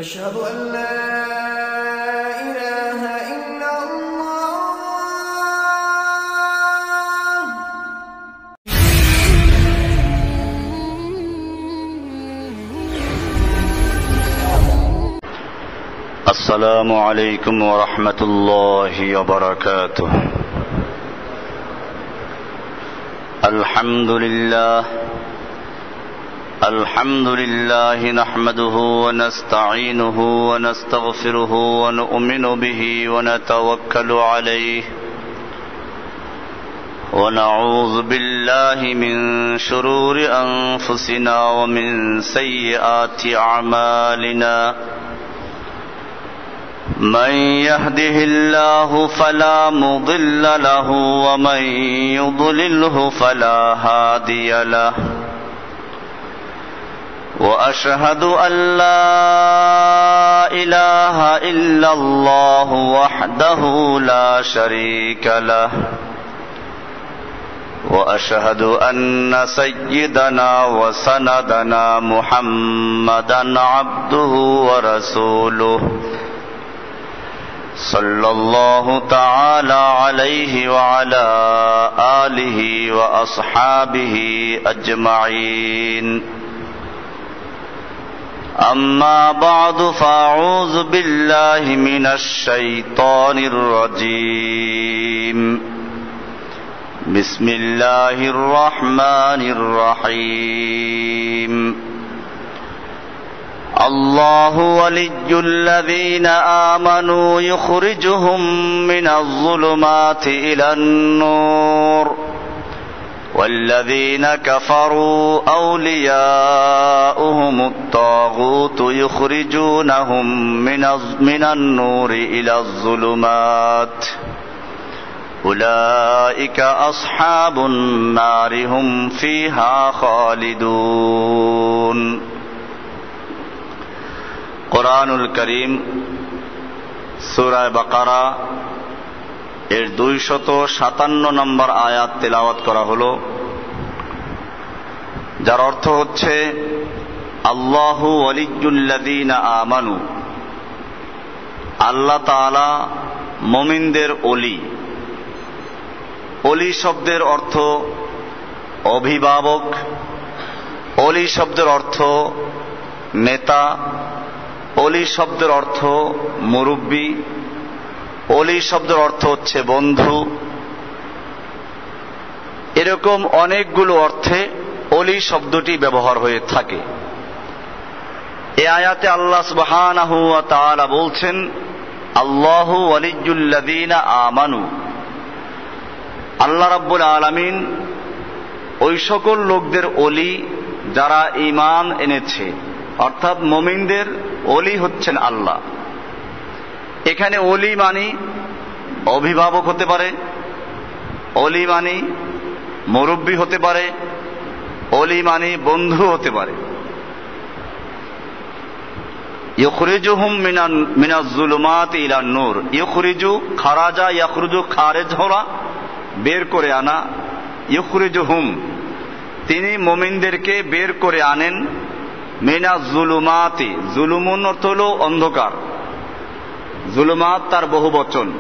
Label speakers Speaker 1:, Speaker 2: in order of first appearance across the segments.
Speaker 1: أشهد أن لا إله إلا الله.
Speaker 2: السلام عليكم ورحمة الله وبركاته. الحمد لله نحمده ونستعينه ونستغفره ونؤمن به ونتوكل عليه ونعوذ بالله من شرور أنفسنا ومن سيئات أعمالنا. من يهده الله فلا مضل له ومن يضلله فلا هادي له. وأشهد أن لا إله إلا الله وحده لا شريك له. وأشهد أن سيدنا وسندنا محمدا عبده ورسوله صلى الله تعالى عليه وعلى آله وأصحابه أجمعين. أما بعد فأعوذ بالله من الشيطان الرجيم. بسم الله الرحمن الرحيم. الله ولي الذين آمنوا يخرجهم من الظلمات إلى النور والذين كفروا أولياؤهم الطاغوت يخرجونهم من النور إلى الظلمات أولئك أصحاب النار هم فيها خالدون. কোরআনুল করিম সূরা বাকারা এর 257 নম্বর আয়াত তেলাওয়াত করা হলো, যার অর্থ হচ্ছে আল্লাহু ওয়ালিয়্যুল্লাযীনা আমানু, আল্লাহ তাআলা মুমিনদের ওলি। ওলি শব্দের অর্থ অভিভাবক, ওলি শব্দের অর্থ নেতা, ওলি শব্দের অর্থ মুরব্বী, ওলি শব্দের অর্থ হচ্ছে বন্ধু। এরকম অনেকগুলো অর্থে ওলি শব্দটি ব্যবহার হয়ে থাকে। এই আয়াতে আল্লাহ সুবহানাহু ওয়া তাআলা বলছেন আল্লাহু ওয়ালিয়্যুল্লাযীনা আমানু। আল্লাহ রাব্বুল আলামিন ওই সকল লোকদের ওলি যারা ঈমান এনেছে, অর্থাৎ মুমিনদের ওলি হচ্ছেন আল্লাহ। এখানে ওলি মানি অভিভাবক হতে পারে, ওলি মানি মুরব্বী হতে পারে, ওলি মানি বন্ধু হতে পারে। ইখরিজুহুম মিনাজ যুলুমাতি ইলান নূর। ইখরিজু খারাজা ইয়াখরুজু খারেজ হওয়া, বের করে আনা। ইখরিজুহুম, তিনি মুমিনদেরকে বের করে আনেন মিনাজ যুলুমাতি। যুলুমুন অর্থ হলো অন্ধকার, যুলুমাত তার বহু বচন।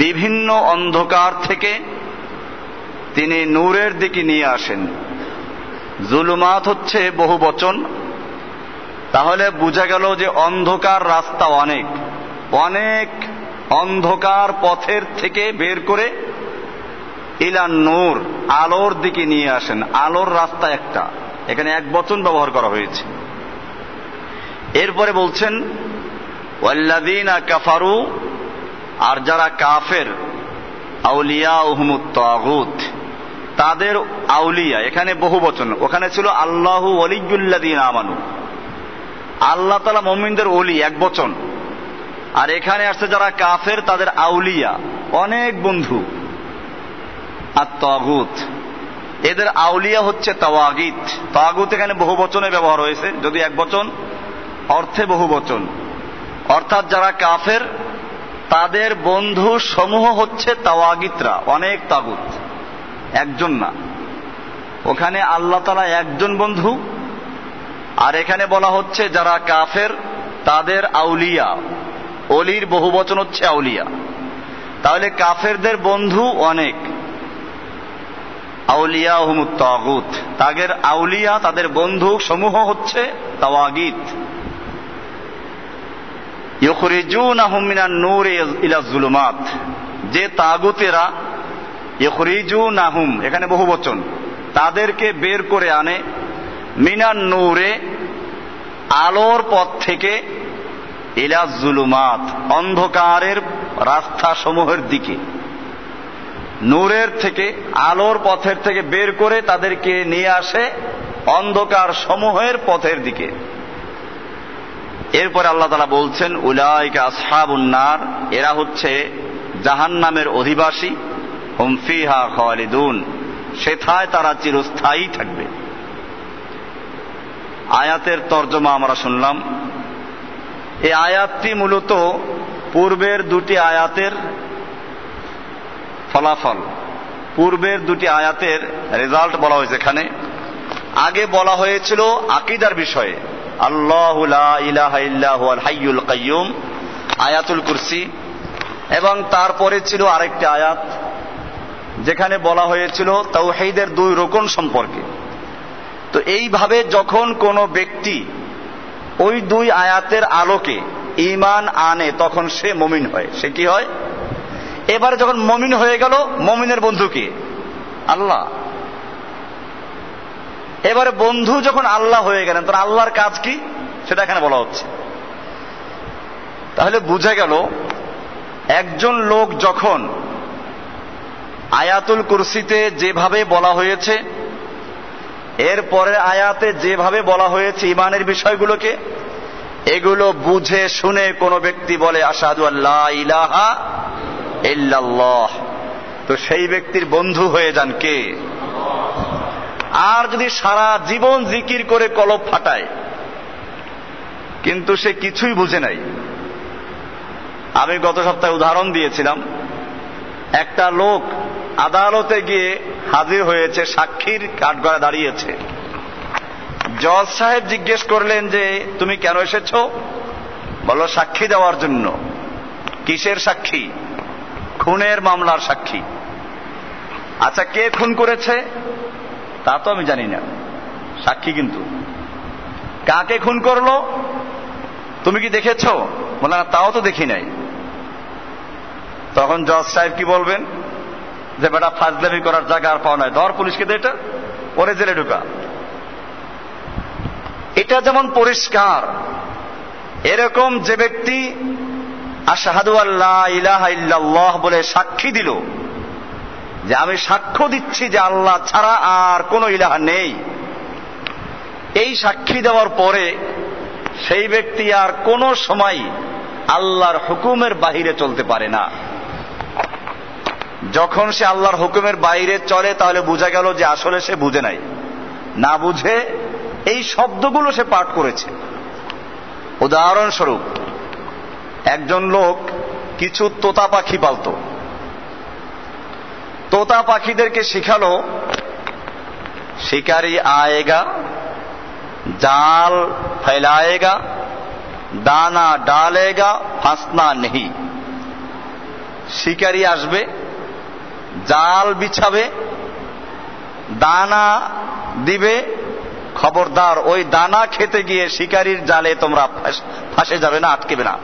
Speaker 2: বিভিন্ন অন্ধকার থেকে তিনি নূরের দিকে নিয়ে আসেন। যুলুমাত হচ্ছে বহু বচন, তাহলে বোঝা গেল যে অন্ধকার রাস্তা অনেক অনেক অন্ধকার পথের থেকে বের করে ইলান নূর, আলোর দিকে নিয়ে আসেন। আলোর রাস্তা একটা, এখানে এক বচন ব্যবহার করা হয়েছে। এরপরে বলছেন ওয়াল্লাযীনা কাফারু, আর যারা কাফের, আউলিয়াউহুমুত তাগুত, তাদের আউলিয়া। এখানে বহু বচন, ওখানে ছিল আল্লাহু ওয়ালিয়্যুল্লাযীনা আমানু, আল্লাহ তাআলা মুমিনদের ওলি, এক বচন। আর এখানে আসছে যারা কাফের তাদের আউলিয়া, অনেক বন্ধু। আর তাগুত, এদের আউলিয়া হচ্ছে তাওয়াগিত। তাগুত এখানে বহু বচনে ব্যবহার হয়েছে, যদি এক বচন অর্থে বহু বচন। অর্থাৎ যারা কাফের তাদের বন্ধু সমূহ হচ্ছে তাওয়াগিতরা, অনেক তাগুত, একজন না। ওখানে আল্লাহ তাআলা একজন বন্ধু, আর এখানে বলা হচ্ছে যারা কাফের তাদের আউলিয়া, অলির বহু বচন হচ্ছে আউলিয়া। তাহলে কাফেরদের বন্ধু অনেক, আউলিয়া হুমুত তাগুত, তাদের আউলিয়া তাদের বন্ধু সমূহ হচ্ছে তাওয়াগিত। ইখরিজুনাহুম মিনান নূর ইলা যুলুমাত, যে তাগুতেরা ইখরিজুনাহুম এখানে বহু বচন, তাদেরকে বের করে আনে মিনান নূরে আলোর পথ থেকে ইলা যুলুমাত অন্ধকারের রাস্তা সমূহের দিকে, নূরের থেকে আলোর পথের থেকে বের করে তাদেরকে নিয়ে আসে অন্ধকার সমূহের পথের দিকে। এরপরে আল্লাহ তাআলা বলছেন উলাইকা আসহাবুন নার, এরা হচ্ছে জাহান্নামের অধিবাসী, হুম ফিহা খালিদুন, সেথায় তারা চিরস্থায়ী থাকবে। আয়াতের তর্জমা আমরা শুনলাম। এই আয়াতটি মূলত পূর্বের দুটি আয়াতের ফলাফল, পূর্বের দুটি আয়াতের রেজাল্ট বলা হয়েছে। এখানে আগে বলা হয়েছিল আকীদার বিষয়ে, আল্লাহু লা ইলাহা ইল্লা হুয়াল হাইয়ুল কাইয়্যুম, আয়াতুল কুরসি, এবং তারপরে ছিল আরেকটি আয়াত যেখানে বলা হয়েছিল তাওহীদের দুই রকম সম্পর্কে। তো এইভাবে যখন কোনো ব্যক্তি ওই দুই আয়াতের আলোকে ঈমান আনে তখন সে মুমিন হয়। সে কি হয়? এবারে যখন মুমিন হয়ে গেল, মুমিনের বন্ধু কে? আল্লাহ। এবারে বন্ধু যখন আল্লাহ হয়ে গেলেন তখন আল্লাহর কাজ কি সেটা এখানে বলা হচ্ছে। তাহলে বুঝা গেল একজন লোক যখন আয়াতুল কুরসিতে যেভাবে বলা হয়েছে, এরপরে আয়াতে যেভাবে বলা হয়েছে ঈমানের বিষয়গুলোকে, এগুলো বুঝে শুনে কোনো ব্যক্তি বলে আশহাদু আল্লা ইলাহা ইল্লাল্লাহ, তো সেই ব্যক্তির বন্ধু হয়ে যান কে? আর যদি সারা জীবন জিকির করে কলব ফাটায় কিন্তু সে কিছুই বুঝে নাই। আমি গত সপ্তাহে উদাহরণ দিয়েছিলাম, একটা লোক আদালতে গিয়ে হাজির হয়েছে, সাক্ষীর কাঠগড়ায় দাঁড়িয়েছে। জজ সাহেব জিজ্ঞেস করলেন যে তুমি কেন এসেছো? বলল সাক্ষী দেওয়ার জন্য। কিসের সাক্ষী? খুনের মামলার সাক্ষী। আচ্ছা, কে খুন করেছে তা তো আমি জানি না, সাক্ষী কিন্তু। কাকে খুন করলো তুমি কি দেখেছো? বলে না, তাও তো দেখি নাই। তখন জজ সাহেব কি বলবেন? যে বেটা ফাজলামি করার জায়গা আর পাওয়া নাই, ধর পুলিশকে দে, এটা ওরে জেলে ঢুকা। এটা যেমন পরিষ্কার, এরকম যে ব্যক্তি আশহাদু আল্লা ইলাহা ইল্লাল্লাহ বলে সাক্ষী দিল, যে আমি সাক্ষ্য দিচ্ছি যে আল্লাহ ছাড়া আর কোনো ইলাহা নেই, এই সাক্ষী দেওয়ার পরে সেই ব্যক্তি আর কোনো সময় আল্লাহর হুকুমের বাহিরে চলতে পারে না। যখন সে আল্লাহর হুকুমের বাইরে চলে তাহলে বোঝা গেল যে আসলে সে বুঝে নাই, না বুঝে এই শব্দগুলো সে পাঠ করেছে। উদাহরণস্বরূপ, একজন লোক কিছু তোতা পাখি পালত। তোতা পাখিদেরকে শিখালো শিকারি আয়েগা, জাল ফैलाएगा, দানা ডালেগা, ফাঁসনা নেহি। শিকারি আসবে, জাল বিছাবে, দানা দিবে, খবরদার ওই দানা খেতে গিয়ে শিকারির জালে তোমরা ফাঁসে যাবে না, আটকেবে না।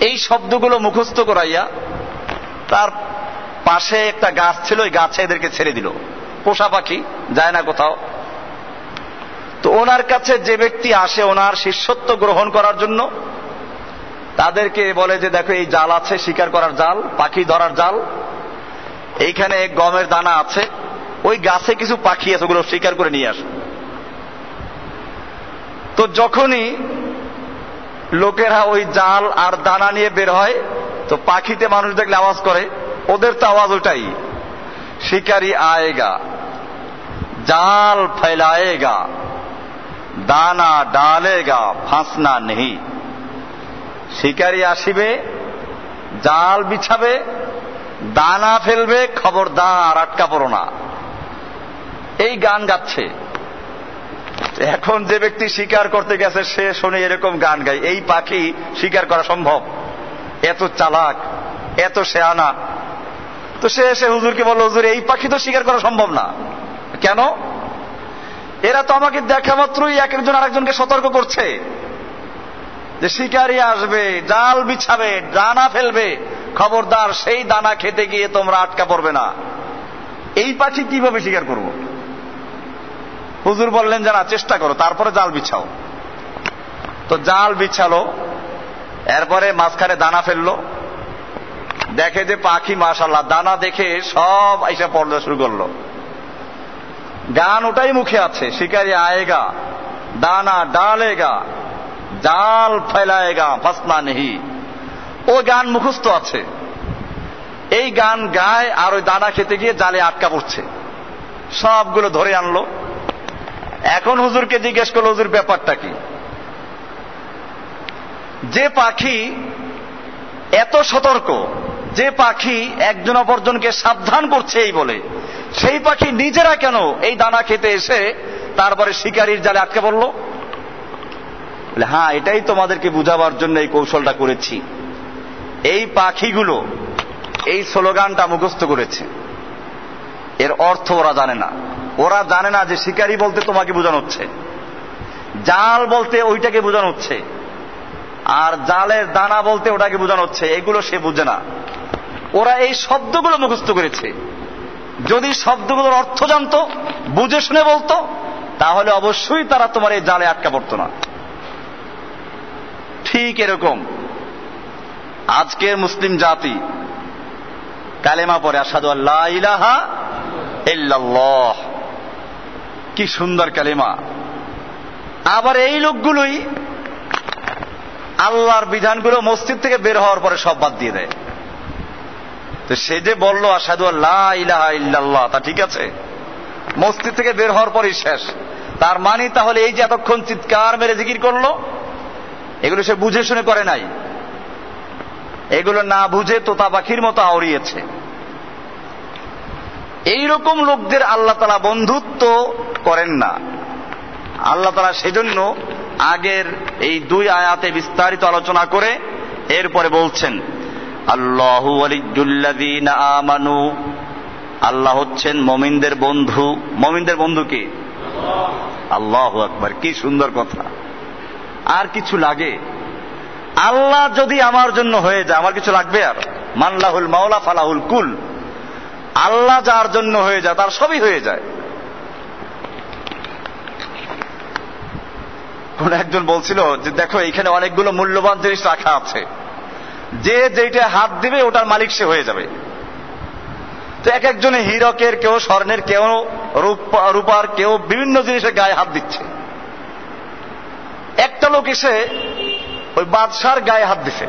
Speaker 2: এই শব্দগুলো মুখস্থ করাইয়া তার পাশে একটা গাছ ছিল, ওই গাছে এদেরকে ছেড়ে দিল। পোষা পাখি যায় না কোথাও। তো ওনার কাছে যে ব্যক্তি আসে ওনার শিষ্যত্ব গ্রহণ করার জন্য, তাদেরকে বলে যে দেখো এই জাল আছে, শিকার করার জাল, পাখি ধরার জাল, এইখানে গমের দানা আছে, ওই গাছে কিছু পাখি আছে, ওগুলো শিকার করে নিয়ে আসো। তো যখনই লোকেরা ওই জাল আর দানা নিয়ে বের হয়, তো পাখিতে মানুষ দেখলে আওয়াজ করে, ওদের তো আওয়াজ ওটাই, শিকারি আয়েগা, জাল फैलाएगा, দানা ডালেগা, ফাঁসনা নেহি। শিকারি আসিবে, জাল বিছাবে, দানা ফেলবে, খবরদার আটকা পড়ো না। এই গান গাচ্ছে। এখন যে ব্যক্তি শিকার করতে গেছে সে শুনে এরকম গান গায়, এই পাখি শিকার করা সম্ভব? এত চালাক, এত শেয়ানা। তো সে এসে হুজুরকে বলল, হুজুর এই পাখি তো শিকার করা সম্ভব না। কেন? এরা তো আমাকে দেখা মাত্রই এক একজন আরেকজনকে সতর্ক করছে যে শিকারী আসবে, জাল বিছাবে, দানা ফেলবে, খবরদার সেই দানা খেতে গিয়ে তোমরা আটকা পড়বে না। এই পাখি কিভাবে শিকার করব? হুজুর বললেন যে না, চেষ্টা করো, তারপরে জাল বিছাও। তো জাল বিছালো, এরপরে মাঝখানে দানা ফেললো, দেখে যে পাখি মাশাআল্লাহ দানা দেখে সব আইসা পড়তে শুরু করলো। গান ওটাই মুখে আছে, শিকারি আয়েগা, দানা ডালেগা, জাল ফেলায়েগা, ফাসনা নেহি। ও গান মুখস্থ আছে, এই গান গায় আর ওই দানা খেতে গিয়ে জালে আটকা পড়ছে। সবগুলো ধরে আনলো। এখন হুজুরকে জিজ্ঞেস করলো, হুজুর ব্যাপারটা কি? যে পাখি এত সতর্ক, যে পাখি একজন অপরজনকে সাবধান করছে এই বলে, সেই পাখি নিজেরা কেন এই দানা খেতে এসে তারপরে শিকারীর জালে আটকে পড়ল? হ্যাঁ, এটাই তোমাদেরকে বুঝাবার জন্য এই কৌশলটা করেছি। এই পাখিগুলো এই স্লোগানটা মুখস্থ করেছে, এর অর্থ ওরা জানে না। ওরা জানে না যে শিকারী বলতে তোমাকে বোঝানো হচ্ছে, জাল বলতে ওইটাকে বোঝানো হচ্ছে, আর জালের দানা বলতে ওটাকে বোঝানো হচ্ছে। এগুলো সে বুঝে না। ওরা এই শব্দগুলো মুখস্থ করেছে। যদি শব্দগুলোর অর্থ জানতো, বুঝে শুনে বলতো, তাহলে অবশ্যই তারা তোমার এই জালে আটকা পড়তো না। ঠিক এরকম আজকের মুসলিম জাতি কালেমা পড়ে, আশহাদু আল্লা ইলাহা ইল্লাল্লাহ, কি সুন্দর কালেমা। আবার এই লোকগুলোই আল্লাহর বিধানগুলো মসজিদ থেকে বের হওয়ার পরে সব বাদ দিয়ে দেয়। তো সে যে বলল আশহাদু আল্লা ইলাহা ইল্লাল্লাহ, তা ঠিক আছে, মসজিদ থেকে বের হওয়ার পরই শেষ। তার মানে তাহলে এই যে এতক্ষণ চিৎকার মেরে জিকির করলো, এগুলো সে বুঝে শুনে করে নাই, এগুলো না বুঝে তোতা পাখির মতো আওড়িয়েছে। এইরকম লোকদের আল্লাহ তাআলা বন্ধুত্ব করেন না। আল্লাহ তাআলা সেজন্য আগের এই 2 আয়াতে বিস্তারিত আলোচনা করে এরপরে বলছেন, আল্লাহু ওয়ালিয়্যুল্লাযীনা আমানু, আল্লাহ হচ্ছেন মুমিনদের বন্ধু। মুমিনদের বন্ধু কি? আল্লাহু আকবার, কি সুন্দর কথা। আর কিছু লাগে? আল্লাহ যদি আমার জন্য হয়ে যায়, আমার কিছু লাগবে? আর মানলাহুল মাওলা ফালাহুল কুল, আল্লাহ যার জন্য হয়ে যায় তার সবই হয়ে যায়। কোন একজন বলছিল যে দেখো এখানে অনেকগুলো মূল্যবান জিনিস রাখা আছে, যে যেটা হাত দিবে ওটার মালিক সে হয়ে যাবে। তো এক একজনে হীরকের, কেউ স্বর্ণের, কেউ রূপার, কেউ বিভিন্ন জিনিসের গায়ে হাত দিচ্ছে। একটা লোক এসে ওই বাদশার গায়ে হাত দিছে।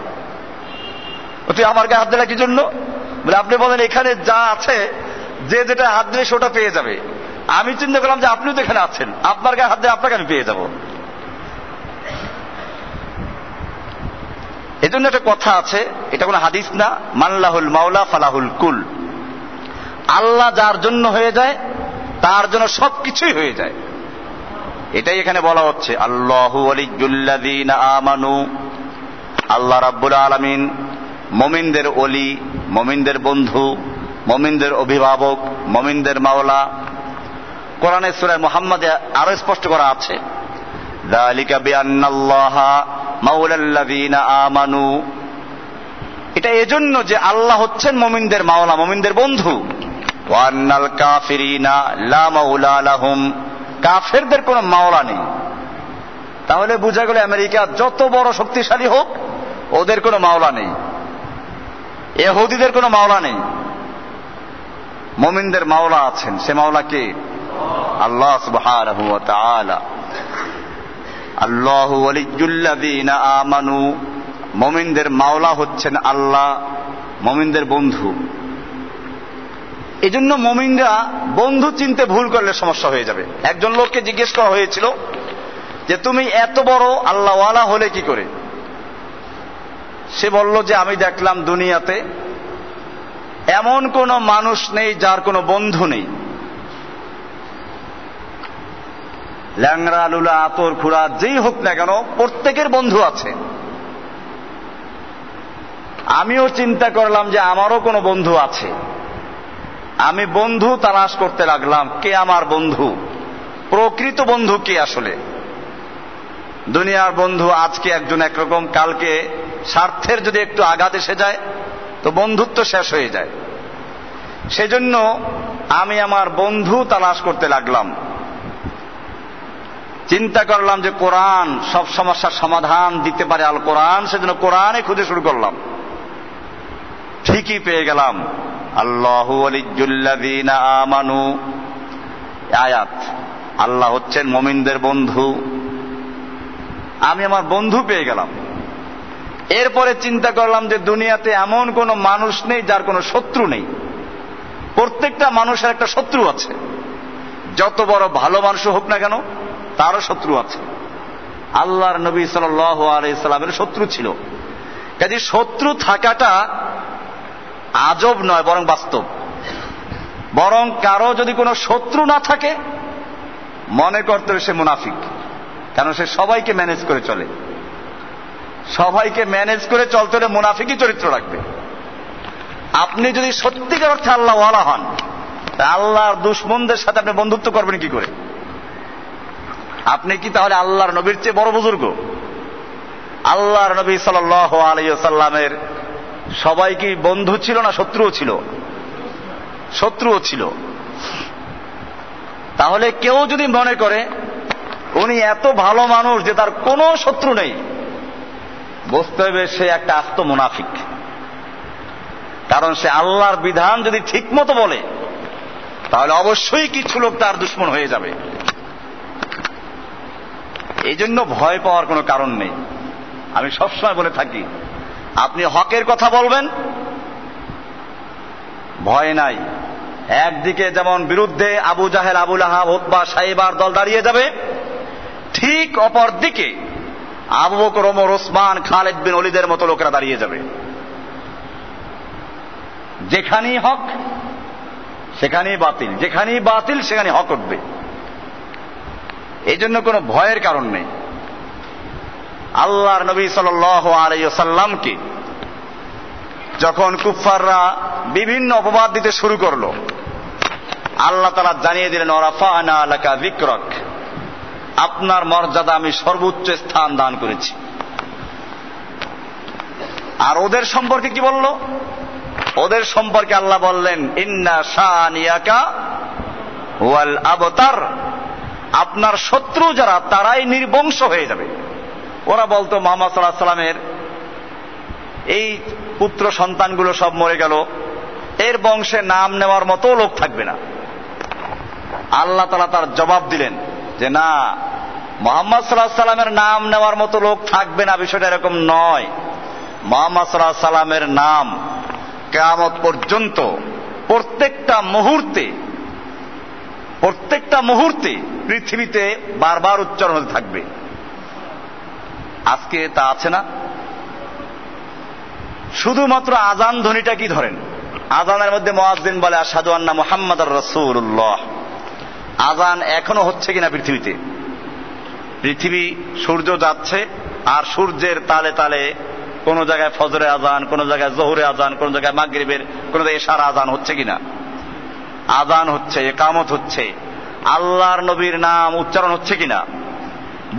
Speaker 2: তুই আমার গায়ে হাত দিলা কি জন্য? বলে আপনি বলেন এখানে যা আছে, যে যেটা হাত দিলে সেটা পেয়ে যাবে। আমি চিন্তা করলাম যে আপনিও তো এখানে আছেন, আপনার গায়ে হাত দিলে আপনাকে আমি পেয়ে যাব। এজন্য একটা কথা আছে, এটা কোনো হাদিস না, মানলাহুল মাওলা ফালাহুল কুল, আল্লাহ যার জন্য হয়ে যায় তার জন্য সবকিছুই হয়ে যায়। এটাই এখানে বলা হচ্ছে, আল্লাহু ওয়ালিয়্যুল্লাযীনা আমানু, আল্লাহ রাব্বুল আলামিন মুমিনদের ওলি, মুমিনদের বন্ধু, মুমিনদের অভিভাবক, মুমিনদের মাওলা। কোরআনে সূরা মুহাম্মাদে আরো স্পষ্ট করা আছে, যালিকা বিআন্নাল্লাহা মাওলাল্লাযীনা আমানু, এটা এজন্য যে আল্লাহ হচ্ছেন মুমিনদের মাওলা, মুমিনদের বন্ধু। ওয়া আন্নাল কাফিরিনা লা মাওলা লাহুম, কাফেরদের কোনো মাওলা নেই। তাহলে বোঝা গেল আমেরিকা যত বড় শক্তিশালী হোক, ওদের কোনো মাওলা নেই, ইহুদিদের কোনো মাওলা নেই। মুমিনদের মাওলা আছেন, সে মাওলা কে? আল্লাহ সুবহানাহু ওয়া তাআলা। আল্লাহু ওয়ালিয়্যুল্লাযীনা আমানু, মুমিনদের মাওলা হচ্ছেন আল্লাহ, মুমিনদের বন্ধু। এজন্য মুমিনরা বন্ধু চিনতে ভুল করলে সমস্যা হয়ে যাবে। একজন লোককে জিজ্ঞেস করা হয়েছিল যে তুমি এত বড় আল্লাহওয়ালা হলে কি করে? সে বলল যে আমি দেখলাম দুনিয়াতে এমন কোন মানুষ নেই যার কোনো বন্ধু নেই। ল্যাংড়া লুলা আতর খুড়া যেই হোক না কেন, প্রত্যেকের বন্ধু আছে। আমিও চিন্তা করলাম যে আমারও কোনো বন্ধু আছে। আমি বন্ধু তালাশ করতে লাগলাম, কে আমার বন্ধু, প্রকৃত বন্ধু কে আসলে। দুনিয়ার বন্ধু আজকে একজন একরকম, কালকে স্বার্থের যদি একটু আঘাত এসে যায় তো বন্ধুত্ব শেষ হয়ে যায়। সেজন্য আমি আমার বন্ধু তালাশ করতে লাগলাম। চিন্তা করলাম যে কোরআন সব সমস্যার সমাধান দিতে পারে, আল কোরআন, সেজন্য কোরআনে খুঁজে শুরু করলাম। ঠিকই পেয়ে গেলাম, আল্লাহু ওয়ালিয়্যুল্লাযীনা আমানু আয়াত। আল্লাহ হচ্ছেন মুমিনদের বন্ধু। আমি আমার বন্ধু পেয়ে গেলাম। এরপরে চিন্তা করলাম যে দুনিয়াতে এমন কোন মানুষ নেই যার কোনো শত্রু নেই। প্রত্যেকটা মানুষের একটা শত্রু আছে। যত বড় ভালো মানুষ হোক না কেন, তারও শত্রু আছে। আল্লাহর নবী সাল্লাল্লাহু আলাইহি সাল্লামের শত্রু ছিল। কাজে শত্রু থাকাটা আজব নয়, বরং বাস্তব। বরং কারো যদি কোনো শত্রু না থাকে, মনে করতে হবে সে মুনাফিক। কারণ সে সবাইকে ম্যানেজ করে চলে। সবাইকে ম্যানেজ করে চলতে হলে মুনাফিকই চরিত্র রাখবে। আপনি যদি সত্যিকার অর্থে আল্লাহ ওয়ালা হন, তা আল্লাহর দুশমনদের সাথে আপনি বন্ধুত্ব করবেন কি করে? আপনি কি তাহলে আল্লাহর নবীর চেয়ে বড় বুজুর্গ? আল্লাহর নবী সাল্লাল্লাহু আলাইহি ওয়াসাল্লামের সবাই কি বন্ধু ছিল না শত্রুও ছিল? শত্রুও ছিল। তাহলে কেউ যদি মনে করে উনি এত ভালো মানুষ যে তার কোনো শত্রু নেই, বুঝতে হবে সে একটা আস্ত মুনাফিক। কারণ সে আল্লাহর বিধান যদি ঠিক মতো বলে, তাহলে অবশ্যই কিছু লোক তার দুশমন হয়ে যাবে। এই জন্য ভয় পাওয়ার কোনো কারণ নেই। আমি সবসময় বলে থাকি, আপনি হকের কথা বলবেন, ভয় নাই। একদিকে যেমন বিরুদ্ধে আবু জাহেল, আবু লাহাব, উতবা, সাইবার দল দাঁড়িয়ে যাবে, ঠিক অপর দিকে আবু বকর, ওমর, ওসমান, খালিদ বিন ওলীদের মতো লোকেরা দাঁড়িয়ে যাবে। যেখানেই হক সেখানেই বাতিল, যেখানেই বাতিল সেখানেই হক উঠবে। এই জন্য কোনো ভয়ের কারণ নেই। আল্লাহর নবী সাল্লাল্লাহু আলাইহি ওয়াসাল্লামকে যখন কুফফাররা বিভিন্ন অপবাদ দিতে শুরু করলো, আল্লাহ তাআলা জানিয়ে দিলেন, ওয়ারাফা'না লাকা যিকরাক, আপনার মর্যাদা আমি সর্বোচ্চ স্থান দান করেছি। আর ওদের সম্পর্কে কি বলল? ওদের সম্পর্কে আল্লাহ বললেন, ইন্না শানিয়াকা ওয়াল আবতার, আপনার শত্রু যারা তারাই নির্বংশ হয়ে যাবে। ওরা বলতো মুহাম্মদ সাল্লাল্লাহু আলাইহি ওয়াসাল্লামের এই পুত্র সন্তানগুলো সব মরে গেল, এর বংশে নাম নেওয়ার মতো লোক থাকবে না। আল্লাহ তাআলা তার জবাব দিলেন যে না, মুহাম্মদ সাল্লাল্লাহু আলাইহি ওয়াসাল্লামের নাম নেওয়ার মতো লোক থাকবে না, বিষয়টা এরকম নয়। মুহাম্মদ সাল্লাল্লাহু আলাইহি ওয়াসাল্লামের নাম কিয়ামত পর্যন্ত প্রত্যেকটা মুহূর্তে পৃথিবীতে বারবার উচ্চারণ হতে থাকবে। আজকে তা আছে না? শুধুমাত্র আজান ধ্বনিটা কি ধরেন, আজানের মধ্যে মুয়াজ্জিন বলে আশহাদু আন্না মুহাম্মাদার রাসূলুল্লাহ। আজান এখনো হচ্ছে কিনা পৃথিবীতে? পৃথিবী সূর্য যাচ্ছে, আর সূর্যের তালে তালে কোন জায়গায় ফজরের আজান, কোন জায়গায় জোহরের আজান, কোন জায়গায় মাগরিবের, কোন জায়গায় এশার আজান হচ্ছে কিনা? আজান হচ্ছে, ইকামত হচ্ছে, আল্লাহর নবীর নাম উচ্চারণ হচ্ছে কিনা?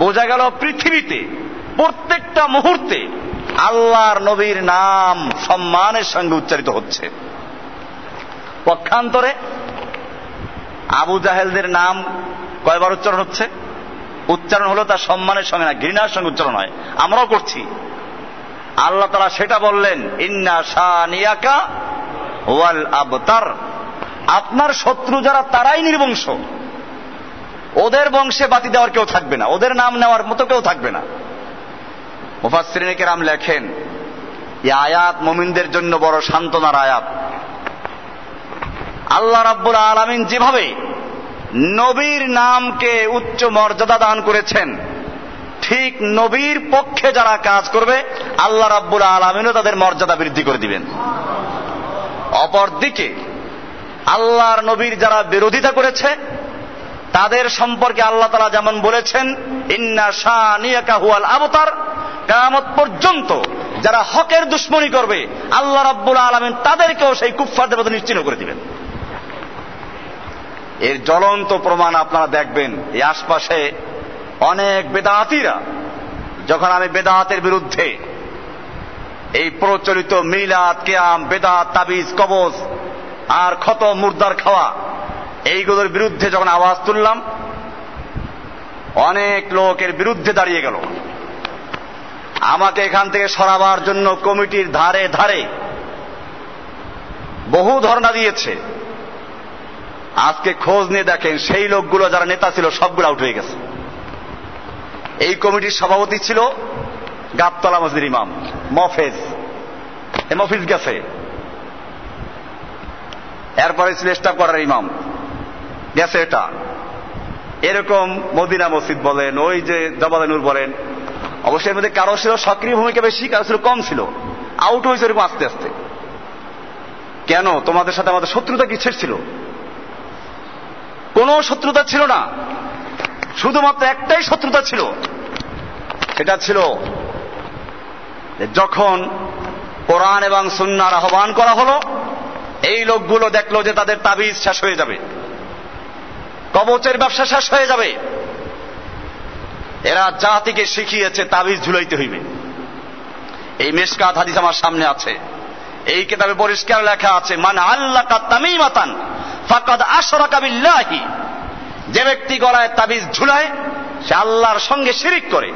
Speaker 2: বোঝা গেল পৃথিবীতে প্রত্যেকটা মুহূর্তে আল্লাহর নবীর নাম সম্মানের সঙ্গে উচ্চারিত হচ্ছে। পক্ষান্তরে আবু জাহেলদের নাম কয়বার উচ্চারণ হচ্ছে? উচ্চারণ হলো তার সম্মানের সঙ্গে না, ঘৃণার সঙ্গে উচ্চারণ হয়। আমরাও করছি। আল্লাহ তাআলা সেটা বললেন, ইন্না শানিয়াকা ওয়াল আবতার, আপনার শত্রু যারা তারাই নির্বংশ। ওদের বংশে বাতি দেওয়ার কেউ থাকবে না, ওদের নাম নেওয়ার মতো কেউ থাকবে না। মুফাসসিরিনে কেরাম লেখেন, এই আয়াত মুমিনদের জন্য বড় সান্ত্বনার আয়াত। আল্লাহ রাব্বুল আলামিন যেভাবে নবীর নামকে উচ্চ মর্যাদা দান করেছেন, ঠিক নবীর পক্ষে যারা কাজ করবে আল্লাহ রাব্বুল আলামিনও তাদের মর্যাদা বৃদ্ধি করে দিবেন। অপরদিকে আল্লাহর নবীর যারা বিরোধিতা করেছে তাদের সম্পর্কে আল্লাহ তাআলা যেমন বলেছেন ইন্না শানিয়াকা হুয়াল আবতার, কিয়ামত পর্যন্ত যারা হকের দুশমনী করবে আল্লাহ রাব্বুল আলামিন তাদেরকেও সেই কুফফারদের মধ্যে নিশ্চিহ্ন করে দিবেন। এর জ্বলন্ত প্রমাণ আপনারা দেখবেন এই আশপাশে অনেক বেদাতীরা, যখন আমি বেদাতের বিরুদ্ধে এই প্রচলিত মিলাদ কিয়াম বেদাত তাবিজ কবজ আর খতম মুর্দার খাওয়া এইগুলোর বিরুদ্ধে যখন আওয়াজ তুললাম, অনেক লোকের বিরুদ্ধে দাঁড়িয়ে গেল। আমাকে এখান থেকে সরাবার জন্য কমিটির ধারে ধারে বহু ধর্ণা দিয়েছে। আজকে খোঁজ নিয়ে দেখেন সেই লোকগুলো যারা নেতা ছিল সবগুলো আউট হয়ে গেছে। এই কমিটির সভাপতি ছিল গাবতলা মসজিদের ইমাম মফেজ, মফিজ গেছে। এরপরে ছিল স্টাফ কোয়ার্টার ইমাম গেছে, এটা এরকম মদিনা মসজিদ বলেন, ওই যে জবাদে নূর বলেন, অবশ্যই এর মধ্যে কারো ছিল সক্রিয় ভূমিকা বেশি, কারো ছিল কম, ছিল আউট হয়েছে এরকম আস্তে আস্তে। কেন? তোমাদের সাথে আমাদের শত্রুতা কিসের ছিল? কোন শত্রুতা ছিল না, শুধুমাত্র একটাই শত্রুতা ছিল, সেটা ছিল যখন কোরআন এবং সুন্নাহর আহ্বান করা হলো, এই লোকগুলো দেখলো যে তাদের তাবিজ শেষ হয়ে যাবে, কবচের ব্যবসা শেষ হয়ে যাবে। এরা জাতিকে শিখিয়েছে তাবিজ ঝুলাইতে হইবে। এই মিশকাত হাদিস আমার সামনে আছে, এই কিতাবে পরিষ্কার লেখা আছে মান আল্লাকা তামিমাতান ফাকাদ আশরাকা বিল্লাহি, যে ব্যক্তি গলায় তাবিজ ঝুলায় সে আল্লাহর সঙ্গে শিরিক করে।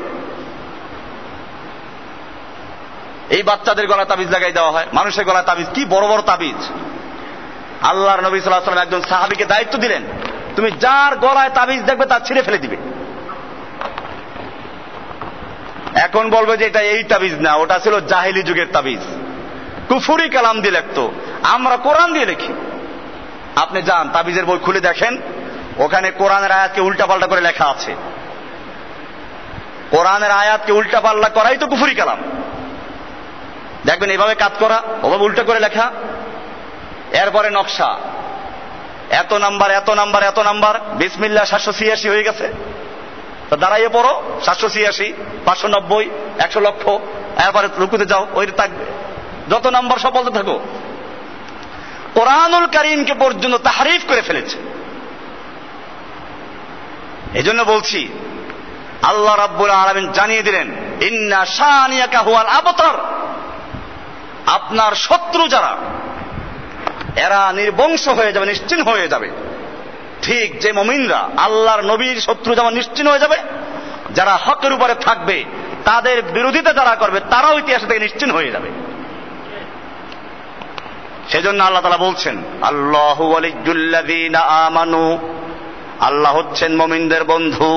Speaker 2: এই বাচ্চাদের গলায় তাবিজ লাগাই দেওয়া হয়, মানুষের গলায় তাবিজ, কি বড় বড় তাবিজ। আল্লাহর নবী সাল্লাল্লাহু আলাইহি ওয়াসাল্লাম একজন সাহাবীকে দায়িত্ব দিলেন, তুমি যার গলায় তাবিজ দেখবে তার ছিঁড়ে ফেলে দিবে। এখন বলবে যে এটা এই তাবিজ না, ওটা ছিল জাহেলি যুগের তাবিজ, কুফরি কালাম দিয়ে লিখতো, আমরা কোরআন দিয়ে লিখি। আপনি যান তাবিজের বই খুলে দেখেন, ওখানে কোরআনের আয়াতকে উল্টাপাল্টা করে লেখা আছে। কোরআনের আয়াতকে উল্টাপাল্টা করাই তো কুফরি কালাম। দেখবেন এভাবে কাজ করা, ওভাবে উল্টা করে লেখা, এরপরে নকশা, এত নাম্বার এত নাম্বার এত নাম্বার, বিসমিল্লাহ 786 হয়ে গেছে, তা দাঁড়াইয়ে পড়ো 786 590 100 লক্ষ, এরপরে রুকুতে যাও, ওই থাকবে যত নাম্বার সব বলতে থাকো। কোরআনুল কারীমকে পর্যন্ত তাহরিফ করে ফেলেছে। এজন্য বলছি আল্লাহ রাব্বুল আলামিন জানিয়ে দিলেন ইন্না শানিয়াকা হুয়াল আবতার, আপনার শত্রু যারা এরা নির্বংশ হয়ে যাবে, নিশ্চিহ্ন হয়ে যাবে। ঠিক যে মুমিনরা আল্লাহর নবীর শত্রু যেমন নিশ্চিহ্ন হয়ে যাবে, যারা হকের উপরে থাকবে তাদের বিরোধিতা যারা করবে তারাও ইতিহাস থেকে নিশ্চিহ্ন হয়ে যাবে। সেজন্য আল্লাহ তাআলা বলছেন আল্লাহু ওয়ালিয়্যুল্লাযীনা আমানু, আল্লাহ হচ্ছেন মুমিনদের বন্ধু,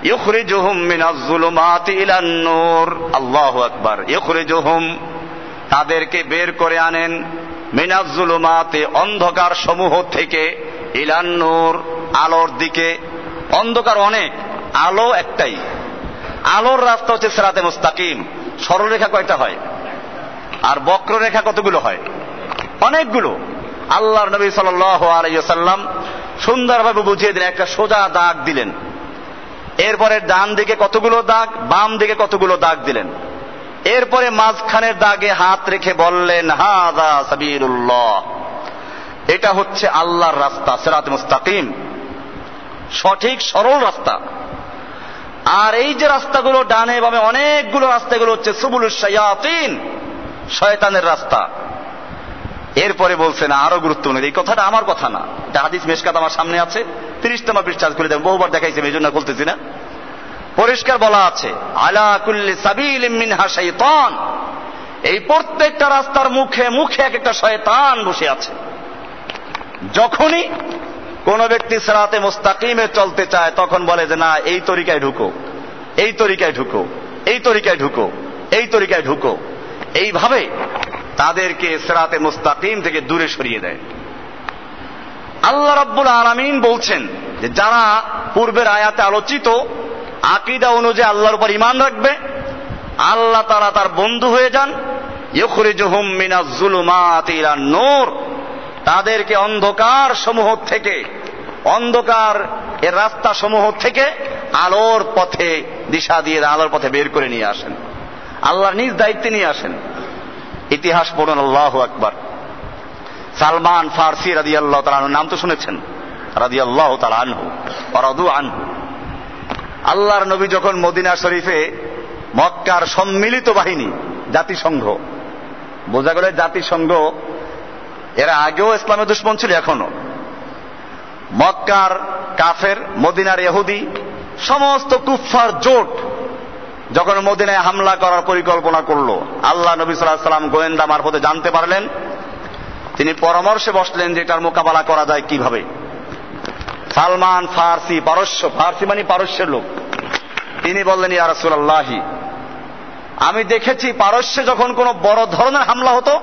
Speaker 2: ইউখরিজুহুম মিনাজ-যুলুমাতি ইলান-নূর, আল্লাহু আকবার, ইউখরিজুহুম তাদেরকে বের করে আনেন, মিনাজ-যুলুমাতি অন্ধকার সমূহ থেকে, ইলান-নূর আলোর দিকে। অন্ধকার অনেক, আলো একটাই। আলোর রাস্তা হচ্ছে সিরাতে মুস্তাকিম। সরলরেখা কয়টা হয়? আর বক্ররেখা কতগুলো হয়? অনেকগুলো। আল্লাহর নবী সাল্লাল্লাহু আলাইহি ওয়াসাল্লাম সুন্দরভাবে বুঝিয়ে দিলেন, একটা সোজা দাগ দিলেন, এরপরে ডান দিকে কতগুলো দাগ, বাম দিকে কতগুলো দাগ দিলেন, এরপরে মাঝখানের দাগে হাত রেখে বললেন হাযা সাবিলুল্লাহ, এটা হচ্ছে আল্লাহর রাস্তা, সিরাতে মুস্তাকিম, সঠিক সরল রাস্তা। আর এই যে রাস্তাগুলো ডানে বামে অনেকগুলো রাস্তাগুলো হচ্ছে সুবুলুশ শায়াতিন, শয়তানের রাস্তা। এরপরে বলছেন আরো গুরুত্বপূর্ণ, এই কথাটা আমার কথা না, এটা হাদিস মিশকাত আমার সামনে আছে, 30 নম্বর পৃষ্ঠা খুলে দেন, বহুবার দেখাইছি, এই জন্য বলতেছি না। পরিষ্কার বলা আছে আলা কুল্লি সাবিলিন মিনহা শাইতান, এই প্রত্যেকটা রাস্তার মুখে মুখে এক একটা শয়তান বসে আছে। যখনই কোন ব্যক্তি সিরাতে মুস্তাকিমে চলতে চায় তখন বলে যে না এই তরিকায় ঢুকো, এই তরিকায় ঢুকো, এই তরিকায় ঢুকো, এই তরিকায় ঢুকো, এইভাবে তাদেরকে সিরাতে মুস্তাকিম থেকে দূরে সরিয়ে দেয়। আল্লাহ রাব্বুল আলামিন বলছেন যে যারা পূর্বের আয়াতে আলোচিত আকীদা অনুযায়ী আল্লাহর উপর ঈমান রাখবে, আল্লাহ তাআলা তার বন্ধু হয়ে যান, ইউখরিজুহুম মিনাজ-যুলুমাতি ইলান-নূর, তাদেরকে অন্ধকার সমূহ থেকে অন্ধকার এর রাস্তা সমূহ থেকে আলোর পথে দিশা দিয়ে আলোর পথে বের করে নিয়ে আসেন। আল্লাহর নিজ দায়িত্বে নিয়ে আসেন। ইতিহাস পড়ুন, আল্লাহু আকবার। সালমান ফারসি রাদিয়াল্লাহু তাআলা আনহু, নাম তো শুনেছেন, রাদিয়াল্লাহু তাআলা আনহু ওয়া রাদু আনহু। আল্লাহর নবী যখন মদিনা শরীফে মক্কার সম্মিলিত বাহিনী, জাতিসংঘ, বোঝা গেল জাতিসংঘ এরা আগেও ইসলামের দুশমন ছিল, এখনো মক্কার কাফের, মদিনার ইহুদি, সমস্ত কুফফার জোট যখন মদিনায় হামলা করার পরিকল্পনা করলো, আল্লাহ নবী সাল্লাল্লাহু আলাইহি ওয়াসাল্লাম গোয়েন্দা মারফতে জানতে পারলেন। তিনি পরামর্শে বসলেন যে এটার মোকাবেলা করা যায় কিভাবে। সালমান ফারসি, পারস্য, ফারসি মানে পারস্যের লোক, তিনি বললেন, ইয়া রাসূলুল্লাহ, আমি দেখেছি পারস্যে যখন কোনো বড় ধরনের হামলা হতো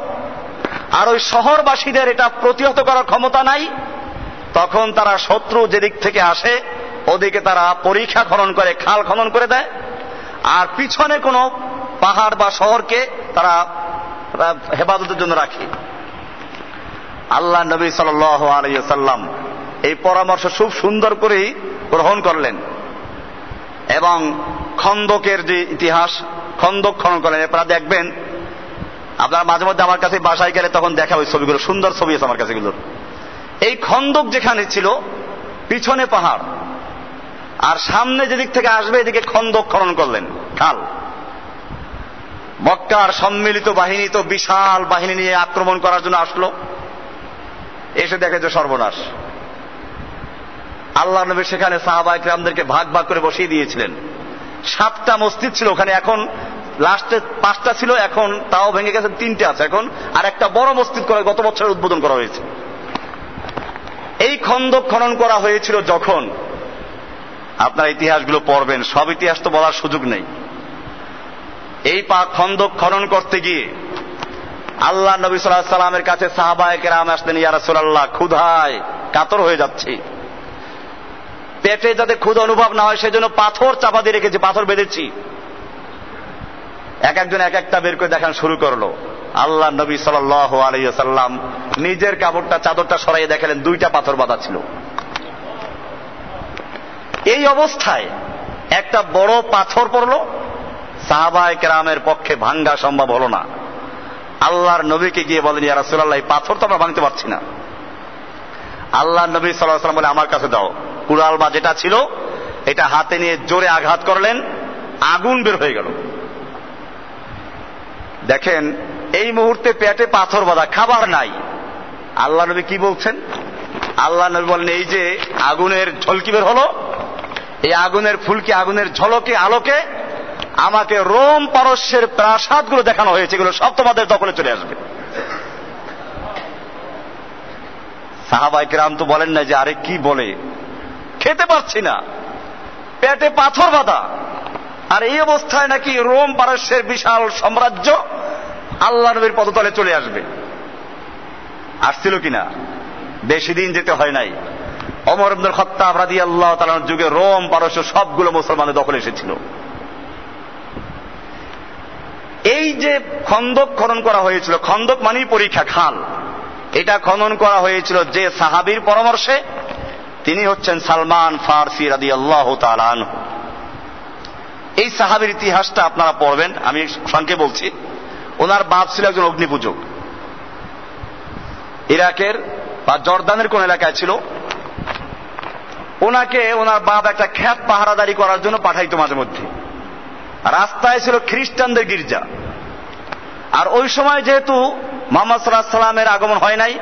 Speaker 2: আর ওই শহরবাসীদের এটা প্রতিহত করার ক্ষমতা নাই, তখন তারা শত্রু যেদিক থেকে আসে ওদিকে তারা পরিখা খনন করে, খাল খনন করে দেয়, আর পিছনে কোনো পাহাড় বা শহরকে তারা হেফাজতের জন্য রাখে। আল্লাহ নবী সাল্লাল্লাহু আলাইহি ওয়াসাল্লাম এই পরামর্শ খুব সুন্দর করেই গ্রহণ করলেন এবং খন্দকের যে ইতিহাস, খন্দক খনন করলেন। আপনারা দেখবেন, আপনারা মাঝে মধ্যে আমার কাছে বাসায় গেলে তখন দেখা ওই ছবিগুলো, সুন্দর ছবি আছে আমার কাছে এগুলোর। এই খন্দক যেখানে ছিল পিছনে পাহাড় আর সামনে যেদিক থেকে আসবে এদিকে খন্দক খনন করলেন, খাল। মক্কার সম্মিলিত বাহিনী তো বিশাল বাহিনী নিয়ে আক্রমণ করার জন্য আসলো, এসে দেখে যে সর্বনাশ। আল্লাহ নবী সেখানে সাহাবায়ে কিরামদেরকে ভাগ ভাগ করে বসিয়ে দিয়েছিলেন। 7টা মসজিদ ছিল ওখানে, এখন লাস্টে 5টা ছিল, এখন তাও ভেঙে গেছে, 3টে আছে এখন, আর একটা বড় মসজিদ করে গত বছর উদ্বোধন করা হয়েছে। এই খন্দক খনন করা হয়েছিল যখন, আপনার ইতিহাসগুলো পড়বেন, সব ইতিহাস তো বলার সুযোগ নেই। এই খন্দক খনন করতে গিয়ে আল্লাহ নবী সাল্লাল্লাহু আলাইহি ওয়াসাল্লামের কাছে সাহাবায়ে কেরাম আসলেন, ইয়া রাসূলুল্লাহ, ক্ষুধায় কাতর হয়ে যাচ্ছে, পেটে যাতে ক্ষুধা অনুভব না হয় সেজন্য পাথর চাপা দিয়ে রেখেছি, পাথর বেঁধেছি। এক একজন এক একটা বের করে দেখানো শুরু করলো। আল্লাহ নবী সাল্লাল্লাহু আলাইহি ওয়াসাল্লাম নিজের কাপড়টা, চাদরটা সরাইয়ে দেখালেন 2টা পাথর বাঁধা ছিল। এই অবস্থায় একটা বড় পাথর পড়লো, সাহাবায়ে কেরামের পক্ষে ভাঙ্গা সম্ভব হলো না। আল্লাহর নবীকে গিয়ে বলেন, ইয়া রাসূলুল্লাহ, এই পাথর তো আমরা ভাঙতে পারছি না। আল্লাহ নবী সাল্লাল্লাহু আলাইহি ওয়াসাল্লাম বলে, আমার কাছে দাও। কুড়াল বা যেটা ছিল এটা হাতে নিয়ে জোরে আঘাত করলেন, আগুন বের হয়ে গেল। দেখেন, এই মুহূর্তে পেটে পাথর বাঁধা, খাবার নাই। আল্লাহ নবী কি বলছেন? আল্লাহ নবী বলেন, এই যে আগুনের ঝলকি বের হলো, এই আগুনের ফুলকি, আগুনের ঝলকে, আলোকে আমাকে রোম পারস্যের প্রাসাদগুলো দেখানো হয়েছে, এগুলো সব তোমাদের দখলে চলে আসবে। সাহাবায়ে কেরাম তো বলেন না যে আরে কি বলে, খেতে পারছি না, পেটে পাথর বাঁধা, আর এই অবস্থায় নাকি রোম পারস্যের বিশাল সাম্রাজ্য আল্লাহ নবীর পদতলে চলে আসবে। আসছিল কিনা? বেশি দিন যেতে হয় নাই, ওমর ইবনুল খাত্তাব রাদিয়াল্লাহু তাআলার যুগে রোম পারস্য সবগুলো মুসলমানদের দখলে এসেছিল। এই যে খন্দক খনন করা হয়েছিল, খন্দক মানেই পরীক্ষা, খাল, এটা খনন করা হয়েছিল যে সাহাবীর পরামর্শে, তিনি হচ্ছেন সালমান ফারসি রাদিয়াল্লাহু তাআলা আনহু। এই সাহাবীর ইতিহাসটা আপনারা পড়বেন, আমি সংক্ষেপে বলছি। ওনার বাপ ছিল একজন অগ্নিপূজক, ইরাকের বা জর্দানের কোন এলাকায় ছিল। ওনাকে ওনার বাপ একটা খ্যাত পাহারাদারি করার জন্য পাঠাইতো মাঝে মধ্যে। রাস্তায় ছিল খ্রিস্টানদের গির্জা, আর ওই সময় যেহেতু মুহাম্মদ সাল্লাল্লাহু আলাইহি ওয়াসাল্লামের আগমন হয় নাই,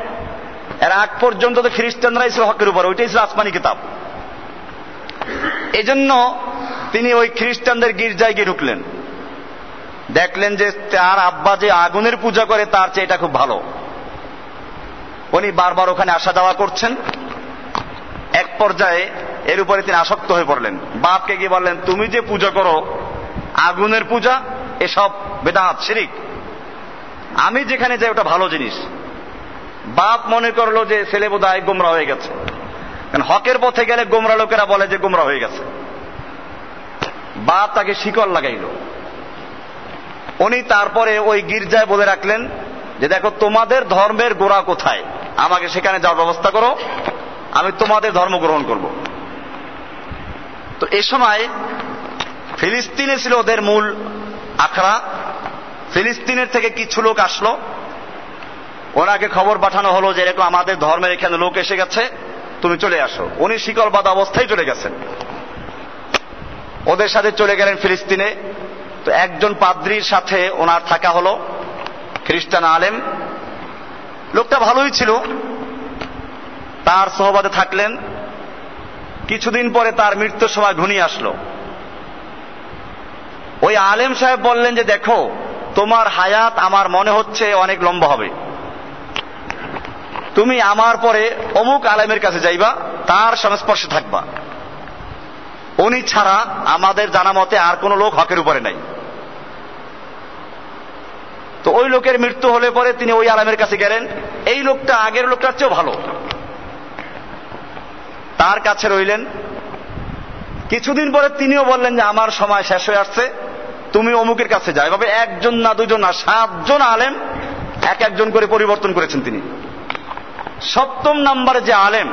Speaker 2: এর আগ পর্যন্ত তো খ্রিস্টানরাই ছিল হকের উপর, ওইটাই ছিল আসমানি কিতাব। এজন্য তিনি ওই খ্রিস্টানদের গির্জায় গিয়ে ঢুকলেন, দেখলেন যে তার আব্বা যে আগুনের পূজা করে তার চেয়ে এটা খুব ভালো। উনি বারবার ওখানে আসা যাওয়া করছেন। এক পর্যায়ে এর উপরে তিনি আসক্ত হয়ে পড়লেন। বাপকে গিয়ে বললেন, তুমি যে পূজা করো আগুনের পূজা, এসব বেদাত, শিরিক, আমি যেখানে যাই ওটা ভালো জিনিস। বাপ মনে করলো যে ছেলে বোধহয় গোমরা হয়ে গেছে, কারণ হকের পথে গেলে গোমরা লোকেরা বলে যে গোমরা হয়ে গেছে। বাপ তাকে শিকল লাগাইল। উনি তারপরে ওই গির্জায় বলে রাখলেন, যে দেখো তোমাদের ধর্মের গোড়া কোথায়, আমাকে সেখানে যাওয়ার ব্যবস্থা করো, আমি তোমাদের ধর্ম গ্রহণ করব। তো এই সময় ফিলিস্তিনে ছিল ওদের মূল আখড়া। ফিলিস্তিনের থেকে কিছু লোক আসলো, ওনাকে খবর পাঠানো হলো যে এরকম আমাদের ধর্মের এখানে লোক এসে গেছে, তুমি চলে আসো। উনি শিকলবাদ অবস্থায় চলে গেছেন, ওদের সাথে চলে গেলেন ফিলিস্তিনে। তো একজন পাদ্রীর সাথে ওনার থাকা হলো, খ্রিস্টান আলেম, লোকটা ভালোই ছিল, তার সহবাদে থাকলেন। কিছুদিন পরে তার মৃত্যুর সময় ঘনিয়ে আসলো। ওই আলেম সাহেব বললেন যে দেখো, তোমার হায়াত আমার মনে হচ্ছে অনেক লম্বা হবে, তুমি আমার পরে অমুক আলেমের কাছে যাইবা, তার সংস্পর্শে থাকবা। উনি ছাড়া আমাদের জানা মতে আর কোন লোক হকের উপরে নাই। তো ওই লোকের মৃত্যু হলে পরে তিনি ওই আলেমের কাছে গেলেন। এই লোকটা আগের লোকটার চেয়েও ভালো, তার কাছে রইলেন। কিছুদিন পরে তিনিও বললেন যে আমার সময় শেষ হয়ে আসছে, তুমি অমুকের কাছে যাও। এভাবে একজন না দুজন না 7 জন আলেম এক একজন করে পরিবর্তন করেছেন তিনি। 7ম নম্বরে যে আলেম,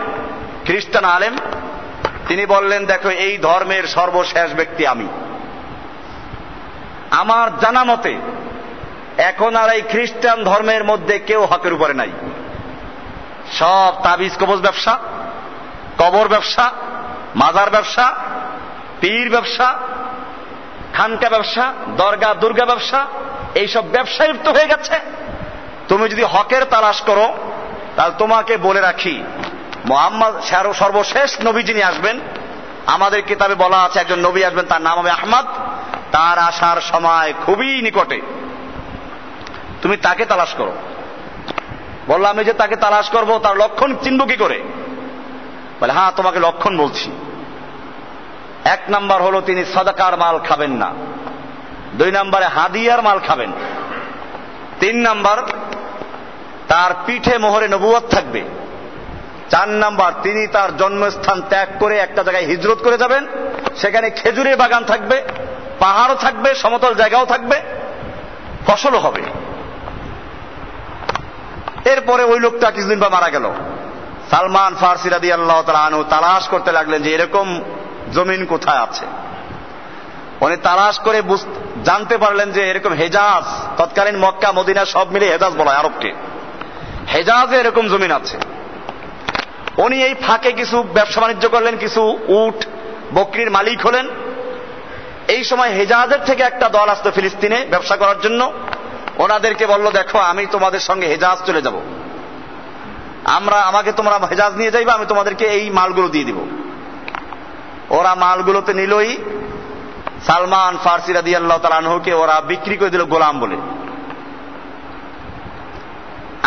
Speaker 2: খ্রিস্টান আলেম, তিনি বললেন দেখো, এই ধর্মের সর্বশেষ ব্যক্তি আমি। আমার জানা মতে এখন আর এই খ্রিস্টান ধর্মের মধ্যে কেউ হকের উপরে নাই। সব তাবিজ কবজ ব্যবসা, কবর ব্যবসা, মাজার ব্যবসা, পীর ব্যবসা, খানকা ব্যবসা, দরগা দুর্গা ব্যবসা, এইসব ব্যবসায় লিপ্ত হয়ে গেছে। তুমি যদি হকের তালাশ করো, তাহলে তোমাকে বলে রাখি, মুহাম্মদ সর্বশেষ নবী যিনি আসবেন, আমাদের কিতাবে বলা আছে একজন নবী আসবেন, তার নাম হবে আহমদ, তার আসার সময় খুবই নিকটে, তুমি তাকে তালাশ করো। বললাম এই যে তাকে তালাশ করব, তার লক্ষণ চিনব কি করে? বলে হ্যাঁ, তোমাকে লক্ষণ বলছি। 1 নাম্বার হলো তিনি সাদাকার মাল খাবেন না। 2 নাম্বারে হাদিয়ার মাল খাবেন। 3 নাম্বার, তার পিঠে মোহরে নবুয়ত থাকবে। 4 নাম্বার, তিনি তার জন্মস্থান ত্যাগ করে একটা জায়গায় হিজরত করে যাবেন, সেখানে খেজুরের বাগান থাকবে, পাহাড়ও থাকবে, সমতল জায়গাও থাকবে, ফসলও হবে। এরপরে ওই লোকটা কিছুদিন পর মারা গেল। সালমান ফারসি রাদিয়াল্লাহু তাআলা আনহু তালাশ করতে লাগলেন যে এরকম জমিন কোথায় আছে। উনি তালাশ করে জানতে পারলেন যে এরকম হেজাজ, তৎকালীন মক্কা মদিনা সব মিলে হেজাজ বলা হয় আরবকে, হেজাজে এরকম জমিন আছে। উনি এই ফাঁকে কিছু ব্যবসা বাণিজ্য করলেন, কিছু উট বকরির মালিক হলেন। এই সময় হেজাজের থেকে একটা দল আসতো ফিলিস্তিনে ব্যবসা করার জন্য। ওনাদেরকে বলল দেখো, আমি তোমাদের সঙ্গে হেজাজ চলে যাব, আমাকে তোমরা হেজাজ নিয়ে যাইবা, আমি তোমাদেরকে এই মালগুলো দিয়ে দিব। ওরা মালগুলোতে নিলই। সালমান ফারসি রাদিয়াল্লাহু তাআলা আনহুকে ওরা বিক্রি করে দিল গোলাম বলে।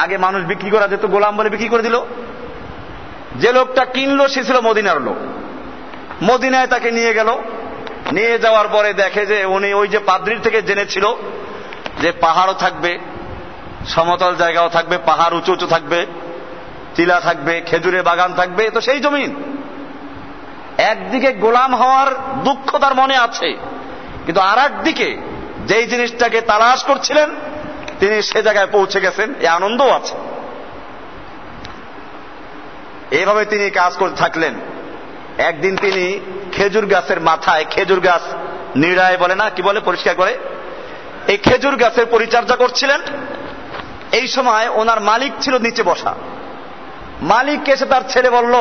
Speaker 2: আগে মানুষ বিক্রি করা যেত, গোলাম বলে বিক্রি করে দিল। যে লোকটা কিনলো সে ছিল মদিনার লোক। মদিনায় তাকে নিয়ে গেল। নিয়ে যাওয়ার পরে দেখে যে উনি ওই যে পাদ্রীর থেকে জেনেছিল যে পাহাড়ও থাকবে, সমতল জায়গাও থাকবে, পাহাড় উঁচু উঁচু থাকবে, টিলা থাকবে, খেজুরের বাগান থাকবে, তো সেই জমিন। একদিকে গোলাম হওয়ার দুঃখ তার মনে আছে, কিন্তু আর একদিকে যেই জিনিসটাকে তালাশ করছিলেন তিনি সে জায়গায় পৌঁছে গেছেন, এই আনন্দও আছে। এইভাবে তিনি কাজ করতে থাকলেন। একদিন তিনি খেজুর গাছের মাথায়, খেজুর গাছ নিড়ায় বলে না, কি বলে, পরিষ্কার করে, এই খেজুর গাছের পরিচর্যা করছিলেন। এই সময় ওনার মালিক ছিল নিচে বসা। মালিক এসে তার ছেলে বলল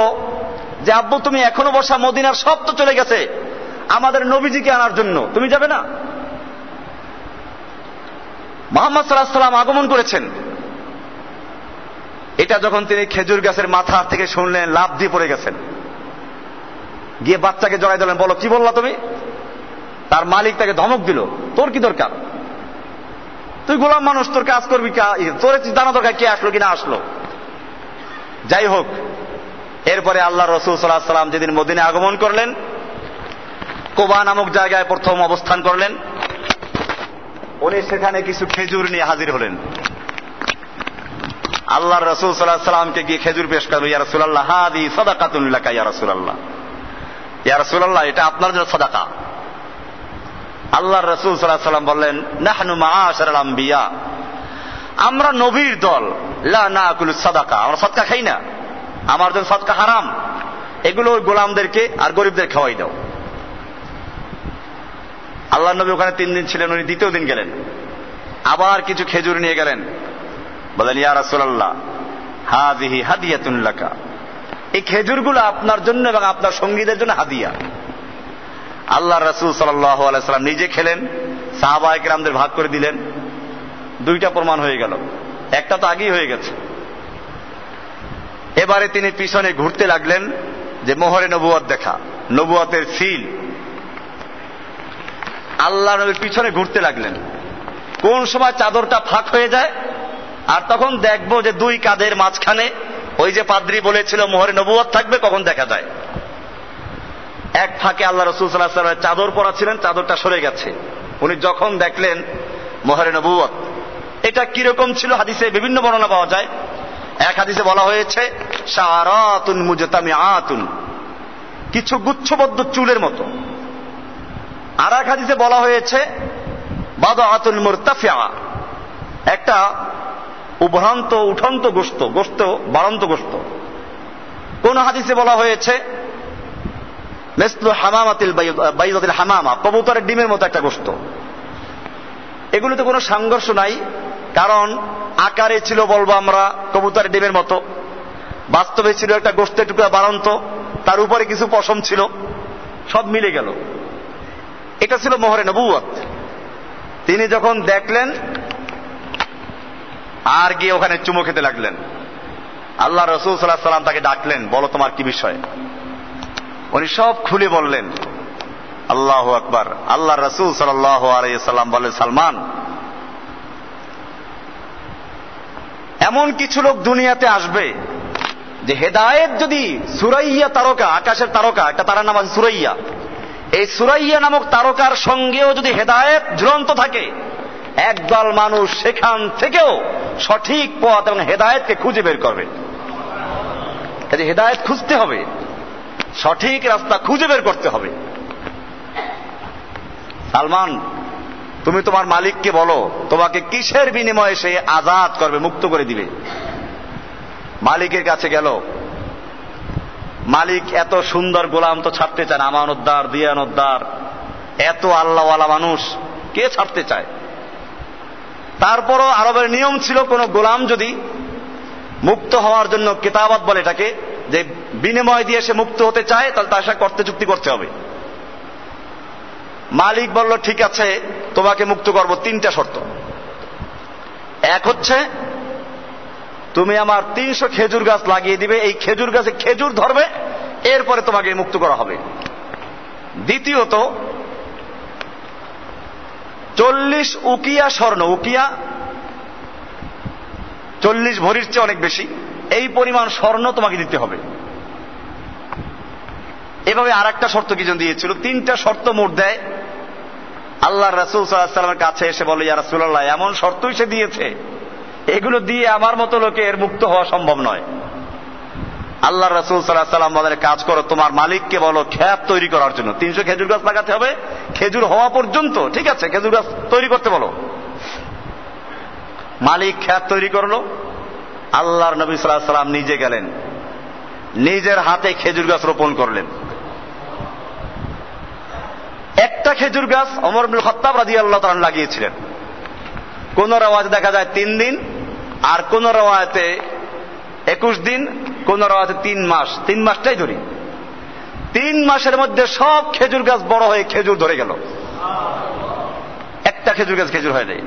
Speaker 2: যে আব্বু, তুমি এখনো বসা, মদিনার সব তো চলে গেছে, আমাদের নবীজিকে আনার জন্য তুমি যাবে না? মুহাম্মদ সাল্লাল্লাহু আলাইহি ওয়াসাল্লাম আগমন করেছেন। এটা যখন তিনি খেজুর গাছের মাথা থেকে শুনলেন, লাফ দিয়ে পড়ে গেছেন, গিয়ে বাচ্চাকে জড়াই দিলেন, বলো কি বললা তুমি? তার মালিক তাকে ধমক দিল, তোর কি দরকার, তুই গোলাম মানুষ, তোর কাজ করবি, তোর জানা দরকার কে আসলো কিনা আসলো। যাই হোক, এরপরে আল্লাহ রাসূল সাল্লাল্লাহু আলাইহি ওয়াসাল্লাম যেদিন মদিনায় আগমন করলেন, কুবা নামক জায়গায় প্রথম অবস্থান করলেন। উনি সেখানে কিছু খেজুর নিয়ে হাজির হলেন। আল্লাহর রাসূল সাল্লাল্লাহু আলাইহি ওয়াসাল্লামকে গিয়ে খেজুর পেশ করলেন। ইয়া রাসূলুল্লাহ, হাদি সাদাকাতুন লাকা ইয়া রাসূলুল্লাহ, ইয়া রাসূলুল্লাহ, এটা আপনার জন্য সাদাকা। আল্লাহর রাসূল সাল্লাল্লাহু আলাইহি ওয়াসাল্লাম বললেন, নাহনু মাআশারাল আম্বিয়া, আমরা নবীর দল, লা নাকুলু সাদাকা, আমরা সাদকা খাই না, আমার জন্য সাদকা হারাম। এগুলো ওই গোলামদেরকে আর গরিবদের খাওয়াই দাও। আল্লাহ নবী ওখানে 3 দিন ছিলেন, উনি দ্বিতীয় দিন গেলেন, আবার কিছু খেজুর নিয়ে গেলেন, বলেন ইয়া রাসূলুল্লাহ হাযিহি হাদিয়াতুন লাকা, এই খেজুরগুলো আপনার জন্য এবং আপনার সঙ্গীদের জন্য হাদিয়া। আল্লাহ রাসূল সাল্লাল্লাহু আলাইহি সাল্লাম নিজে খেলেন, সাহাবায়ে কেরামদের ভাগ করে দিলেন। 2টা প্রমাণ হয়ে গেল, একটা তো আগেই হয়ে গেছে। এবারে তিনি পিছনে ঘুরতে লাগলেন, যে মোহরে নবুয়ত দেখা, নবুয়তের সিল। আল্লাহ নবীর পিছনে ঘুরতে লাগলেন, কোন সময় চাদরটা ফাঁক হয়ে যায় আর তখন দেখবো যে 2 কাঁধের মাঝখানে ওই যে পাদ্রী বলেছিল মোহরে নবুয়ত থাকবে, কখন দেখা যায়। এক ফাঁকে আল্লাহ রাসূল সাল্লাল্লাহু আলাইহি ওয়াসাল্লাম চাদর পরা ছিলেন, চাদরটা সরে গেছে। উনি যখন দেখলেন মোহরে নবুয়ত, এটা কিরকম ছিল হাদিসে বিভিন্ন বর্ণনা পাওয়া যায়। এক হাদিসে বলা হয়েছে শাআরাতুন মুজতামিআতুন, কিছু গুচ্ছবদ্ধ চুলের মতো। আর এক হাদিসে বলা হয়েছে বাদাআতুন মুরতাফিআ, একটা উভ্রান্ত উঠন্ত গোশত, বাড়ন্ত গোশত। কোন হাদিসে বলা হয়েছে মিসলু হামামাতিল বাইদাতিল হামামা, কবুতরের ডিমের মতো একটা গোশত। এগুলোতে কোনো সংঘর্ষ নাই, কারণ আকারে ছিল বলবো আমরা কবুতরের ডিমের মতো, বাস্তবে ছিল একটা গোশতের টুকরা বাড়ন্ত, তার উপরে কিছু পশম ছিল, সব মিলে গেল। এটা ছিল মোহরে নবুয়ত। তিনি যখন দেখলেন আর গিয়ে ওখানে চুমো খেতে লাগলেন। আল্লাহ রাসূল সাল্লাল্লাহু আলাইহি সাল্লাম তাকে ডাকলেন, বলো তোমার কি বিষয়। উনি সব খুলে বললেন। আল্লাহু আকবার। আল্লাহ রাসূল সাল্লাল্লাহু আলাইহি সাল্লাম বলেন, সালমান, এমন কিছু লোক দুনিয়াতে আসবে যে হেদায়েত যদি সুরাইয়া তারকা, আকাশের তারকা, একটা তারার নাম আছে সুরাইয়া, এই সুরাইয়া নামক তারকার সঙ্গেও যদি হেদায়েত ঝুলন্ত থাকে, একদল মানুষ সেখান থেকেও সঠিক পথ এবং হেদায়েতকে খুঁজে বের করবে। কাজে হেদায়েত খুঁজতে হবে, সঠিক রাস্তা খুঁজে বের করতে হবে। সালমান, তুমি তোমার মালিককে বলো তোমাকে কিসের বিনিময়ে সে আজাদ করবে, মুক্ত করে দিবে। মালিকের কাছে গেল। মালিক এত সুন্দর গোলাম তো ছাড়তে চান, আমানতদার, দিয়ানতদার, এত আল্লাহওয়ালা মানুষ, কে ছাড়তে চায়। তারপরও আরবের নিয়ম ছিল, কোন গোলাম যদি মুক্ত হওয়ার জন্য কিতাবাত বলে এটাকে, যে বিনিময় দিয়ে সে মুক্ত হতে চায়, তাহলে তার সাথে করতে চুক্তি করতে হবে। মালিক বলল ঠিক আছে, তোমাকে মুক্ত করব 3টা শর্ত। এক হচ্ছে তুমি আমার 300 খেজুর গাছ লাগিয়ে দিবে, এই খেজুর গাছে খেজুর ধরবে, এরপরে তোমাকে মুক্ত করা হবে। দ্বিতীয়ত 40 উকিয়া স্বর্ণ, উকিয়া 40 ভরির চেয়ে অনেক বেশি, এই পরিমাণ স্বর্ণ তোমাকে দিতে হবে। এভাবে আর একটা শর্ত কি জন দিয়েছিল, 3টা শর্ত মোট দেয়। আল্লাহ রাসূল সাল্লাল্লাহু আলাইহি ওয়াসাল্লামের কাছে এসে বলে, ইয়া রাসূলুল্লাহ, এমন শর্তই সে দিয়েছে, এগুলো দিয়ে আমার মতো লোকের মুক্ত হওয়া সম্ভব নয়। আল্লাহ রাসূল সাল্লাল্লাহু আলাইহি ওয়াসাল্লাম বলেন, কাজ করো, তোমার মালিককে বলো খেত তৈরি করার জন্য 300 খেজুর গাছ লাগাতে হবে, খেজুর হওয়া পর্যন্ত, ঠিক আছে, খেজুর গাছ তৈরি করতে বলো। মালিক খেত তৈরি করলো। আল্লাহর নবী সাল্লাল্লাহু আলাইহি ওয়াসাল্লাম নিজে গেলেন, নিজের হাতে খেজুর গাছ রোপণ করলেন। একটা খেজুর গাছ ওমর ইবনে খাত্তাব রাদিয়াল্লাহু তাআলা লাগিয়েছিলেন। কোন রাওয়াতে দেখা যায় 3 দিন, আর কোন রাওয়াতে 21 দিন, কোন রাওয়াতে 3 মাস। 3 মাসটাই ধরি, 3 মাসের মধ্যে সব খেজুর গাছ বড় হয়ে খেজুর ধরে গেল। একটা খেজুর গাছ খেজুর হয়ে যায়।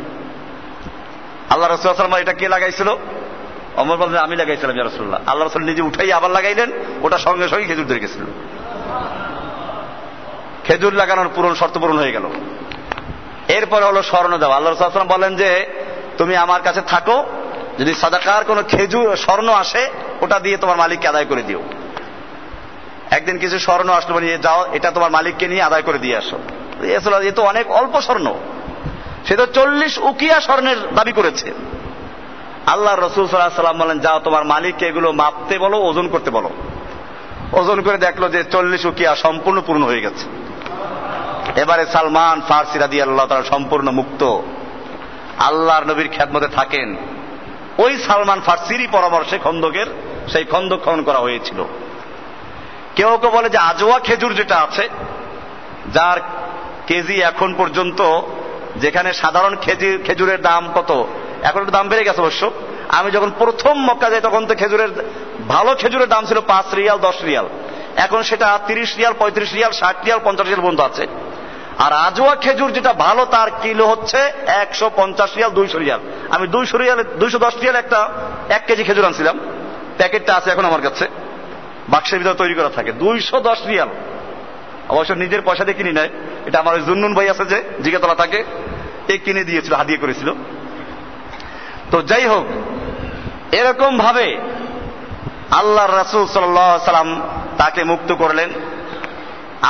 Speaker 2: আল্লাহ রাসূল সাল্লাল্লাহু আলাইহি ওয়াসাল্লাম, এটা কে লাগাইছিল? ওমর বললেন, আমি লাগাইছিলাম ইয়া রাসূলুল্লাহ। আল্লাহ রাসূল নিজে উঠাই আবার লাগাইলেন, ওটা সঙ্গে সঙ্গে খেজুর ধরে গেছিল। খেজুর লাগানোর শর্ত পূরণ হয়ে গেল। এরপরে হলো স্বর্ণ দেওয়া। আল্লাহ রাসূল সাল্লাল্লাহু আলাইহি ওয়াসাল্লাম বলেন যে তুমি আমার কাছে থাকো, যদি সাদাকার কোনো খেজুর স্বর্ণ আসে ওটা দিয়ে তোমার মালিককে আদায় করে দিও। একদিন কিছু স্বর্ণ আসলো, নিয়ে যাও, এটা তোমার মালিককে নিয়ে আদায় করে দিয়ে আসো। এ তো অনেক অল্প স্বর্ণ, সে তো 40 উকিয়া স্বর্ণের দাবি করেছে। আল্লাহ রাসূল সাল্লাল্লাহু আলাইহি ওয়াসাল্লাম বলেন, যাও তোমার মালিককে এগুলো মাপতে বলো, ওজন করতে বলো। ওজন করে দেখলো যে 40 উকিয়া সম্পূর্ণ পূর্ণ হয়ে গেছে। এবারে সালমান ফারসি রাদিয়াল্লাহু তাআলা সম্পূর্ণ মুক্ত, আল্লাহর নবীর খেদমতে থাকেন। ওই সালমান ফারসিরই পরামর্শে খন্দকের সেই খন্দক খনন করা হয়েছিল। কেউ কেউ বলে যে আজওয়া খেজুর যেটা আছে, যার কেজি এখন পর্যন্ত, যেখানে সাধারণ খেজুরের দাম কত, এখন একটু দাম বেড়ে গেছে অবশ্য। আমি যখন প্রথম মক্কা যাই তখন তো খেজুরের, ভালো খেজুরের দাম ছিল 5 রিয়াল 10 রিয়াল, এখন সেটা 30 রিয়াল 35 রিয়াল 60 রিয়াল 50 রিয়াল পর্যন্ত আছে। আর আজওয়া খেজুর যেটা ভালো তার কিলো হচ্ছে 150 রিয়াল 200 রিয়াল। আমি 200 রিয়াল 210 রিয়াল একটা 1 কেজি খেজুর আনছিলাম, প্যাকেটটা আছে এখন আমার কাছে, বাক্সের ভিতরে তৈরি করা থাকে। 210 রিয়াল, অবশ্য নিজের পয়সা দিয়ে কিনি নাই, এটা আমার জুন্নুন ভাই আছে যে জিগাতলা থাকে, এ কিনে দিয়েছিল, হাদিয়া করেছিল। তো যাই হোক, এরকম ভাবে আল্লাহর রাসূল সাল্লাল্লাহু আলাইহি সাল্লাম তাকে মুক্ত করলেন।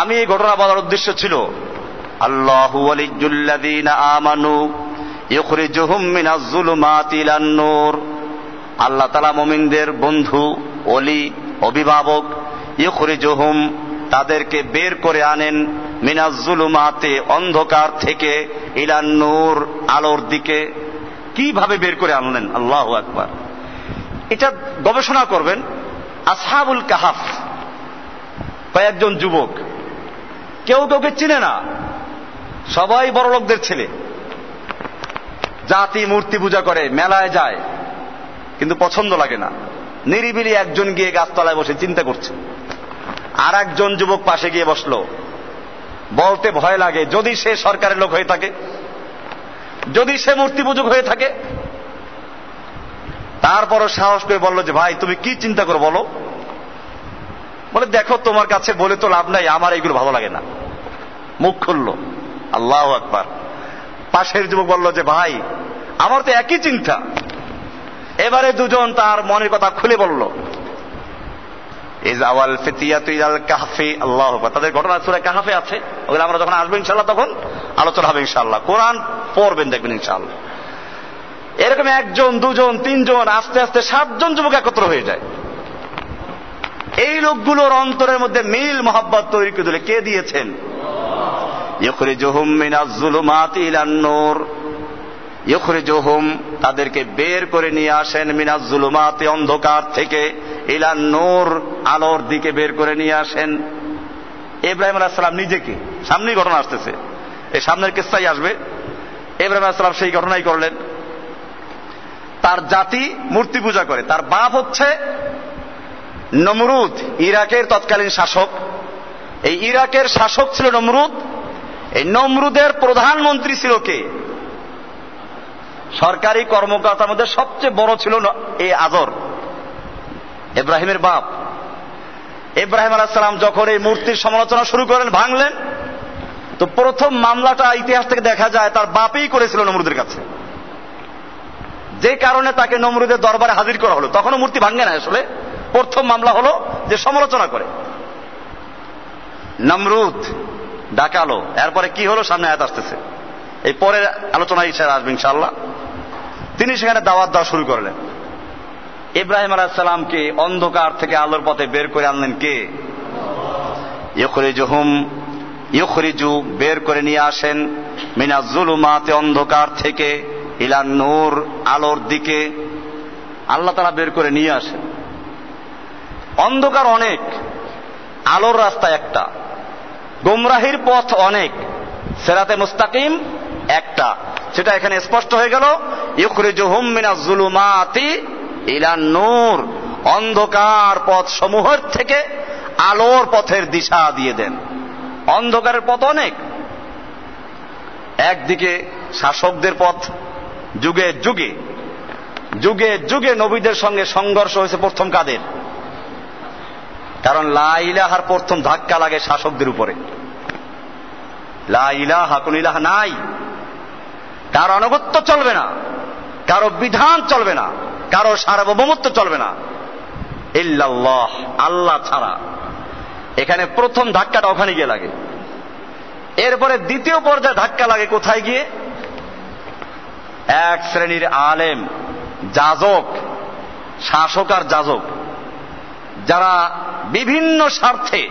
Speaker 2: আমি এই ঘটনা বলার উদ্দেশ্য ছিল, আল্লাহু ওয়ালিয়্যুল্লাযীনা আমানু ইখরিজুহুম মিনাজ যুলুমাতি ইলান নূর। আল্লাহ তাআলা মুমিনদের বন্ধু, ওলি, অভিভাবক, ইখরিজুহুম তাদেরকে বের করে আনেন, মিনাজ যুলুমাতি অন্ধকার থেকে, ইলান নূর আলোর দিকে। কিভাবে বের করে আনলেন? আল্লাহু আকবার। এটা গবেষণা করবেন। আসহাবুল কাহাফ কয়েকজন যুবক, কেউ কাউকে চিনে না, সবাই বড় লোকদের ছেলে, জাতি মূর্তি পূজা করে, মেলায় যায়, কিন্তু পছন্দ লাগে না। নিরিবিলি একজন গিয়ে গাছতলায় বসে চিন্তা করছে, আর একজন যুবক পাশে গিয়ে বসলো। বলতে ভয় লাগে, যদি সে সরকারের লোক হয়ে থাকে, যদি সে মূর্তি পূজক হয়ে থাকে। তারপরও সাহস করে বলল যে ভাই তুমি কি চিন্তা করো বলো। বলে দেখো তোমার কাছে বলে তো লাভ নাই, আমার এইগুলো ভালো লাগে না। মুখ খুললো। আল্লাহু আকবার। পাশের যুবক বলল যে ভাই আমার তো একই চিন্তা। এবারে দুজন তার মনের কথা খুলে বলল। ইজাওয়াল ফিতিয়াতু ইলাল কাহফি, আল্লাহু আকবার। তাদের ঘটনা সূরা কাহফে আছে, ওগুলো আমরা যখন আসবো ইনশাআল্লাহ তখন আলোচনা হবে ইনশাআল্লাহ। কোরআন পড়বেন দেখবেন ইনশাআল্লাহ। এরকম একজন, দুজন, তিনজন, আস্তে আস্তে 7 জন যুবক একত্র হয়ে যায়। এই লোকগুলোর অন্তরের মধ্যে মিল মহব্বত তৈরি করে দিলে কে দিয়েছেন? ইখরিজুহুম মিনাজ যুলুমাতি ইলান নূর। ইখরিজুহুম তাদেরকে বের করে নিয়ে আসেন, মিনাজ যুলুমাতি অন্ধকার থেকে, ইলান নূর আলোর দিকে বের করে নিয়ে আসেন। ইব্রাহিম আলাইহিস সালাম নিজেকে, সামনেই ঘটনা আসতেছে, এই সামনের কিস্সাই আসবে। ইব্রাহিম আলাইহিস সালাম সেই ঘটনাই করলেন। তার জাতি মূর্তি পূজা করে, তার বাপ হচ্ছে নমরুদ, ইরাকের তৎকালীন শাসক। এই ইরাকের শাসক ছিল নমরুদ। এই নমরুদের প্রধানমন্ত্রী ছিল কে? সরকারি কর্মকর্তার মধ্যে সবচেয়ে বড় ছিল এই আজর, ইব্রাহিমের বাপ। ইব্রাহিম আলাইহিস সালাম যখন এই মূর্তির সমালোচনা শুরু করেন, ভাঙলেন, তো প্রথম মামলাটা ইতিহাস থেকে দেখা যায় তার বাপই করেছিল নমরুদের কাছে, যে কারণে তাকে নমরুদের দরবারে হাজির করা হলো। তখনও মূর্তি ভাঙে না, আসলে প্রথম মামলা হলো যে সমালোচনা করে। নমরুদ ডাকালো, এরপরে কি হলো সামনে আয়াত আসতেছে, এই পরের আলোচনায় ইশারা আসবে ইনশাআল্লাহ। তিনি সেখানে দাওয়াত দেওয়া শুরু করলেন। ইব্রাহিম আলাইহিস সালামকে অন্ধকার থেকে আলোর পথে বের করে আনলেন কে? ইখরিজু বের করে নিয়ে আসেন, মিনাজ যুলুমাতি অন্ধকার থেকে, ইলান নূর আলোর দিকে। আল্লাহ তাআলা বের করে নিয়ে আসেন। অন্ধকার অনেক, আলোর রাস্তা একটা, গোমরাহির পথ অনেক, সিরাতে মুস্তাকিম একটা, সেটা এখানে স্পষ্ট হয়ে গেল। ইখরিজুহুম মিনাজ যুলুমাতি ইলান নূর, অন্ধকার পথ সমূহের থেকে আলোর পথের দিশা দিয়ে দেন। অন্ধকারের পথ অনেক, একদিকে শাসকদের পথ, যুগে যুগে যুগে যুগে নবীদের সঙ্গে সংঘর্ষ হয়েছে প্রথম কাদের? কারণ লা ইলাহার প্রথম ধাক্কা লাগে শাসকদের উপরে। লা ইলাহা, কোন ইলাহা নাই, কারো আনুগত্য চলবে না, কারো বিধান চলবে না, কারো সার্বভৌমত্ব চলবে না, ইল্লাল্লাহ, আল্লাহ ছাড়া। এখানে প্রথম ধাক্কাটা ওখানে গিয়ে লাগে। এরপরে দ্বিতীয় পর্যায়ে ধাক্কা লাগে কোথায় গিয়ে? এক শ্রেণীর আলেম, যাজক, শাসক আর যাজক, যারা বিভিন্ন স্বার্থে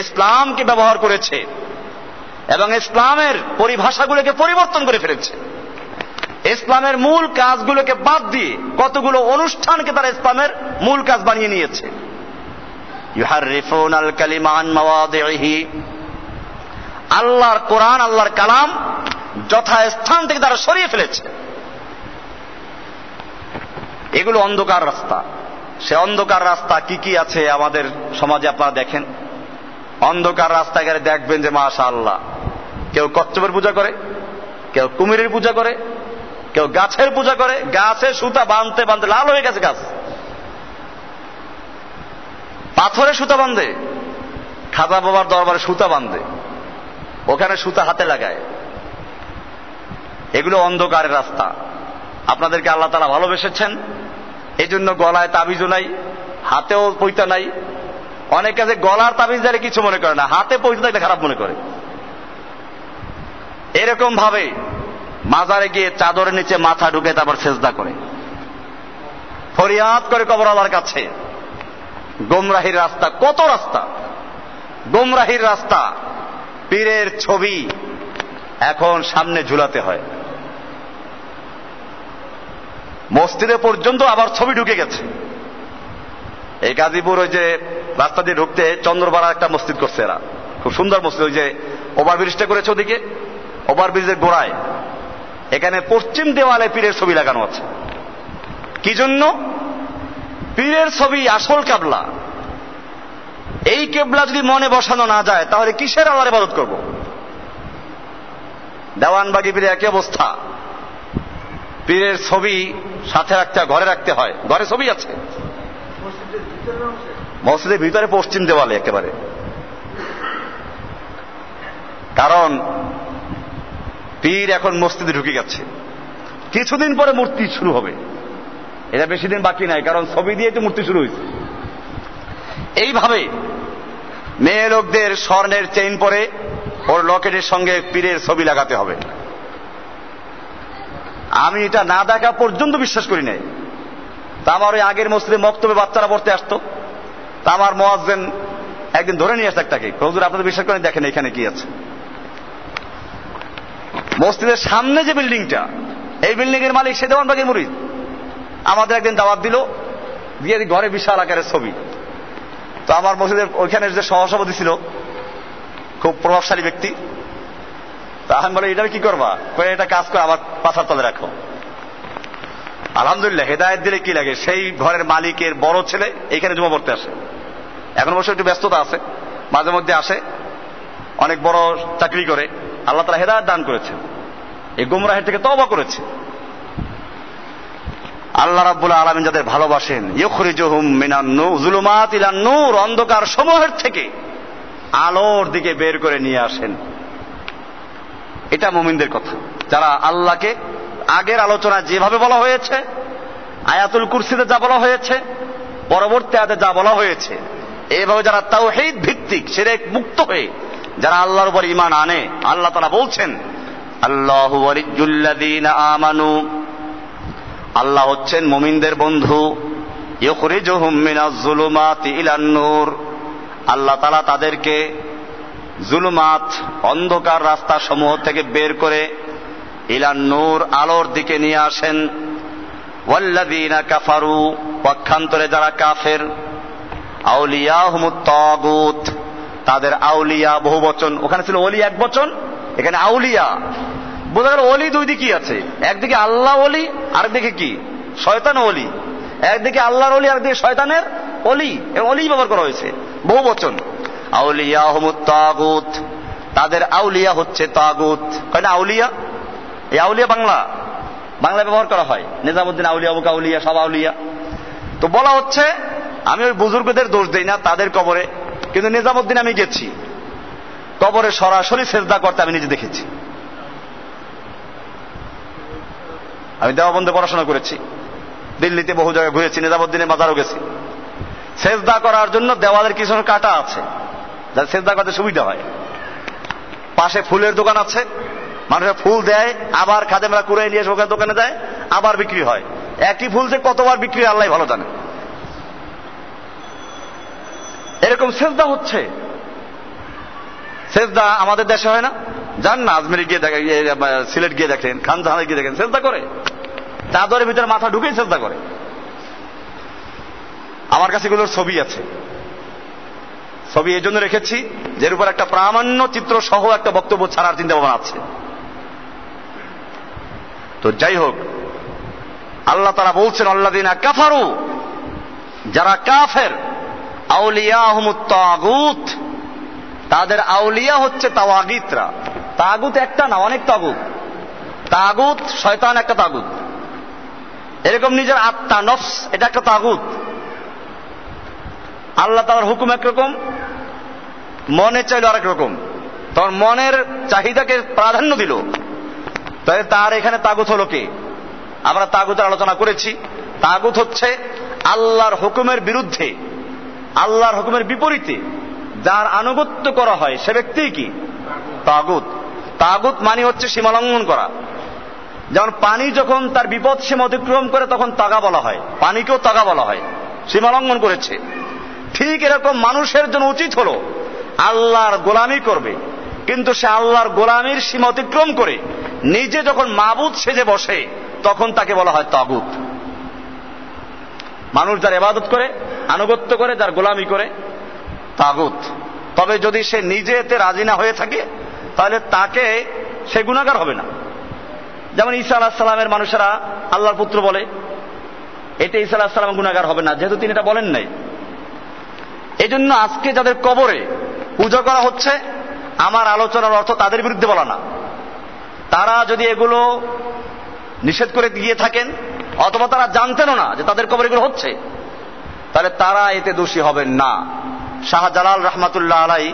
Speaker 2: ইসলামকে ব্যবহার করেছে এবং ইসলামের পরিভাষাগুলোকে পরিবর্তন করে ফেলেছে। ইসলামের মূল কাজগুলোকে বাদ দিয়ে কতগুলো অনুষ্ঠানকে তারা ইসলামের মূল কাজ বানিয়ে নিয়েছে। ইউহাররিফুনাল কালিমা আন মাওয়াদিহি, আল্লাহর কোরআন, আল্লাহর কালাম যথাস্থান থেকে তারা সরিয়ে ফেলেছে। এগুলো অন্ধকার রাস্তা। সে অন্ধকার রাস্তা কি কি আছে আমাদের সমাজে আপনারা দেখেন। অন্ধকার রাস্তায় গেলে দেখবেন যে মাশাআল্লাহ, কেউ কচ্ছপের পূজা করে, কেউ কুমিরের পূজা করে, কেউ গাছের পূজা করে, গাছে সুতা বাঁধতে বাঁধতে লাল হয়ে গেছে গাছ, পাথরে সুতা বাঁধে, খাজা বাবার দরবারে সুতা বাঁধে, ওখানে সুতা হাতে লাগায়। এগুলো অন্ধকারের রাস্তা। আপনাদেরকে আল্লাহ তাআলা ভালোবেসেছেন, এই জন্য গলায় তাবিজও নাই, হাতেও পৈতা নাই। অনেকে আছে গলার তাবিজ দিলে কিছু মনে করে না, হাতে পৈতা থাকলে খারাপ মনে করে। এরকম ভাবে মাজারে গিয়ে চাদরের নিচে মাথা ঢুকে তারপর সেজদা করে, ফরিয়াদ করে কবরওয়ালার কাছে। গোমরাহির রাস্তা, কত রাস্তা, গোমরাহির রাস্তা। পীরের ছবি এখন সামনে ঝুলাতে হয়, মসজিদে পর্যন্ত আবার ছবি ঢুকে গেছে। এই গাজীপুর ওই যে রাস্তা দিয়ে ঢুকতে চন্দ্রপাড়া একটা মসজিদ করছে এরা, খুব সুন্দর মসজিদ। ওই যে ওভারব্রিজটা করেছে ওদিকে, ওভারব্রিজের গোড়ায় এখানে পশ্চিম দেওয়ালে পীরের ছবি লাগানো আছে। কি জন্য? পীরের ছবি আসল কেবলা। এই কেবলা যদি মনে বসানো না যায় তাহলে কিসের আল্লাহর ইবাদত করব? দেওয়ানবাগি পীরের একই অবস্থা। পীরের ছবি সাথে রাখতে হয়, ঘরে রাখতে হয়। ঘরে ছবি আছে, মসজিদের ভিতরে পশ্চিম দেওয়ালে একেবারে। কারণ পীর এখন মসজিদে ঢুকে গেছে। কিছুদিন পরে মূর্তি শুরু হবে, এটা বেশি দিন বাকি নাই, কারণ ছবি দিয়ে তো মূর্তি শুরু হয়েছে। এইভাবে মেয়ে লোকদের স্বর্ণের চেইন পরে ওর লকেটের সঙ্গে পীরের ছবি লাগাতে হবে। আমি এটা না দেখা পর্যন্ত বিশ্বাস করি নাই। তা আমার ওই আগের মসজিদে মক্তবে বাচ্চারা পড়তে আসতো, তা আমার মুয়াজ্জিন একদিন ধরে নিয়ে আসতো একটাকে, হুজুর আপনাদের বিশ্বাস করেন, দেখেন এখানে কি আছে। মসজিদের সামনে যে বিল্ডিংটা, এই বিল্ডিং এর মালিক সে দেওয়ানবাগের মুরিদ। আমাদের একদিন দাওয়াত দিল, দিয়ে ঘরে বিশাল আকারের ছবি। তো আমার মসজিদের ওইখানে যে সহসভাপতি ছিল, খুব প্রভাবশালী ব্যক্তি, তা আমি বলে এটা কি করবা? এটা কাজ করে আমার পাছার তলে রাখো। আলহামদুলিল্লাহ, হেদায়েত দিলে কি লাগে, সেই ঘরের মালিকের বড় ছেলে এইখানে জমা পড়তে আসে। এখন অবশ্য একটু ব্যস্ততা আছে, মাঝে মধ্যে আসে, অনেক বড় চাকরি করে। আল্লাহ তাআলা হেদায়েত দান করেছে, এই গুমরাহের থেকে তওবা করেছে। আল্লাহ রাব্বুল আলামিন যাদের ভালোবাসেন, ইউখরিজুহুম মিনান যুলুমাত ইলান নূর, অন্ধকার সমূহের থেকে আলোর দিকে বের করে নিয়ে আসেন। এটা মুমিনদের কথা, যারা আল্লাহকে আগের আলোচনা যেভাবে বলা হয়েছে, আয়াতুল কুরসিতে যা বলা হয়েছে, পরবর্তী আয়াতে যা বলা হয়েছে, এইভাবে যারা তাওহীদ ভিত্তিক শিরক মুক্ত হয়ে যারা আল্লাহর উপর ঈমান আনে, আল্লাহ তাআলা বলছেন আল্লাহু ওয়ালিয়্যুল্লাযীনা আমানু, আল্লাহ হচ্ছেন মুমিনদের বন্ধু। ইউখরিজুহুম মিনাজ যুলুমাতি ইলান নূর, আল্লাহ তাআলা তাদেরকে জুলুমাত অন্ধকার রাস্তা সমূহ থেকে বের করে ইলান নূর আলোর দিকে নিয়ে আসেন। ওয়াল্লাযীনা কাফারু, পক্ষান্তরে যারা কাফের, আউলিয়াহুমুত তাগুত, তাদের আউলিয়া বহু বচন, ওখানে ছিল ওলি এক বচন, এখানে আউলিয়া। বোঝা গেল ওলি দুই দিকই আছে, একদিকে আল্লাহ ওলি, আরেকদিকে কি শয়তান ওলি। একদিকে আল্লাহর ওলি, আরেকদিকে শয়তানের ওলি, ওলি ব্যবহার করা হয়েছে বহু বচন। আউলিয়াহুমুত তাগুত, তাদের আউলিয়া হচ্ছে তাগুত। কয় না আউলিয়া, এই আউলিয়া বাংলা ব্যবহার করা হয়, নিজামুদ্দিন আউলিয়া, অমুক আউলিয়া, সব আউলিয়া। তো বলা হচ্ছে, আমি ওই বুজুর্গদের দোষ দেই না তাদের কবরে, কিন্তু নিজামুদ্দিন আমি গেছি কবরে সরাসরি সেজদা করতে, আমি নিজে দেখেছি। আমি দেওবন্দে পড়াশোনা করেছি, দিল্লিতে বহু জায়গায় ঘুরেছি, নিজামুদ্দিনের মাজারও গেছি। সেজদা করার জন্য দেওয়ালের কিছু কাটা আছে, যাতে সেজদা করতে সুবিধা হয়। পাশে ফুলের দোকান আছে, মানুষের ফুল দেয়, আবার খাদেমরা কুড়াই নিয়ে ওখানে দোকানে দেয়, আবার বিক্রি হয়। একই ফুল যে কতবার বিক্রি আল্লাহ ভালো জানে। এরকম সেজদা হচ্ছে। সেজদা আমাদের দেশে হয় না? যান না আজমেরি গিয়ে দেখেন, সিলেট গিয়ে দেখেন, খানজাহানে গিয়ে দেখেন, সেজদা করে, চাদরের ভিতরে মাথা ঢুকেই সেজদা করে। আমার কাছে এগুলোর ছবি আছে। ছবি এই জন্য রেখেছি যের উপর একটা প্রামাণ্য চিত্র সহ একটা বক্তব্য ছাড়ার চিন্তা ভাবনা আছে। তো যাই হোক, আল্লাহ তাআলা বলছেন আল্লাযীনা কাফারু, যারা কাফের, আউলিয়াহুমুত তাগুত, তাদের আউলিয়া হচ্ছে তাওয়াগিতরা। তাগুত একটা না, অনেক তাগুত। তাগুত শয়তান একটা তাগুত, এরকম নিজের আত্মা নফস এটা একটা তাগুত। আল্লাহ তাআলার হুকুম একরকম, মনে চাইল আরেক রকম। তখন মনের চাহিদাকে প্রাধান্য দিল, তাহলে তার এখানে তাগুত হলো কে? আমরা তাগুতের আলোচনা করেছি। তাগুত হচ্ছে আল্লাহর হুকুমের বিরুদ্ধে, আল্লাহর হুকুমের বিপরীতে যার আনুগত্য করা হয় সে ব্যক্তি কি তাগুত। তাগুত মানে হচ্ছে সীমালঙ্ঘন করা। যেমন পানি যখন তার বিপদ সীমা অতিক্রম করে তখন তাগা বলা হয়, পানিকেও তাগা বলা হয়, সীমালঙ্ঘন করেছে। ঠিক এরকম মানুষের জন্য উচিত হলো আল্লাহর গোলামি করবে, কিন্তু সে আল্লাহর গোলামির সীমা অতিক্রম করে নিজে যখন মাবুদ সেজে বসে তখন তাকে বলা হয় তাগুত। মানুষ যার ইবাদত করে, আনুগত্য করে, যার গোলামি করে, তাগুত। তবে যদি সে নিজে এতে রাজি না হয়ে থাকে তাহলে তাকে সে গুনাহগার হবে না। যেমন ঈসা আলাইহিস সালামের মানুষেরা আল্লাহর পুত্র বলে, এতে ঈসা আলাইহিস সালাম গুনাহগার হবে না, যেহেতু তিনি এটা বলেন নাই। এই জন্য আজকে যাদের কবরে পূজা করা হচ্ছে, আমার আলোচনার অর্থ তাদের বিরুদ্ধে বলা না। তারা যদি এগুলো নিষেধ করে দিয়ে থাকেন অথবা তারা জানতেনও না যে তাদের কবরে এগুলো হচ্ছে, তাহলে তারা এতে দোষী হবেন না। শাহজালাল রহমাতুল্লাহ আলাইহি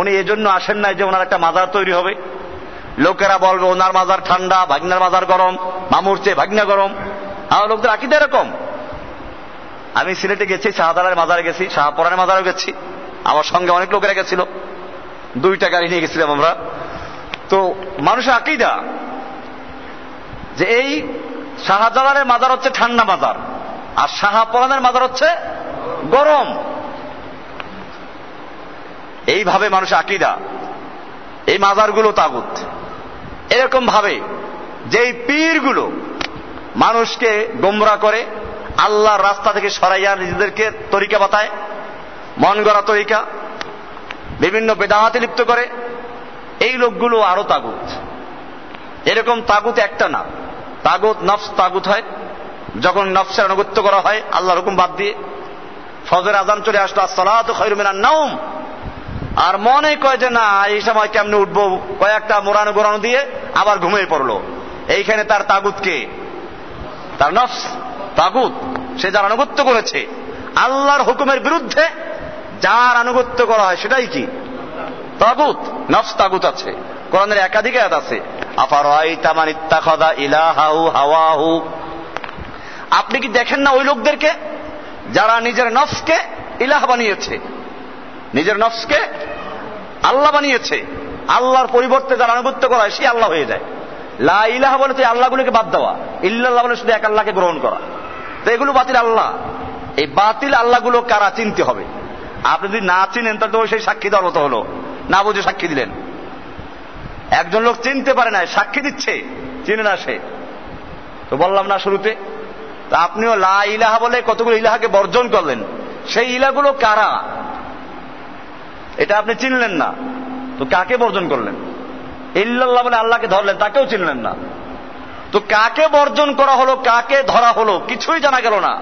Speaker 2: উনি এজন্য আসেন নাই যে ওনার একটা মাজার তৈরি হবে, লোকেরা বলবে ওনার মাজার ঠান্ডা, ভাগনার মাজার গরম, মামুর চেয়ে ভাগনা গরম। আমার লোকদের আকীদা এরকম। আমি সিলেটে গেছি, শাহজালালের মাজারে গেছি, শাহপরানের মাজারেও গেছি, আমার সঙ্গে অনেক লোকেরা গেছিল, 2টা গাড়ি নিয়ে গেছিলাম আমরা। তো মানুষের আকীদা যে এই শাহজালালের মাজার হচ্ছে ঠান্ডা মাজার আর শাহপরানের মাজার হচ্ছে গরম। এইভাবে মানুষের আকীদা, এই মাজারগুলো তাগুত। এরকম ভাবে যেই পীরগুলো মানুষকে গোমরা করে, আল্লাহর রাস্তা থেকে সরাইয়া নিজেদেরকে তরিকা বাতায়, মন গড়া তরিকা, বিভিন্ন বেদাতে লিপ্ত করে, এই লোকগুলো আরো তাগুত। এরকম তাগুত একটা না, তাগুত নফস তাগুত হয় যখন নফসের আনুগত্য করা হয় আল্লাহর হুকুম বাদ দিয়ে। ফজর আযান চলে আসলো, আসসালাতু খায়রুম মিনান নাওম, আর মনে কয় যে না এই সময় কেমনে উঠবো, কয়েকটা মোড়ানো গোড়ানো দিয়ে আবার ঘুমিয়ে পড়লো। এইখানে তার তাগুত কে? তার নফস তাগুত। সে যার আনুগত্য করেছে আল্লাহর হুকুমের বিরুদ্ধে, যার আনুগত্য করা হয় সেটাই কি তাগুত। নফস তাগুত আছে, কোরআনের একাধিক আয়াত আছে। আফারাআইতা মান ইত্তাখাযা ইলাহাহু হাওয়াহু, আপনি কি দেখেন না ওই লোকদেরকে যারা নিজের নফসকে ইলাহ বানিয়েছে, নিজের নফসকে আল্লাহ বানিয়েছে। আল্লাহর পরিবর্তে যারা আনুগত্য করা হয় সে আল্লাহ হয়ে যায়। লা ইলাহা বলে তো আল্লাহগুলোকে বাদ দেওয়া, ইল্লাল্লাহ বলে শুধু এক আল্লাহকে গ্রহণ করা। তো এগুলো বাতিল আল্লাহ। এই বাতিল আল্লাহগুলো কারা চিনতে হবে। আপনি যদি না চিনেন তাহলে তো সেই সাক্ষী দেওয়ার মতো হলো, না বুঝে সাক্ষী দিলেন। একজন লোক চিনতে পারে না, সাক্ষী দিচ্ছে, চিনে না সে। তো বললাম না শুরুতে, তা আপনিও লা ইলাহা বলে কতগুলো ইলাহাকে বর্জন করলেন, সেই ইলাহগুলো কারা এটা আপনি চিনলেন না, তো কাকে বর্জন করলেন? ইল্লাল্লাহ বলে আল্লাহকে ধরলেন, তাকেও চিনলেন না। তো কাকে বর্জন করা হলো, কাকে ধরা হলো, কিছুই জানা গেল না।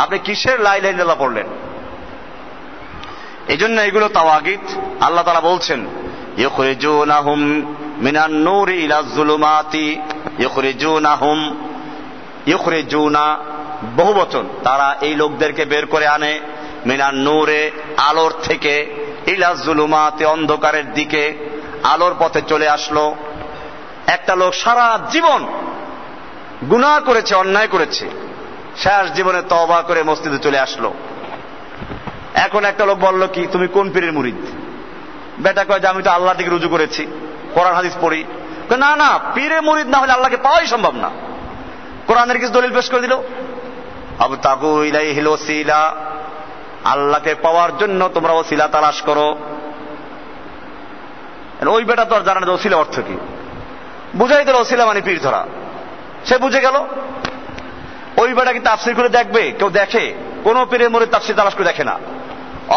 Speaker 2: আপনি কিসের লা ইলাহা ইল্লাল্লাহ পড়লেন? এই জন্য এগুলো তাওয়াগিত। আল্লাহ তাআলা বলছেন ইখরিজুনাহুম মিনান নূরি ইলাজ যুলুমাতি, ইখরিজুনাহুম, ইখরিজুনা বহুবচন, তারা এই লোকদেরকে বের করে আনে, মিনান নূরে আলোর থেকে, ইলাজ যুলুমাতি অন্ধকারের দিকে, আলোর পথে চলে আসলো। একটা লোক সারা জীবন গুনাহ করেছে, অন্যায় করেছে, শেষ জীবনে তওবা করে মসজিদে চলে আসলো। এখন একটা লোক বলল কি তুমি কোন পীরের মুরিদ? বেটা কয় যে আমি তো আল্লাহর দিকে রুজু করেছি, কোরআন হাদিস পড়ি। না না, পীরের মুরিদ না হলে আল্লাহকে পাওয়াই সম্ভব না। কোরআনের কিছু দলিল পেশ করে দিল, আবতাগু ইলাইহিল ওসিলা, আল্লাহকে পাওয়ার জন্য তোমরা ওসিলা তালাশ করো। ওই বেটা তো আর জানে না ওসিলা অর্থ কি, বুঝাই দিল ওসিলা মানে পীর ধরা, সে বুঝে গেল। ওই বেটা কি তাফসীর করে দেখবে? কেউ দেখে? কোন পীরের মুরিদ তাফসীর তালাশ করে দেখে না।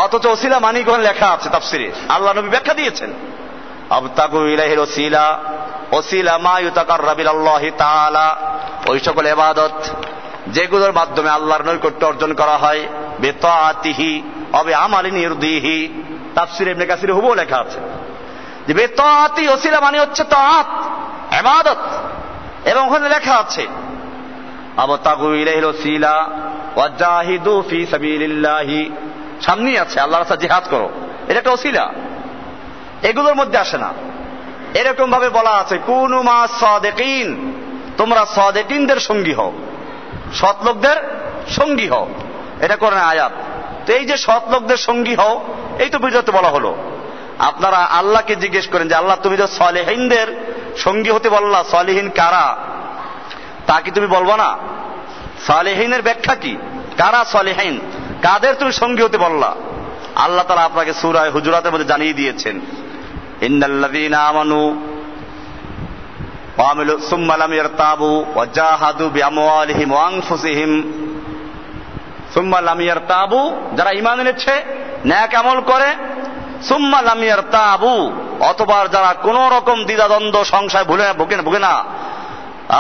Speaker 2: অথচ ওসিলা মানি কোরআনে লেখা আছে তাফসিরে, আল্লাহ নবী ব্যাখ্যা দিয়েছেন আবতাগু ইলাইহিল ওসিলা, ওসিলা মা ইউতাকাররাবু ইলাল্লাহি তাআলা, ওই সকল ইবাদত যেগুলোর মাধ্যমে আল্লাহর নৈকট্য অর্জন করা হয়, বিতাআতিহি ওয়া বিআমালিন ইরদিহি। তাফসিরে ইবনে কাসিরে হুবহু লেখা আছে যে বিতাআতি ওসিলা মানে হচ্ছে তাআত, ইবাদত। এবং ওখানে লেখা আছে আবতাগু ইলাইহিল ওসিলা ওয়াজাহিদু ফি সাবিলিল্লাহি, সামনেই আছে আল্লাহর রাস্তায় জিহাদ করো, এটা একটা ওসিলা, এগুলোর মধ্যে আসে না। এরকম ভাবে বলা আছে কুনু মা সাদিকিন, তোমরা সাদিকিনদের সঙ্গী হও, সৎ লোকদের সঙ্গী হও, এটা কোরআনের আয়াত। তো এই যে সৎ লোকদের সঙ্গী হও, এই তো বুঝাতে বলা হলো। আপনারা আল্লাহকে জিজ্ঞেস করেন যে আল্লাহ তুমি তো সালেহিনদের সঙ্গী হতে বললা, সালেহিন কারা তা কি তুমি বলবো না? সালেহিনের ব্যাখ্যা কি, কারা সালেহিন, কাদের তুমি সঙ্গী হতে বললা? আল্লাহ তাআলা আপনাকে সূরা হুজুরাতের মধ্যে জানিয়ে দিয়েছেন ইন্নাল্লাযীনা আমানু ওয়া আমিলু সুম্মা লাম ইয়ারতাবু ওয়া জাহাদু বিআমওয়ালিহিম ওয়া আনফুসিহিম, সুম্মা লাম ইয়ারতাবু, যারা ঈমান এনেছে নেক আমল করে, সুম্মা লাম ইয়ারতাবু, অথবা যারা কোন রকম দ্বিধাদ্বন্দ্ব সংশয় ভোগে না,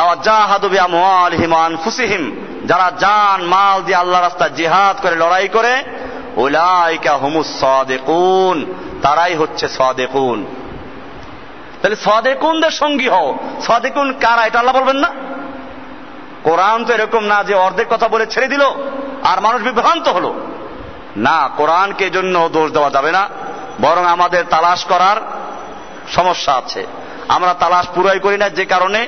Speaker 2: ওয়া জাহাদু বিআমওয়ালিহিম ওয়া আনফুসিহিম, যারা জান মাল দিয়ে আল্লাহর রাস্তায় জিহাদ করে, লড়াই করে, উলাইকা হুমুস সাদিকুন, তারাই হচ্ছে সাদিকুন। তাহলে সাদিকুনদের সঙ্গী হও। সাদিকুন কারা এটা আল্লাহ বলবেন না? কোরআন তো এরকম না যে অর্ধেক কথা বলে ছেড়ে দিল আর মানুষ বিভ্রান্ত হলো না। কোরআনকে জন্য দোষ দেওয়া যাবে না, বরং আমাদের তালাশ করার সমস্যা আছে। আমরা তালাশ পুরাই করি না, যে কারণে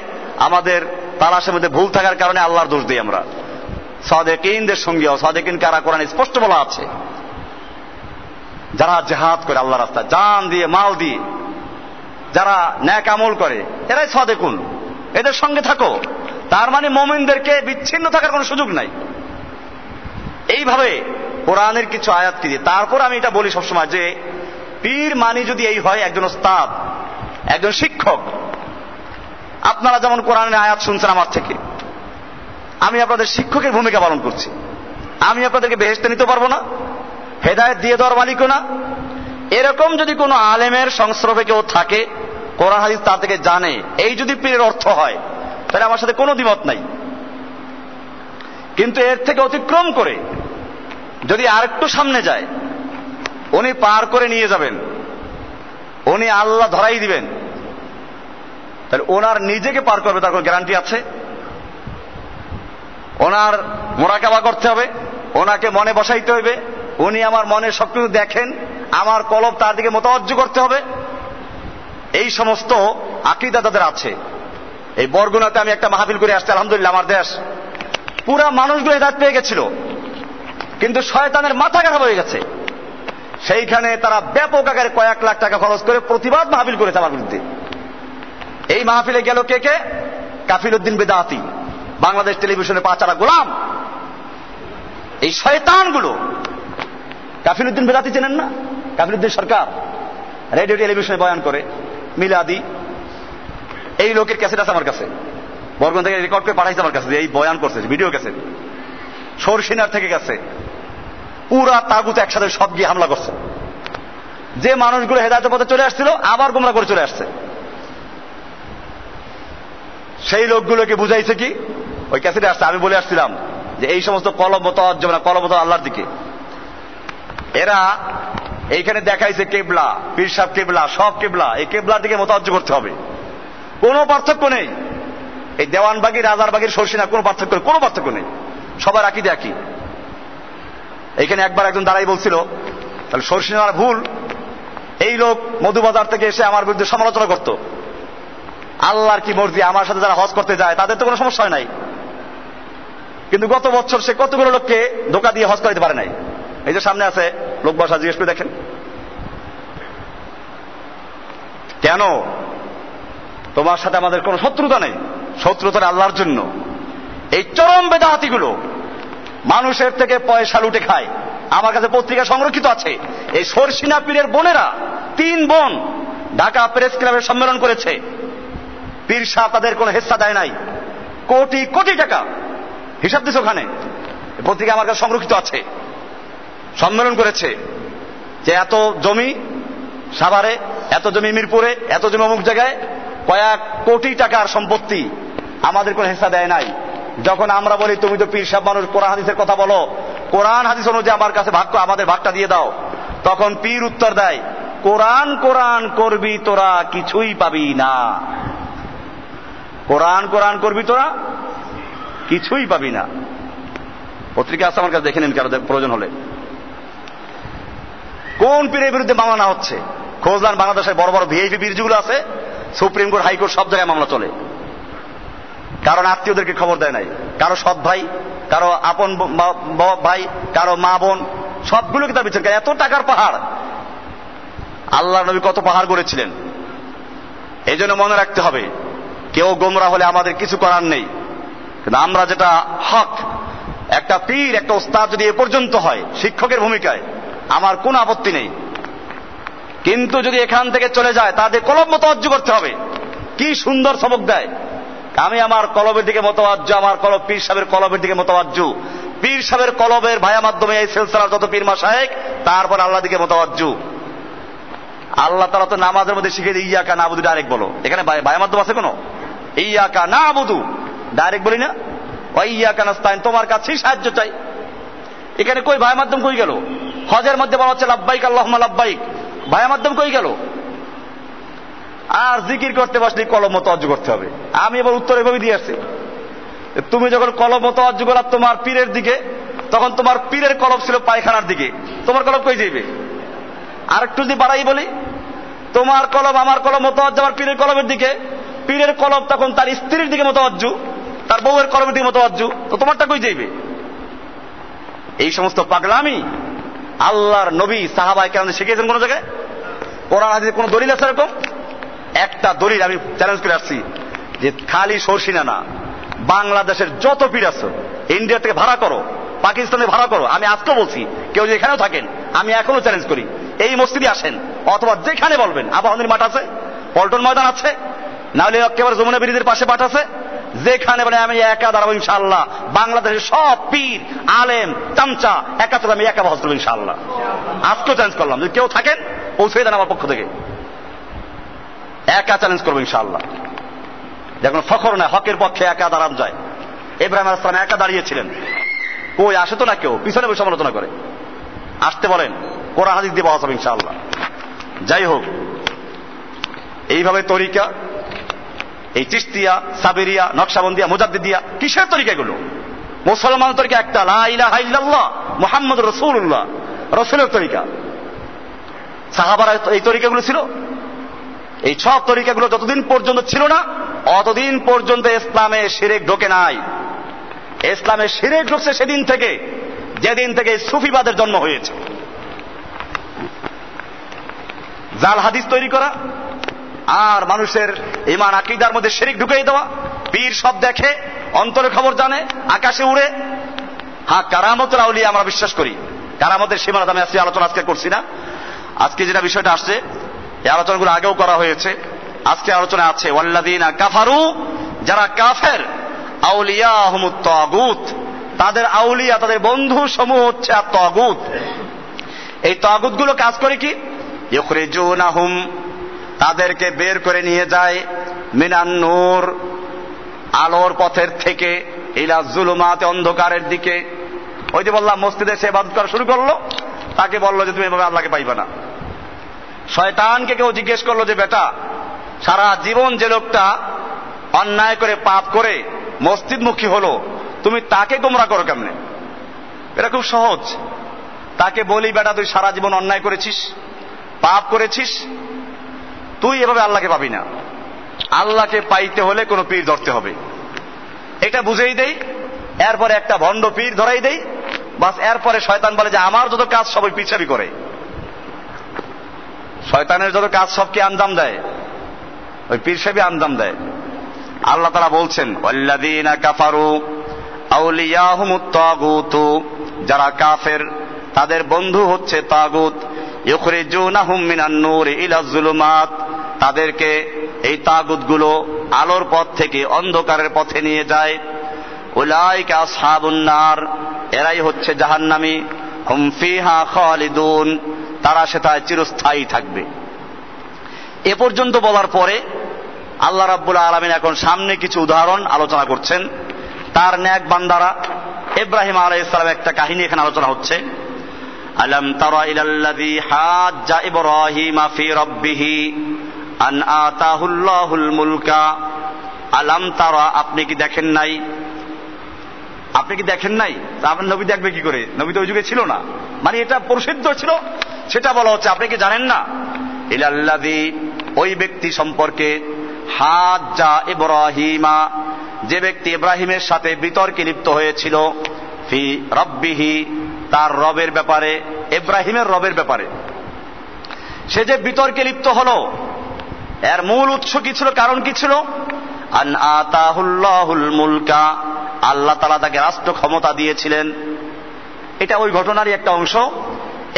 Speaker 2: আমাদের তালাশের মধ্যে ভুল থাকার কারণে আল্লাহর দোষ দিই আমরা। সাদিকিনদের সঙ্গী হও। সাদিকিন কারা কোরআনে স্পষ্ট বলা আছে, যারা জিহাদ করে আল্লাহর রাস্তায় জান দিয়ে মাল দিয়ে, যারা নেক আমল করে, এরাই সাদিকুন, এদের সঙ্গে থাকো। তার মানে মুমিনদেরকে বিচ্ছিন্ন থাকার কোনো সুযোগ নাই। এইভাবে কোরআনের কিছু আয়াত কি দিয়ে, তারপর আমি এটা বলি সবসময় যে পীর মানি যদি এই হয় একজন ওস্তাদ, একজন শিক্ষক। আপনারা যেমন কোরআনের আয়াত শুনছেন আমার থেকে, আমি আপনাদের শিক্ষকের ভূমিকা পালন করছি। আমি আপনাদেরকে বেহেশতে নিতে পারবো না, হেদায়েত দিয়ে দেওয়ার মালিকও না। এরকম যদি কোনো আলেমের সংস্রবে কেউ থাকে, কোরআন হাদিস তা থেকে জানে, এই যদি পীরের অর্থ হয়, তাহলে আমার সাথে কোনো দ্বিমত নাই। কিন্তু এর থেকে অতিক্রম করে যদি আরেকটু সামনে যায়, উনি পার করে নিয়ে যাবেন, উনি আল্লাহ ধরাই দিবেন, তাহলে ওনার নিজেকে পার করবে তার কোনো গ্যারান্টি আছে? ওনার মোরাকাবা করতে হবে, ওনাকে মনে বসাইতে হবে, উনি আমার মনে সবকিছু দেখেন, আমার কলব তার দিকে মোতাবজ্জ করতে হবে। এই সমস্ত আকীদা তাদের আছে। এই বরগুনাতে আমি একটা মাহফিল করে আসছি, আলহামদুলিল্লাহ আমার দেশ পুরা মানুষগুলো হেদায়েত পেয়ে গেছিল, কিন্তু শয়তানের মাথা খারাপ হয়ে গেছে। সেইখানে তারা ব্যাপক আকারে কয়েক লাখ টাকা খরচ করে প্রতিবাদ মাহফিল করেছে আমার বিরুদ্ধে। এই মাহফিলে গেল কে কে? কাফিল উদ্দিন বেদাতি, বাংলাদেশ টেলিভিশনে পাচারা গোলাম, এই শয়তানগুলো। কাফিল উদ্দিন বেদাতি চেনেন না? কাফিল উদ্দিন সরকার রেডিও টেলিভিশনে বয়ান করে, মিলাদি। এই লোকের ক্যাসেট আছে আমার কাছে, বরগুনা থেকে রেকর্ড করে পাঠাইছে আমার কাছে, এই বয়ান করছে, ভিডিও ক্যাসেট। সরসিনার থেকে গেছে, পুরা তাগুত একসাথে সব গিয়ে হামলা করছে। যে মানুষগুলো হেদায়েতের পথে চলে আসছিল আবার গোমরা করে চলে আসছে। সেই লোকগুলোকে বুঝাইছে কি? ওই ক্যাসেটে আসছে, আমি বলে আসছিলাম যে এই সমস্ত কলমত আল্লাহর দিকে। এরা এইখানে দেখাইছে কেবলা, পীর সাহেব কেবলা, সব কেবলা, এই কেবলার দিকে মোতাবজ্জ করতে হবে। কোনো পার্থক্য নেই। এই দেওয়ানবাগি, রাজারবাগির, সরসিনা কোনো পার্থক্য নেই, সবার আকীদা একই। এইখানে একবার একজন দাঁড়াই বলছিল, তাহলে সরসিনার ভুল। এই লোক মধুবাজার থেকে এসে আমার বিরুদ্ধে সমালোচনা করত। আল্লাহর কি মর্জি, আমার সাথে যারা হজ করতে যায় তাদের তো কোনো সমস্যা হয় নাই, কিন্তু গত বছর সে কতগুলো লোককে ধোকা দিয়ে হজ করাইতে পারে নাই। এই যে সামনে আছে লোক বসা, জিজ্ঞেস করে দেখেন কেন? তোমার সাথে আমাদের কোনো শত্রুতা নেই, শত্রুতা আল্লাহর জন্য। এই চরম বেদাহাতিগুলো মানুষের থেকে পয়সা লুটে খায়। আমার কাছে পত্রিকা সংরক্ষিত আছে, এই সরসিনা পীরের বোনেরা, 3 বোন ঢাকা প্রেস ক্লাবের সম্মেলন করেছে। পীর সাহেব তাদের কোনো হেচ্ছা দেয় নাই, কোটি কোটি টাকা হিসাব দিচ্ছে ওখানে, পত্রিকা আমার কাছে সংরক্ষিত আছে। সম্মেলন করেছে, যে এত জমি সাভারে, এত জমি মিরপুরে, এত জমি অমুক জায়গায়, কয়েক কোটি টাকার সম্পত্তি, আমাদের কোনো হিসাব দেয় নাই। যখন আমরা বলি তুমি তো পীর সাহেব মানুষ, কোরআন হাদিসের কথা বলো, কোরআন হাদিস অনুযায়ী আমার কাছে ভাগ, আমাদের ভাগটা দিয়ে দাও, তখন পীর উত্তর দেয়, কোরআন কোরআন করবি তোরা কিছুই পাবি না, কোরআন কোরআন করবি তোরা কিছুই পাবি না। পত্রিকা আছে আমার কাছে, দেখে নিন কারো প্রয়োজন হলে। কোন পীরের বিরুদ্ধে মামলা না হচ্ছে? খোঁজলান বাংলাদেশের বড় বড় ভিআইপি পীর যেগুলো আছে, সুপ্রিম কোর্ট, হাইকোর্ট, সব জায়গায় মামলা চলে। কারণ আত্মীয়দেরকে খবর দেয় নাই, কারো সৎ ভাই, কারো আপন ভাই, কারো মা বোন, সবগুলোকে তার বিচার করে। এত টাকার পাহাড়, আল্লাহ নবী কত পাহাড় গড়েছিলেন। এই জন্য মনে রাখতে হবে, কেউ গোমরা হলে আমাদের কিছু করার নেই, কিন্তু আমরা যেটা হক, একটা পীর, একটা ওস্তাদ যদি এ পর্যন্ত হয় শিক্ষকের ভূমিকায়, আমার কোনো আপত্তি নেই। কিন্তু যদি এখান থেকে চলে যায়, তাদের কলব মোতাওয়াজ্জু করতে হবে। কি সুন্দর সবক দেয়। আমি আমার কলবের দিকে মোতাওয়াজ্জু, আমার কলব পীর সাহেবের কলবের দিকে মোতাওয়াজ্জু, পীর সাহেবের কলবের ভায়া মাধ্যমে এই সিলসিলার যত পীর মাশায়েখ, তারপর আল্লাহ দিকে মোতাওয়াজ্জু। আল্লাহ তাআলা তো নামাজের মধ্যে শিখিয়ে দিয়ে ইয়াকা নাবুদু ডাইরেক্ট বলো। এখানে ভায়া মাধ্যম আছে কোনো? ইয়াকা নাবুদু ডাইরেক্ট বলি না, ওয়া ইয়াকা নাস্তাইন, তোমার কাছেই সাহায্য চাই। এখানে কই ভায়া মাধ্যম কই গেল? হজের মধ্যে বলা হচ্ছে লাব্বাইক আল্লাহুম্মা লাব্বাইক, ভায়া মাধ্যম কই গেল? আর জিকির করতে বসলে কলম মোতাওয়াজ্জু করতে হবে। আমি এবার উত্তর এভাবে দিয়ে আসছি, তুমি যখন কলম মোতাওয়াজ্জু করা তোমার পীরের দিকে, তখন তোমার পীরের কলম ছিল পায়খানার দিকে, তোমার কলম কই যাইবে? আর একটু যদি বাড়াই বলি, তোমার কলম আমার কলম মোতাওয়াজ্জু আমার পীরের কলমের দিকে, পীরের কলম তখন তার স্ত্রীর দিকে মোতাওয়াজ্জু, তার বউয়ের কলমের দিকে মোতাওয়াজ্জু, তো তোমারটা কই যাইবে? এই সমস্ত পাগলামি আল্লাহর নবী সাহাবায়ে কেরাম শিখিয়েছেন কোন জায়গায়? কোরআন হাদিসে কোন দলিল আছে এরকম? একটা দলিল আমি চ্যালেঞ্জ করে আসছি, যে খালি সরসিনা না, বাংলাদেশের যত পীর আছে, ইন্ডিয়া থেকে ভাড়া করো, পাকিস্তানে ভাড়া করো, আমি আজকে বলছি, কেউ যদি এখানেও থাকেন, আমি এখনো চ্যালেঞ্জ করি, এই মসজিদে আসেন, অথবা যেখানে বলবেন, আবাহনীর মাঠ আছে, পল্টন ময়দান আছে, না হলে একেবারে যমুনা ব্রিজের পাশে মাঠ আছে, যেখানে বলে আমি একা দাঁড়াবো ইনশাআল্লাহ। বাংলাদেশের সব পীর আলেম চামচা একাত্তর আমি একা বহস করবো ইনশাআল্লাহ। আজকেও চ্যালেঞ্জ করলাম, যদি কেউ থাকেন পৌঁছে দেন আমার পক্ষ থেকে, একা চ্যালেঞ্জ করবো ইনশাআল্লাহ। যখন ফখর নয়, হকের পক্ষে একা দাঁড়ান যায়। ইব্রাহিম আলাইহিস সালাম একা দাঁড়িয়েছিলেন, কই আসে তো না কেউ, পিছনে বসে সমালোচনা করে। আসতে বলেন, কোরআন হাদিস দিয়ে বহস হবে ইনশাআল্লাহ। যাই হোক, এইভাবে তরিকা, এই চিশতিয়া, সাবেরিয়া, নকশাবন্দিয়া, মুজাদ্দিদিয়া, কিসের তরিকা এগুলো? মুসলমান তরিকা একটা, লা ইলাহা ইল্লাল্লাহ মুহাম্মাদুর রাসূলুল্লাহ, রাসূলের তরিকা। সাহাবারা এই তরিকাগুলো ছিল। এই সব তরিকাগুলো যতদিন পর্যন্ত ছিল না, অতদিন পর্যন্ত ইসলামে শিরক ঢোকে নাই। ইসলামে শিরক ঢুকছে সেদিন থেকে, যেদিন থেকে সুফিবাদের জন্ম হয়েছে। জাল হাদিস তৈরি করা আর মানুষের ঈমান আকীদার মধ্যে শিরক ঢুকিয়ে দেওয়া। পীর সব দেখে, অন্তরের খবর জানে, আকাশে উড়ে। হ্যাঁ, কারামতুল আউলিয়া আমরা বিশ্বাস করি। কারামতের সীমানা আমি আজকে আলোচনা করছি না। আজকে যেটা বিষয়টা আসছে, এই আলোচনাগুলো আগেও করা হয়েছে, আজকে আলোচনা আছে ওয়াল্লাযীনা কাফারু, যারা কাফের, আউলিয়াহুমুত তাগুত, তাদের আউলিয়া, তাদের বন্ধু সমূহ হচ্ছে তাগুত। এই তাগুতগুলো কাজ করে কি? ইখরিজুনাহুম, তাদেরকে বের করে নিয়ে যায়, মিনান নূর, আলোর পথের থেকে, ইলা যুলুমাত, অন্ধকারের দিকে। ওই যে বললাম, মসজিদে সে ইবাদত করা শুরু করলো, তাকে বললো যে তুমি এভাবে আল্লাহকে পাইবে না। শয়তানকে কেউ জিজ্ঞেস করলো যে বেটা, সারা জীবন যে লোকটা অন্যায় করে পাপ করে মসজিদমুখী হলো, তুমি তাকে গোমরা করো কেমনে? এটা খুব সহজ। তাকে বলি, বেটা তুই সারা জীবন অন্যায় করেছিস, পাপ করেছিস, তুই এভাবে আল্লাহকে পাবি না। আল্লাহকে পাইতে হলে কোনো পীর ধরতে হবে, এটা বুঝেই দেই। এরপরে একটা ভণ্ড পীর ধরাই দেই, বাস। এরপরে শয়তান বলে যে আমার যত কাজ সবাই পিছাবি করে। শয়তানের যত কাজ সবকে আঞ্জাম দেয়, ওই পীর সাহেবই আঞ্জাম দেয়। আল্লাহ তাআলা বলছেন ওয়াল্লাযীনা কাফারু আউলিয়াহুমুত তাগুত, যারা কাফের তাদের বন্ধু হচ্ছে তাগুত। ইখরিজুনাহুম মিনান নূরি ইলা যুলুমাত, তাদেরকে এই তাগুতগুলো আলোর পথ থেকে অন্ধকারের পথে নিয়ে যায়। উলাইকা আসহাবুন নার, এরাই হচ্ছে জাহান্নামী। হুম ফিহা খালিদুন, তারা সেটায় চিরস্থায়ী থাকবে। এ পর্যন্ত বলার পরে আল্লাহ রাব্বুল আলামিন এখন সামনে কিছু উদাহরণ আলোচনা করছেন। তার নেক বান্দারা ইব্রাহিম আলাইহিস সালাম একটা কাহিনী এখানে আলোচনা হচ্ছে। আলাম তারা ইলাল্লাযী হাজ্জা ইব্রাহিমা ফি রাব্বিহি আন আতাহুল্লাহুল মুলকা। আলাম তারা, আপনি কি দেখেন নাই? আপনি কি দেখেন নাই? আপনার নবী দেখবে কি করে? নবী তো ওই যুগে ছিল না, মানে এটা প্রসিদ্ধ ছিল, সেটা বলা হচ্ছে। আপনি কি জানেন না? ইলাল্লাযী, ওই ব্যক্তি সম্পর্কে, হাজ্জা ইব্রাহিমা, যে ব্যক্তি ইব্রাহিমের সাথে বিতর্কে লিপ্ত হয়েছিল, ফি রাব্বিহি, তার রবের ব্যাপারে, ইব্রাহিমের রবের ব্যাপারে। সে যে বিতর্কে লিপ্ত হলো, এর মূল উৎস কি ছিল, কারণ কি ছিল? আন আতাহুল্লাহুল মুলকা, আল্লাহ তাআলা তাকে রাষ্ট্র ক্ষমতা দিয়েছিলেন। এটা ওই ঘটনারই একটা অংশ।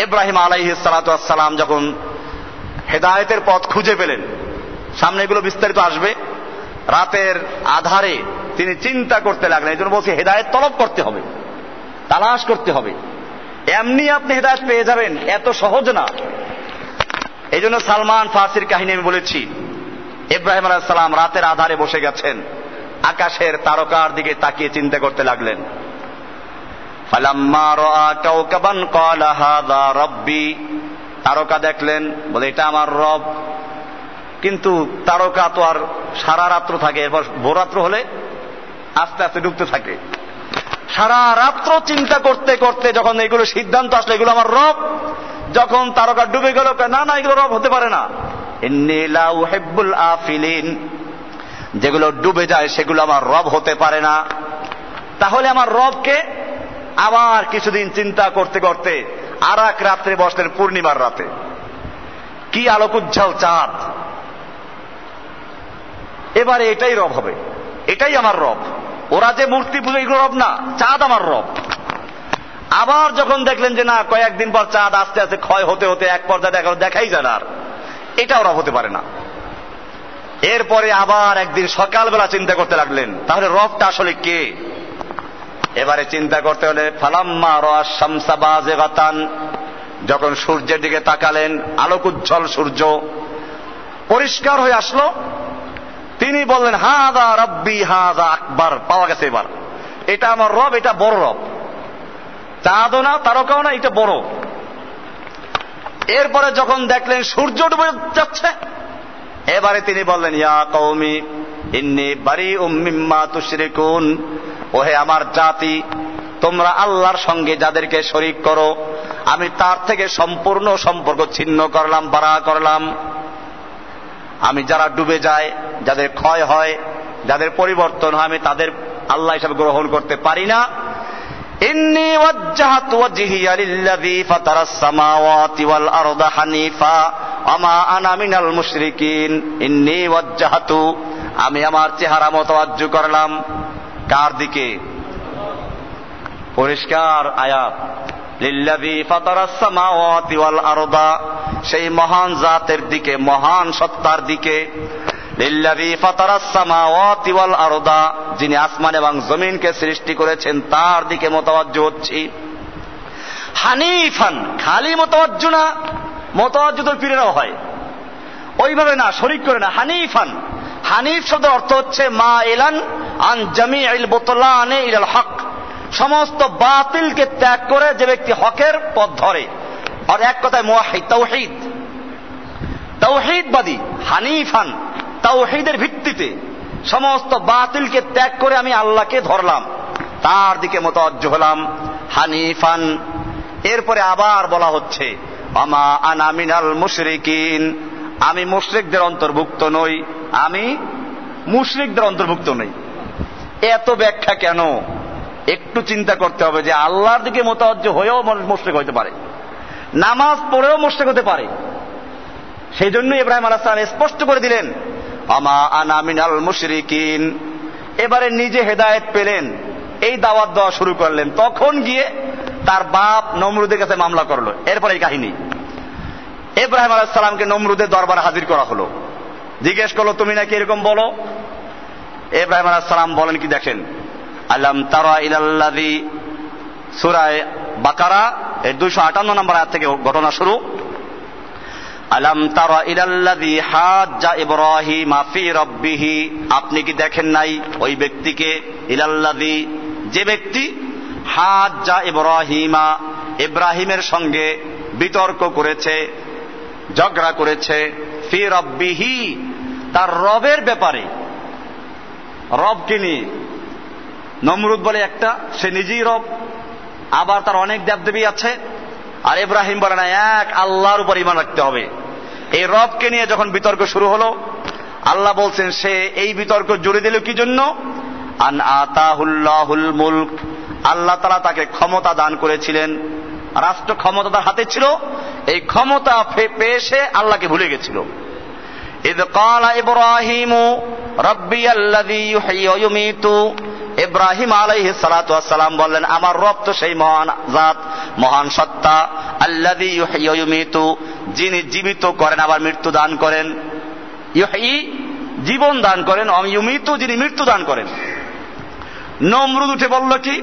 Speaker 2: ইব্রাহিম আলাইহিস সালাতু ওয়াস সালাম যখন হেদায়েতের পথ খুঁজে পেলেন, সামনে এগুলো বিস্তারিত আসবে, রাতের আধারে তিনি চিন্তা করতে লাগলেন। এই জন্য বলছি হেদায়েত তলব করতে হবে, তালাশ করতে হবে। এমনি আপনি হেদায়েত পেয়ে যাবেন এত সহজ না। এই জন্য সালমান ফার্সির কাহিনী আমি বলেছি, ইব্রাহিম আলাইহিস সালাম রাতের আধারে বসে গেছেন, আকাশের তারকার দিকে তাকিয়ে চিন্তা করতে লাগলেন। ফালাম্মা রাআ কাওকাবান ক্বালা হাযা রাব্বি, তারকা দেখলেন, বলে এটা আমার রব। কিন্তু তারকা তো আর সারা রাত্র থাকে, এরপর ভোররাত্র হলে আস্তে আস্তে ডুবতে থাকে। সারা রাত্র চিন্তা করতে করতে যখন এগুলো সিদ্ধান্ত আসলো এগুলো আমার রব, যখন তারকা ডুবে গেল, না না এগুলো রব হতে পারে না। ইন্নী লা উহিব্বুল আফিলিন, যেগুলো ডুবে যায় সেগুলো আমার রব হতে পারে না। তাহলে আমার রবকে? আবার কিছুদিন চিন্তা করতে করতে আর এক রাত্রে বসলেন, পূর্ণিমার রাতে, কি আলোকোজ্জ্বল চাঁদ। এবারে এটাই রব হবে, এটাই আমার রব। ওরা যে মূর্তি পুজো এগুলো রব না, চাঁদ আমার রব। আবার যখন দেখলেন যে না, কয়েকদিন পর চাঁদ আস্তে আস্তে ক্ষয় হতে হতে এক পর্যায়ে দেখাই যায় না, আর এটাও রব হতে পারে না। এরপরে আবার একদিন সকালবেলা চিন্তা করতে লাগলেন, তাহলে রবটা আসলে কে? এবারে চিন্তা করতে হলে ফালাম্মা রাআ শামসা বাযিগাতান, যখন সূর্যের দিকে তাকালেন, আলোকোজ্জ্বল সূর্য পরিষ্কার হয়ে আসলো, তিনি বললেন হাযা রাব্বি হাযা আকবার। পাওয়া গেছে এবার, এটা আমার রব, এটা বড় রব। চাঁদও না, তারকাও না, এটা বড়। এরপরে যখন দেখলেন সূর্য ডুবে যাচ্ছে, এবারে তিনি বললেন ইয়া কওমি ইন্নী বারিউম মিম্মা তুশরিকুন, ওহে আমার জাতি, তোমরা আল্লাহর সঙ্গে যাদেরকে শরীক করো আমি তার থেকে সম্পূর্ণ সম্পর্ক ছিন্ন করলাম, বারা করলাম। আমি যারা ডুবে যায়, যাদের ক্ষয় হয়, যাদের পরিবর্তন হয়, আমি তাদের আল্লাহ হিসেবে গ্রহণ করতে পারি না। ইন্নী ওয়াজ্জাহতু ওয়াজহিয়া লিল্লাযী ফাতারাস সামাওয়াতি ওয়াল আরদা হানিফা ওয়া মা আনা মিনাল মুশরিকিন। ইন্নী ওয়াজ্জাহতু, আমি আমার চেহারা মোতাওয়াজ্জু করলাম কার দিকে? পরিষ্কার আয়াত, লিল্লাযী ফাতারাস সামাওয়াতি ওয়াল আরদা, সেই মহান জাতের দিকে, মহান সত্তার দিকে। লিল্লাযী ফাতারাস সামাওয়াতি ওয়াল আরদা, যিনি আসমান এবং জমিনকে সৃষ্টি করেছেন তার দিকে মোতাওয়াজ্জু হচ্ছি। হানিফান, খালি মোতাওয়াজ্জু না, মোতাওয়াজ্জু তো পীরেরাও হয়, ওইভাবে না, শরীক করে না। হানিফান, হানিফ শব্দের অর্থ হচ্ছে মাইলান আন জামিউল বুতলানি ইলাল হক, সমস্ত বাতিলকে ত্যাগ করে যে ব্যক্তি হকের পথ ধরে। আর এক কথায় মুওয়াহিদ, তাওহীদ, তাওহীদবাদী। হানিফান, তাওহীদের ভিত্তিতে সমস্ত বাতিলকে ত্যাগ করে আমি আল্লাহকে ধরলাম, তার দিকে মোতাওয়াজ্জু হলাম। হানিফান। এরপরে আবার বলা হচ্ছে আমা আনা মিনাল মুশরিকিন, আমি মুশরিকদের অন্তর্ভুক্ত নই, আমি মুশরিকদের অন্তর্ভুক্ত নই। এত ব্যাখ্যা কেন? একটু চিন্তা করতে হবে যে আল্লাহর দিকে মোতাওয়াজ্জু হয়েও মুশরিক হতে পারে, নামাজ পড়েও মুশরিক হতে পারে। সেই জন্য ইব্রাহিম আলাইহিস সালাম স্পষ্ট করে দিলেন আমা আনা মিনাল মুশরিকিন। এবারে নিজে হেদায়েত পেলেন, এই দাওয়াত দেওয়া শুরু করলেন, তখন গিয়ে তার বাপ নমরুদের কাছে মামলা করলো। এরপরে এই কাহিনী, ইব্রাহিম আলাইহিস সালামকে নমরুদের দরবারে হাজির করা হলো, জিজ্ঞেস করলো তুমি নাকি এরকম বলো। ইব্রাহিম আলাইহিস সালাম বলেন কি দেখেন, আলাম তারা ইলাল্লাযী, সূরা বাকারা এর 258 নম্বর আয়াত থেকে ঘটনা শুরু। আলাম তারা ইলাল্লাযী হাজ্জা ইব্রাহিমা ফি রাব্বিহ, আপনি কি দেখেন নাই ওই ব্যক্তিকে, ইলাল্লাযী যে ব্যক্তি, হাজ্জা ইব্রাহিমা ইব্রাহিমের সঙ্গে বিতর্ক করেছে, ঝগড়া করেছে, ফি রাব্বিহ তার রবের ব্যাপারে, রবকে নিয়ে। নমরুদ বলে একটা, সে নিজেই রব, আবার তার অনেক দেবদেবী আছে, আর ইব্রাহিম বলে না এক আল্লাহর উপর ঈমান রাখতে হবে। এই রবকে নিয়ে যখন বিতর্ক শুরু হলো, আল্লাহ বলছেন সে এই বিতর্ক জুড়ে দিল কি জন্য, আন আতাহুল্লাহুল মুলক, আল্লাহ তাআলা তাকে ক্ষমতা দান করেছিলেন, রাষ্ট্র ক্ষমতা তার হাতে ছিল, এই ক্ষমতা পেয়ে সে আল্লাহকে ভুলে গেছিল। ইয ক্বালা ইব্রাহিমু রাব্বিয়াল্লাযী ইউহয়ী ওয়া ইউমীতু, ইব্রাহিম আলাইহিস সালাতু ওয়াস সালাম বললেন আমার রব তো সেই মহান জাত, মহান সত্তা, আল্লাযী ইউহয়ী ওয়া ইউমীতু, যিনি জীবিত করেন আবার মৃত্যু দান করেন। ইউহয়ী জীবন দান করেন, ইউমীতু যিনি মৃত্যু দান করেন। নমরুদ উঠে বলল কি,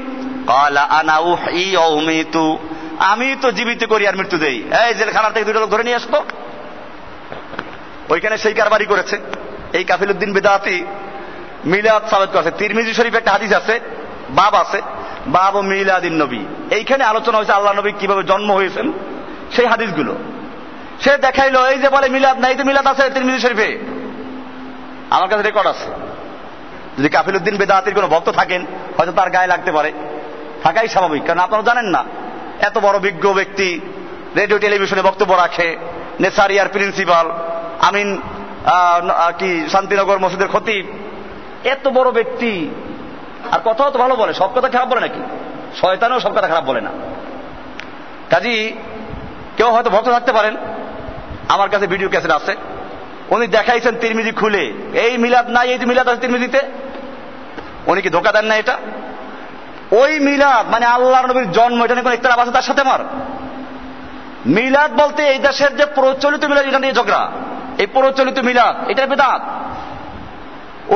Speaker 2: ক্বালা আনা উহয়ী ওয়া উমীতু, আমি তো জীবিত করি আর মৃত্যু দেই। এই জেলখানা থেকে দুটো লোক ধরে নিয়ে আসতো, ওইখানে সেই কারবারি করেছে। এই কাফিলউদ্দিন বিদআতি মিলাদ সাবেত করেছে। তিরমিজি শরীফে একটা হাদিস আছে, বাব আছে, বাব মিলাদিন নবী। এইখানে আলোচনা হয়েছে আল্লাহ নবী কিভাবে জন্ম হয়েছেন, সেই হাদিসগুলো সে দেখাইলো। এই যে বলে মিলাদ নাই, তো মিলাদ আছে তিরমিজি শরীফে, আমার কাছে রেকর্ড আছে। যদি কাফিলউদ্দিন বিদআতির কোনো ভক্ত থাকেন, হয়তো তার গায়ে লাগতে পারে, থাকাই স্বাভাবিক, কারণ আপনারা জানেন না এত বড় বিজ্ঞ ব্যক্তি, রেডিও টেলিভিশনে বক্তব্য রাখে, নেসারিয়ার প্রিন্সিপাল, আমিন কি শান্তিনগর মসজিদের খতিব, এত বড় ব্যক্তি, আর কথাও তো ভালো বলে, সব কথা খারাপ বলে নাকি? শয়তানও সব কথা খারাপ বলে না। কাজী কেউ হয়তো ভক্ত থাকতে পারেন, আমার কাছে ভিডিও ক্যাসেট আছে, উনি দেখাইছেন তিরমিজি খুলে, এই মিলাদ নাই, এই যে মিলাদ আছে তিরমিজিতে, উনি কি ধোকা দেন না? এটা ওই মিলাদ মানে আল্লাহর নবীর জন্ম, এটা নিয়ে কোনো ইখতিলাফ আছে তার সাথে আমার? মিলাদ বলতে এই দেশের যে প্রচলিত মিলাদ, এটা নিয়ে ঝগড়া। এই প্রচলিত মিলাদ এটা বিদআত।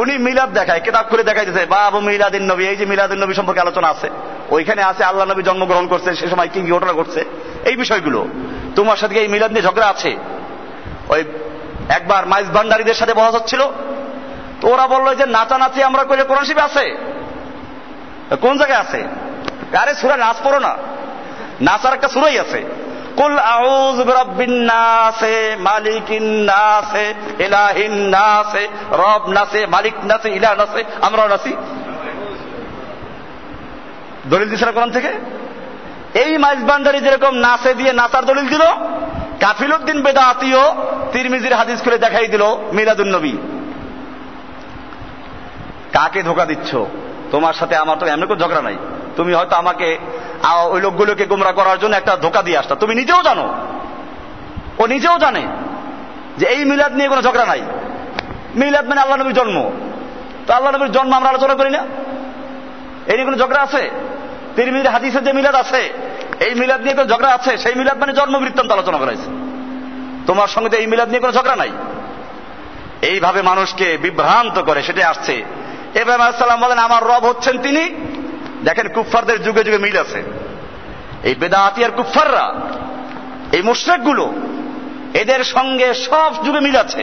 Speaker 2: উনি মিলাদ দেখায়, কিতাব খুলে দেখাইতেছে বাবু মিলাদিন নবী, এই যে মিলাদিন নবী সম্পর্কে আলোচনা আছে, ওইখানে আছে আল্লাহ নবী জন্মগ্রহণ করছে, সে সময় কি ঘটনা ঘটছে, এই বিষয়গুলো। তোমার সাথে এই মিলাদ নিয়ে ঝগড়া আছে। ওই একবার মাইজ ভান্ডারীদের সাথে বলা হচ্ছিল, তো ওরা বললো যে নাচানাচি আমরা কইলে কোরআন শরীফে আছে, কোন জায়গায় আছে? আরে সূরা নাস পড়ো না, নাসার একটা সূরাই আছে, কুল আউযু বিরাব্বিন নাস মালিকিন নাস ইলাহিন নাস, রব নাসে, মালিক নাসে, ইলাহ নাসে, আমরাও নাসি। দলিল দিছে কোরআন থেকে। এই মাইজ ভান্ডারী যেরকম নাসে দিয়ে নাসার দলিল দিল, কাফিলউদ্দিন বিদআতিও তিরমিজির হাদিস খুলে দেখাই দিল মিলাদুন নবী। কাকে ধোকা দিচ্ছ? তোমার সাথে আমার তো এমন কোনো ঝগড়া নাই। তুমি হয়তো আমাকে ওই লোকগুলোকে গোমরা করার জন্য একটা ধোকা দিয়ে আসতা, তুমি নিজেও জানো, ও নিজেও জানে যে এই মিলাদ নিয়ে কোনো ঝগড়া নাই। মিলাদ মানে আল্লাহ নবীর জন্ম, তো আল্লাহ নবীর জন্ম আমরা আলোচনা করি না, এই নিয়ে কোনো ঝগড়া আছে? তিরমিজির হাদিসে যে মিলাদ আছে, এই মিলাদ নিয়ে কোনো ঝগড়া আছে? সেই মিলাদ মানে জন্ম বৃত্তান্ত আলোচনা করা হয়েছে। তোমার সঙ্গে এই মিলাদ নিয়ে কোনো ঝগড়া নাই। এইভাবে মানুষকে বিভ্রান্ত করে, সেটাই আসছে। ইব্রাহিম আলাইহিস সালাম বলেন আমার রব হচ্ছেন তিনি। দেখেন কুফফারদের যুগে যুগে মিল আছে। এই বেদাতি আর কুফফাররা, এই মুশরিকগুলো, এদের সঙ্গে সব যুগে মিল আছে।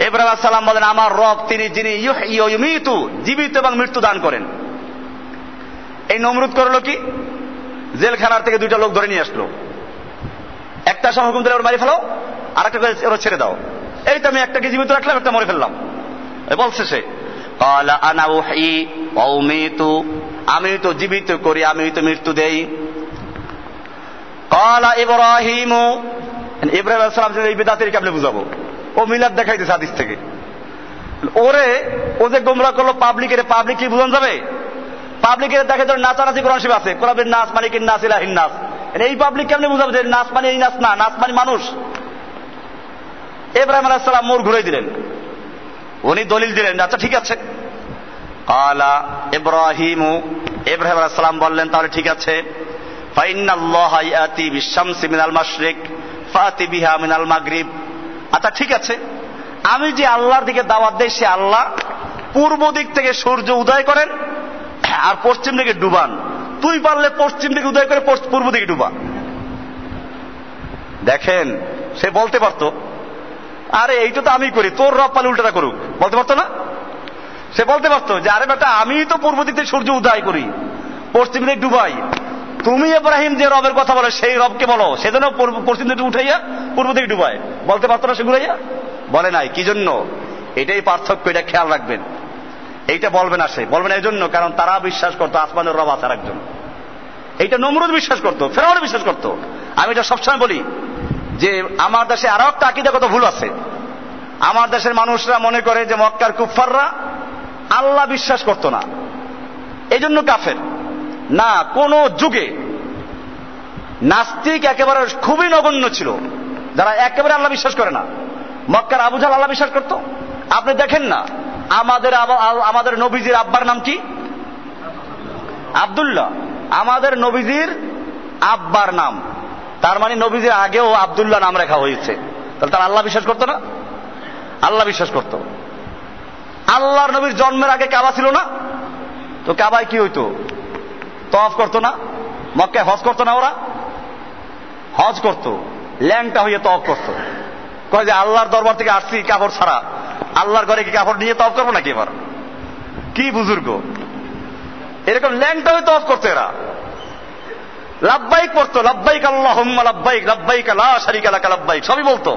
Speaker 2: ইব্রাহিম আলাইহিস সালাম বলেন আমার রব তিনি যিনি ইউহয়ী ওয়া ইউমীতু, জীবিত এবং মৃত্যু দান করেন। এই নমরুদ করলো কি, জেলখানার থেকে দুইটা লোক ধরে নিয়ে আসলো, একটা সময় হুকুম দিলে ওরা মারি ফেলো, আর একটা ওরা ছেড়ে দাও। এই তো আমি একটাকে জীবিত রাখলাম, একটা মরে ফেললাম। বলছে সে ক্বালা আনা উহয়ী ওয়া উমীতু, আমি তো জীবিত করি, আমি তো মৃত্যু দেই। ক্বালা ইব্রাহিমু, ইব্রাহিম আলাইহিস সালাম এই বিদআতের কেমনে বুঝাবো? ও মিলাদ দেখাইতেছে হাদিস থেকে। ওরে ও যে গোমরা করলো পাবলিকের, পাবলিক কি বুঝানো যাবে? পাবলিকের দেখে তো নাচানাচি কোরআন শরীফ আছে, কোরআনের নাস মালিকিন নাস ইলাহিন নাস, এই পাবলিক কেমনে বুঝাবে যে নাস মানে এই নাস না, নাস মানে মানুষ? ইব্রাহিম আলাইহিস সালাম মোড় ঘুরে দিলেন, উনি দলিল দিলেন, আচ্ছা ঠিক আছে। ক্বালা ইব্রাহিমু, ইব্রাহিম আলাইহিস সালাম বললেন তাহলে ঠিক আছে। ফাইন্নাল্লাহা ইয়াতি বিশ-শামসি মিনাল মাশরিক ফাতি বিহা মিনাল মাগরিব। আচ্ছা ঠিক আছে, আমি যে আল্লাহর দিকে দাওয়াত দেই, সে আল্লাহ পূর্ব দিক থেকে সূর্য উদয় করেন আর পশ্চিম দিকে ডুবান। তুই পারলে পশ্চিম দিকে উদয় করে পূর্ব দিকে ডুবা। দেখেন সে বলতে পারতো, আরে এইটা তো আমি করি, তোর রব পালে উল্টাটা করুক, বলতে পারতো না? সে বলতে পারতো যে আরে বেটা, আমি তো পূর্ব দিক থেকে সূর্য উদয় করি, পশ্চিম দিকে ডুবাই, তুমি ইব্রাহিম যে রবের কথা বলে সেই রবকে বলো, সেজন্য পশ্চিম দিকে উঠাইয়া পূর্ব দিকে ডুবাই, বলতে পারতো না? সেগুলাইয়া বলে নাই। কি জন্য? এটাই পার্থক্য, এটা খেয়াল রাখবেন। এইটা বলবে না, সে বলবে না এই জন্য কারণ তারা বিশ্বাস করতো আসমানের রব আছে একজন। এইটা নমরুদ বিশ্বাস করতো, ফেরাউন বিশ্বাস করতো। আমি এটা সবসময় বলি যে আমার দেশে আরো একটা আকীদাগত ভুল আছে। আমার দেশের মানুষরা মনে করে যে মক্কার কুফফাররা আল্লাহ বিশ্বাস করতো না, এই জন্য কাফের। না, কোন যুগে নাস্তিক একেবারে খুবই নগণ্য ছিল, যারা একেবারে আল্লাহ বিশ্বাস করে না। মক্কার আবু জাহল আল্লাহ বিশ্বাস করতো? আপনি দেখেন না, আমাদের নবীজির আব্বার নাম কি? আব্দুল্লাহ। আমাদের নবীজির আব্বার নাম, তার মানে নবীজির আগেও আব্দুল্লাহ নাম রাখা হয়েছে। তাহলে তারা আল্লাহ বিশ্বাস করতো না? আল্লাহ বিশ্বাস করতো। আল্লাহর নবীর জন্মের আগে কাবা ছিল না? তো কাবায় কি হইতো? তওয়াফ করতো না? মক্কায় হজ করতো না? ওরা হজ করতো, ল্যাংটা হয়ে তওয়াফ করতো। কয় যে আল্লাহর দরবার থেকে আসছি কাপড় ছাড়া, আল্লাহর ঘরে কি কাপড় নিয়ে তওয়াফ করবো নাকি? এবার কি বুজুর্গ, এরকম ল্যাংটা হয়ে তওয়াফ করতো এরা। লাব্বাইক পড়তো, লাব্বাইক আল্লাহুম্মা লাব্বাইক, লাব্বাইক লা শারীকা লাকা লাব্বাইক, সবই বলতো।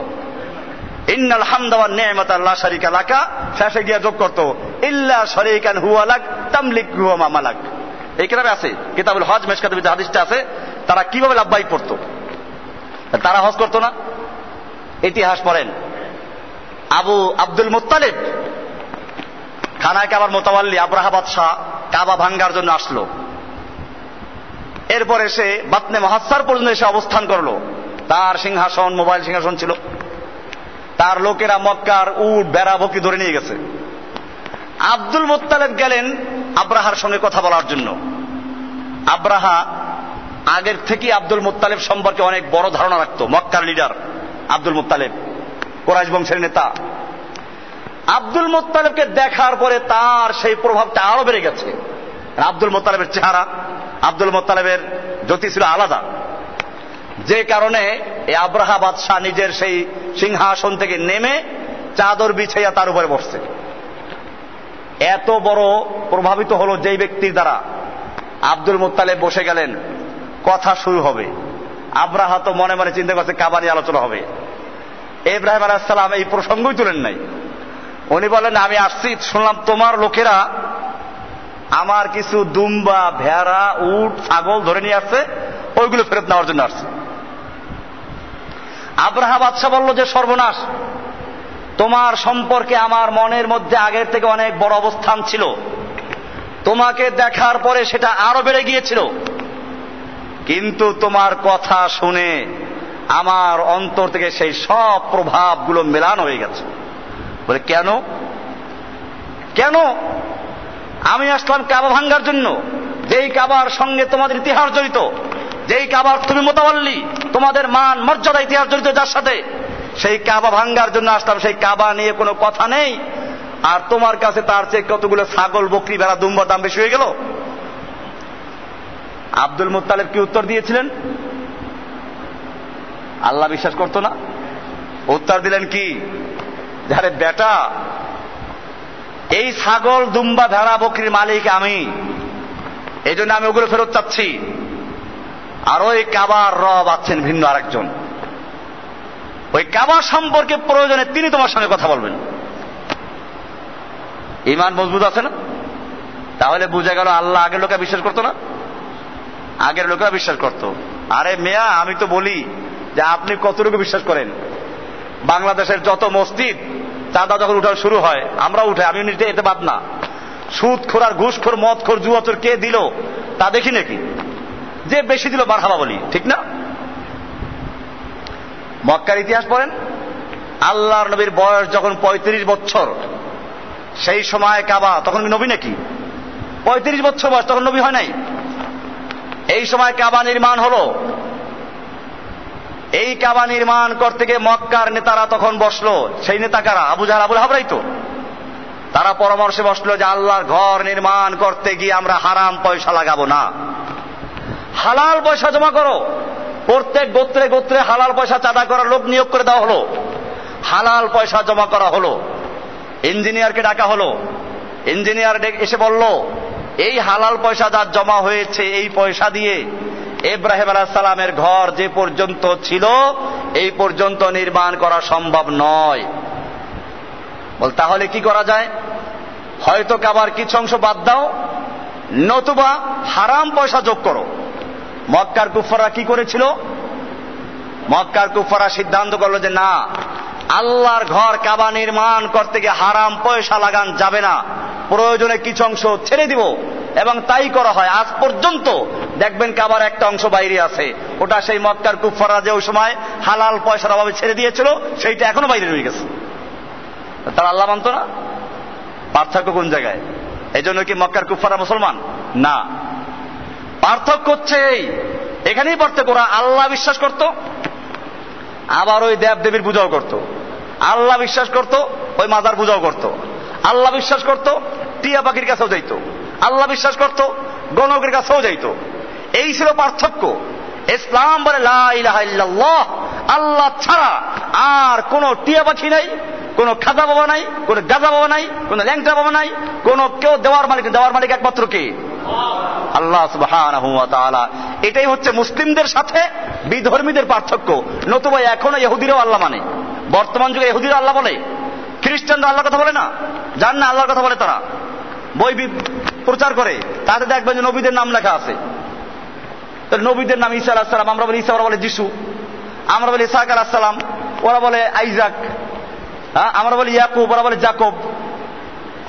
Speaker 2: ইন্নাল হামদা ওয়ান নি'মাতা লা শারীকা লাকা, শেষে গিয়ে যোগ করতো ইল্লা শারীকান হুয়া লাক তামলিকু ওয়া মা মালাক। এই কিতাবে আছে, কিতাবুল হজ মিশকাতুল যে হাদিসটা আছে, তারা কিভাবে লাব্বাইক পড়তো। তারা হজ করতো না? ইতিহাস পড়েন। আব্দুল মুত্তালিব খানায় কাবার মোতাওয়াল্লি, আব্রাহা বাদশাহ কাবা ভাঙ্গার জন্য আসলো। এরপরে সে বাতনে মুহাসসার পর্যন্ত এসে অবস্থান করলো। তার সিংহাসন, মোবাইল সিংহাসন ছিল। তার লোকেরা মক্কার উট বেড়া বকি ধরে নিয়ে গেছে। আব্দুল মুত্তালিব গেলেন আব্রাহার সঙ্গে কথা বলার জন্য। আব্রাহা আগের থেকে আব্দুল মুত্তালিব সম্পর্কে অনেক বড় ধারণা রাখতো। মক্কার লিডার আব্দুল মুত্তালিব, কুরাইশ বংশের নেতা। আব্দুল মুত্তালিবকে দেখার পরে তার সেই প্রভাবটা আরো বেড়ে গেছে। আব্দুল মুত্তালিবের চেহারা, আব্দুল মুত্তালিবের জ্যোতি ছিল আলাদা, যে কারণে এই আব্রাহা বাদশাহ নিজের সেই সিংহাসন থেকে নেমে চাদর বিছাইয়া তার উপরে বসছে। এত বড় প্রভাবিত হলো যেই ব্যক্তির দ্বারা। আব্দুল মুত্তালিব বসে গেলেন, কথা শুরু হবে। আব্রাহা তো মনে মনে চিন্তা করছে কাবা নিয়ে আলোচনা হবে। ইব্রাহিম আলাইহিস সালাম এই প্রসঙ্গই তুলেন নাই। উনি বলেন, আমি আসছি, শুনলাম তোমার লোকেরা আমার কিছু দুম্বা, ভেড়া, উট, ছাগল ধরে নিয়ে আসছে, ওইগুলো ফেরত নেওয়ার জন্য আসছে। আব্রাহা বাদশাহ বলল যে সর্বনাশ, তোমার সম্পর্কে আমার মনের মধ্যে আগের থেকে অনেক বড় অবস্থান ছিল, তোমাকে দেখার পরে সেটা আরো বেড়ে গিয়েছিল, কিন্তু তোমার কথা শুনে আমার অন্তর থেকে সেই সব প্রভাবগুলো মেলান হয়ে গেছে। বলে কেন? কেন? আমি আসলাম কাবা ভাঙ্গার জন্য, যেই কাবার সঙ্গে তোমাদের ইতিহাস জড়িত, যেই কাবার তুমি মোতাওয়াল্লি, তোমাদের মান মর্যাদা ইতিহাস জড়িত যার সাথে, সেই কাবা ভাঙ্গার জন্য আসলাম। সেই কাবা নিয়ে কোনো কথা নেই, আর তোমার কাছে তার চেয়ে কতগুলো ছাগল, বকরি, ভেড়া, দুম্বার দাম বেশি হয়ে গেল। আব্দুল মুত্তালিব কি উত্তর দিয়েছিলেন? আল্লাহ বিশ্বাস করতো না। উত্তর দিলেন কি? যারে বেটা, এই ছাগল, দুম্বা, ভেড়া, বকরির মালিক আমি, এই জন্য আমি ওগুলো ফেরত চাচ্ছি। আর ওই কাবার রব আছেন ভিন্ন আরেকজন, ওই কাবা সম্পর্কে প্রয়োজনে তিনি তোমার সঙ্গে কথা বলবেন। ঈমান মজবুত আছে না? তাহলে বুঝা গেল আল্লাহ আগের লোকেরা বিশ্বাস করতো না, আগের লোকেরা বিশ্বাস করতো। আরে মেয়া, আমি তো বলি যে আপনি কতটুকু বিশ্বাস করেন। বাংলাদেশের যত মসজিদ চাঁদা যখন উঠানো শুরু হয়, আমরা উঠাই, আমি নিতে এতে বাদ না। সুদখোর আর ঘুষখোর, মদখোর, জুয়াচোর কে দিল তা দেখি নাকি? যে বেশি দিল মারহাবা বলি, ঠিক না? মক্কার ইতিহাস পড়েন। আল্লাহর নবীর বয়স যখন 35 বছর, সেই সময় কাবা, তখন নবী নাকি? 35 বছর বয়স, তখন নবী হয় নাই। এই সময় কাবা নির্মাণ হলো। এই কাবা নির্মাণ করতে গিয়ে মক্কার নেতারা তখন বসলো। সেই নেতা কারা? আবু জাহল, আবুল হাবরাই তো। তারা পরামর্শে বসলো যে আল্লাহর ঘর নির্মাণ করতে গিয়ে আমরা হারাম পয়সা লাগাবো না, হালাল পয়সা জমা করো। প্রত্যেক গোত্রে গোত্রে হালাল পয়সা চাঁদা করার লোক নিয়োগ করে দেওয়া হলো, হালাল পয়সা জমা করা হলো। ইঞ্জিনিয়ারকে ডাকা হলো, ইঞ্জিনিয়ার এসে বলল, এই হালাল পয়সা যা জমা হয়েছে এই পয়সা দিয়ে ইব্রাহিম আলাইহিস সালামের ঘর যে পর্যন্ত ছিল এই পর্যন্ত নির্মাণ করা সম্ভব নয়। বল তাহলে কি করা যায়? হয়তো কাবার কিছু অংশ বাদ দাও, নতুবা হারাম পয়সা যোগ করো। মক্কার কুফাররা কি করেছিল? মক্কার কুফাররা সিদ্ধান্ত করলো যে না, আল্লাহর ঘর কাবা নির্মাণ করতে গিয়ে হারাম পয়সা লাগান যাবে না, প্রয়োজনে কিছু অংশ ছেড়ে দিব। এবং তাই করা হয়। আজ পর্যন্ত দেখবেন কাবার একটা অংশ বাইরে আছে, ওটা সেই মক্কার কুফাররা যে ওই সময় হালাল পয়সার অভাবে ছেড়ে দিয়েছিল সেইটা এখনো বাইরে রয়ে গেছে। তারা আল্লাহ মানত না? পার্থক্য কোন জায়গায়? এই জন্য কি মক্কার কুফাররা মুসলমান না? পার্থক্য হচ্ছে এখানেই পার্থক্য। ওরা আল্লাহ বিশ্বাস করত, আবার ওই দেব দেবীর পূজাও করত। আল্লাহ বিশ্বাস করত, ওই মাজার পূজাও করত। আল্লাহ বিশ্বাস করত, টিয়া পাখির কাছেও যাইত। আল্লাহ বিশ্বাস করত, গণকের কাছেও যাইত। এই ছিল পার্থক্য। ইসলাম বলে লা ইলাহা ইল্লাল্লাহ, আল্লাহ ছাড়া আর কোন টিয়া পাখি নাই, কোন খাজা বাবা নাই, কোন গাজা বাবা নাই, কোন ল্যাংটা বাবা নাই, কোন কেউ দেওয়ার মালিক। দেওয়ার মালিক একমাত্র কে? আল্লাহ সুবহানাহু ওয়া তাআলা। এটাই হচ্ছে মুসলিমদের সাথে বিধর্মীদের পার্থক্য। নতুবা এখনো ইহুদিরাও আল্লাহ মানে। বর্তমান যুগে ইহুদিরা আল্লাহ বলে, খ্রিস্টানরা আল্লাহর কথা বলে না, জান না আল্লাহর কথা বলে। তারা বই প্রচার করে, তাতে দেখবেন যে নবীদের নাম লেখা আছে। নবীদের নাম ঈসা আলাইহিস সালাম, আমরা বলি ঈসা, ওরা বলে যিশু। আমরা বলি ইসহাক আলাইহিস সালাম, ওরা বলে আইজাক। আমরা বলি ইয়াকুব, ওরা বলে জাকব।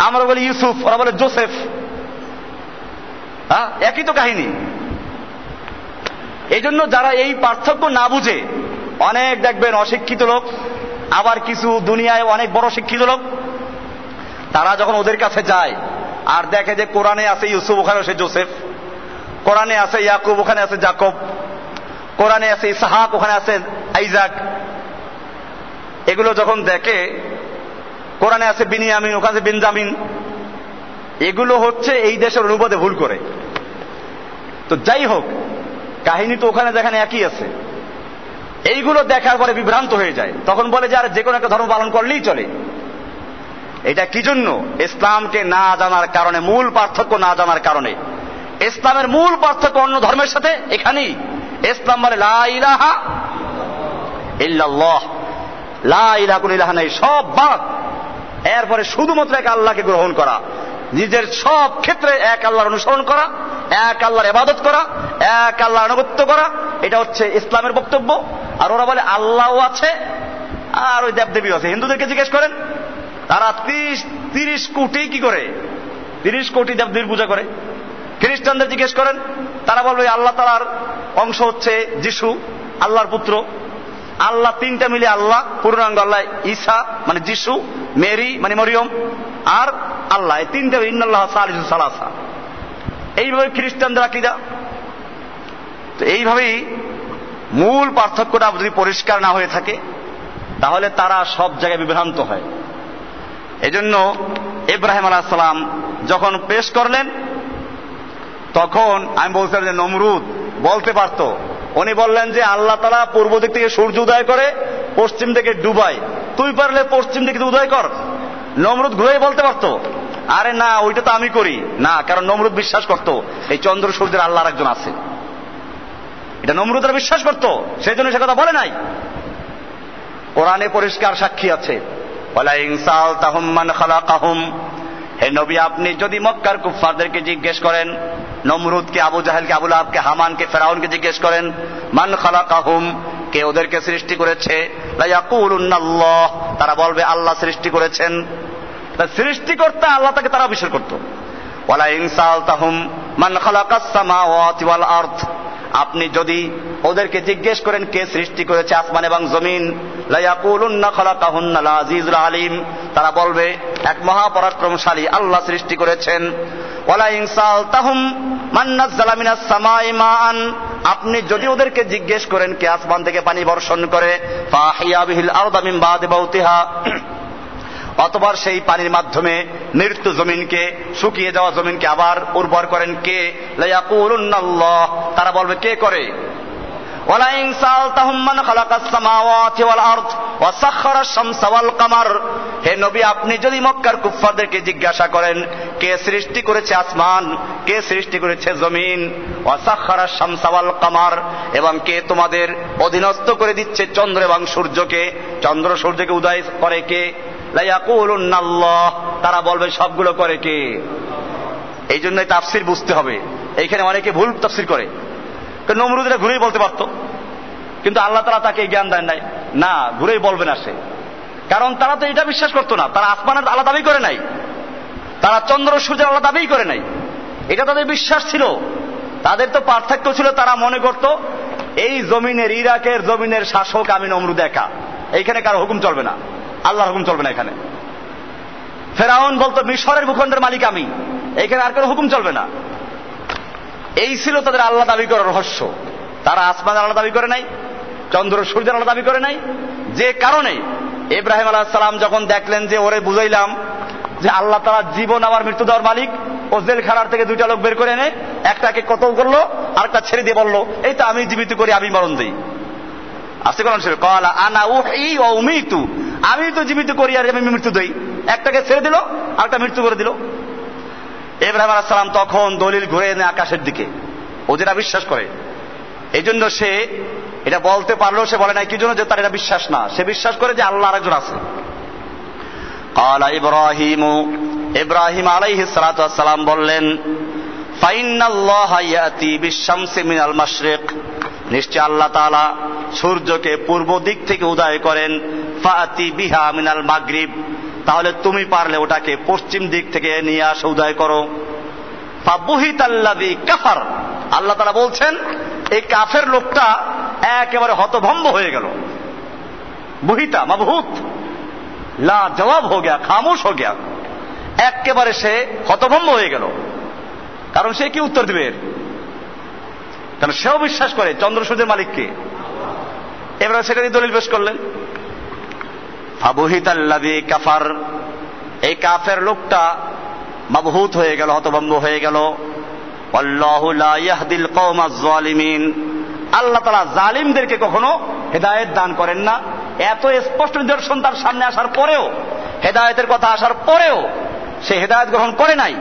Speaker 2: আমরা বলি ইউসুফ, ওরা বলে জোসেফ। একই তো কাহিনী। এই জন্য যারা এই পার্থক্য না বুঝে, অনেক দেখবেন অশিক্ষিত লোক, আবার কিছু দুনিয়ায় অনেক বড় শিক্ষিত লোক, তারা যখন ওদের কাছে যায় আর দেখে যে কোরআনে আছে ইউসুফ, ওখানে আছে জোসেফ, কোরআনে আছে ইয়াকুব, ওখানে আছে জাকব, কোরআনে আছে ইসহাক, ওখানে আছে আইজাক, এগুলো যখন দেখে, কোরআনে আছে বিনিয়ামিন, ওখানে আছে বেনজামিন, এগুলো হচ্ছে এই দেশের অনুবাদে ভুল করে। তো যাই হোক, কাহিনী তো ওখানে যেখানে একই আছে। এইগুলো দেখার পরে বিভ্রান্ত হয়ে যায়, তখন বলে যে আর যে কোনো একটা ধর্ম পালন করলেই চলে। এটা কি জন্য? ইসলামকে না জানার কারণে, মূল পার্থক্য না জানার কারণে। ইসলামের মূল পার্থক্য অন্য ধর্মের সাথে এখানেই। ইসলাম বলে লা ইলাহা ইল্লাল্লাহ, লা ইলাহা কোন ইলাহা নাই, সব বাদ। এরপরে শুধুমাত্র এক আল্লাহকে গ্রহণ করা, নিজের সব ক্ষেত্রে এক আল্লাহর অনুসরণ করা, এক আল্লাহর ইবাদত করা, এক আল্লাহর আনুগত্য করা, এটা হচ্ছে ইসলামের বক্তব্য। আর ওরা বলে আল্লাহও আছে আর ওই দেবদেবীও আছে। হিন্দুদেরকে জিজ্ঞেস করেন, তারা 30 কোটি কি করে 30 কোটি দেবদেবীর পূজা করে। খ্রিস্টানদের জিজ্ঞেস করেন, তারা বলবে আল্লাহ তাআলার অংশ হচ্ছে যিশু, আল্লাহর পুত্র। আল্লাহ তিনটা মিলে আল্লাহ, পূর্ণাঙ্গ আল্লাহ ঈসা মানে যিশু, মেরি মানে মরিয়ম, আর আল্লাহ, এই তিনটা, ইন্নাল্লাহ সালিসু সালাসা। এইভাবে খ্রিস্টানদের আকীদা। তো এইভাবেই মূল পার্থক্যটা যদি পরিষ্কার না হয়ে থাকে তাহলে তারা সব জায়গায় বিভ্রান্ত হয়। এজন্য ইব্রাহিম আলাইহিস সালাম যখন পেশ করলেন, তখন আমি বলছিলাম যে নমরুদ বলতে পারত। উনি বললেন যে আল্লাহ তাআলা পূর্ব দিক থেকে সূর্য উদয় করে, পশ্চিম থেকে ডুবায়, তুই পারলে পশ্চিম দিকে উদয় কর। নমরুদ ঘুরে বলতে পারতো, আরে না ওইটা তো আমি করি না, কারণ নমরুদ বিশ্বাস করত এই চন্দ্র সূর্যের আল্লাহর একজন আছে। এটা নমরুদরা বিশ্বাস করত, সেই জন্য সে কথা বলে নাই। কোরআনে পরিষ্কার সাক্ষী আছে, ওয়ালা ইন সাআলতাহুম মান খালাকাহুম, হে নবী আপনি যদি মক্কার কুফফারদেরকে জিজ্ঞেস করেন, নমরুদকে, আবু জাহেলকে, আবু লাহাবকে, হামানকে, ফেরাউনকে জিজ্ঞেস করেন, মান খালাকাহুম, কে ওদেরকে সৃষ্টি করেছে, লা ইয়াকুলুন্নাল্লাহ, তারা বলবে আল্লাহ সৃষ্টি করেছেন। সৃষ্টিকর্তা আল্লাহ, তাকে তারা বিশ্বাস করত। ওয়ালা ইন সাআলতাহুম মান খালাকাস সামাওয়াতি ওয়াল আরদ, আপনি যদি ওদেরকে জিজ্ঞেস করেন কে সৃষ্টি করেছে আসমান এবং জমিন, লা ইয়াকুলুন্না খালাকাহুন্নাল আজিজুল আলিম, তারা বলবে এক মহাপরাক্রমশালী আল্লাহ সৃষ্টি করেছেন। ওয়ালা ইন সাআলতাহুম মান নাযালা মিনাস সামাই মাআন, আপনি যদি ওদেরকে জিজ্ঞেস করেন কে আসমান থেকে পানি বর্ষণ করে, ফাহিয়া বিহিল আরদা মিন বাদি মাউতিহা, অতঃপর সেই পানির মাধ্যমে মৃত্যু জমিনকে, শুকিয়ে যাওয়া জমিনকে আবার উর্বর করেন কে, লা ইয়াকুলুন্নাল্লাহ, তারা বলবে কে করে। ওয়ালা ইন সালতাহুম মান খালাকাস সামাওয়াতি ওয়াল আরদ ওয়া সাখখারাশ শামসা ওয়াল কামার, হে নবী আপনি যদি মক্কার কুফফারদেরকে জিজ্ঞাসা করেন কে সৃষ্টি করেছে আসমান, কে সৃষ্টি করেছে জমিন, ওয়া সাখখারাশ শামসা ওয়াল কামার, এবং কে তোমাদের অধীনস্থ করে দিচ্ছে চন্দ্র এবং সূর্যকে, চন্দ্র সূর্যকে উদয় করে কে, লা ইয়াকুলুন্নাল্লাহ, তারা বলবে সবগুলো করে কে। এই জন্যই তাফসীর বুঝতে হবে। এইখানে অনেকে ভুল তাফসীর করে, কারণ নমরুদ এটা ঘুরেই বলতে পারতো, কিন্তু আল্লাহ তাআলা তাকে জ্ঞান দেন নাই, না ঘুরেই বলবে না সে, কারণ তারা তো এটা বিশ্বাস করতো না, তারা আসমানের আল্লাহ দাবি করে নাই, তারা চন্দ্র সূর্যের আল্লাহ দাবি করে নাই, এটা তাদের বিশ্বাস ছিল। তাদের তো পার্থক্য ছিল, তারা মনে করত এই জমিনের, ইরাকের জমিনের শাসক আমি নমরুদ একা, এইখানে কারো হুকুম চলবে না, আল্লাহর হুকুম চলবে না এখানে। ফেরাউন বলতো মিশরের ভূখণ্ডের মালিক আমি, এইখানে আর কারো হুকুম চলবে না। এই ছিল তাদের আল্লাহ দাবি করার রহস্য। তারা আসমানের আল্লাহ দাবি করে নাই, চন্দ্র সূর্যের আল্লাহ দাবি করে নাই, যে কারণে ইব্রাহিম আলাইহিস সালাম যখন দেখলেন যে ওরে বুঝাইলাম যে আল্লাহ তাআলা জীবন আমার মৃত্যু দেওয়ার মালিক, ও জেলখানার থেকে দুইটা লোক বের করে এনে একটাকে কতল করলো, আরেকটা ছেড়ে দিয়ে বললো এই তো আমি জীবিত করি, আমি মরণ দেই। আসছে কোরআন শরীফ, ক্বালা আনা উহয়ি ওয়া উমীতু, আমি তো জীবিত করি আর আমি মৃত্যু দেই, একটাকে ছেড়ে দিল আরেকটা মৃত্যু করে দিল। ইব্রাহিম আলাইহিস সালাম তখন দলিল ঘুরে এনে আকাশের দিকে, ও যেটা বিশ্বাস করে, এই জন্য সে এটা বলতে পারলো, সে বলে নাই কি জন্য, যে তার এটা বিশ্বাস না, সে বিশ্বাস করে যে আল্লাহ আরেকজন আছে। ক্বালা ইব্রাহিমু, ইব্রাহিম আলাইহিস সালাতু ওয়াস সালাম বললেন ফাইন্নাল্লাহা ইয়াতি বিশ-শামসি মিনাল মাশরিক, নিশ্চয় আল্লাহ তাআলা সূর্যকে পূর্ব দিক থেকে উদয় করেন, ফাতি বিহা মিনাল মাগরিব, তাহলে তুমি পারলে ওটাকে পশ্চিম দিক থেকে নিয়ে আসো, উদয় করো। ফাবুহিতাল্লাযী কাফার, আল্লাহ তাআলা বলছেন এই কাফের লোকটা একেবারে হতভম্ব হয়ে গেল। বুহিতা মাবহুত, লা জবাব হো গয়া, খামোশ হো গয়া, একেবারে সে হতভম্ব হয়ে গেল। কারণ সে কি উত্তর দিবে, কারণ সেও বিশ্বাস করে চন্দ্র সূর্যের মালিককে। এবার সেটারই দলিল পেশ করলেন, ফাবুহিতাল্লাযী কাফার, এই কাফের লোকটা মাবহুত হয়ে গেল, হতভম্ব হয়ে গেল। আল্লাহু লা ইয়াহদিল কওমাজ জালিমিন, আল্লাহ তাআলা জালিমদেরকে কখনো হেদায়েত দান করেন না। এত স্পষ্ট নিদর্শন তার সামনে আসার পরেও, হেদায়েতের কথা আসার পরেও সে হেদায়েত গ্রহণ করে নাই।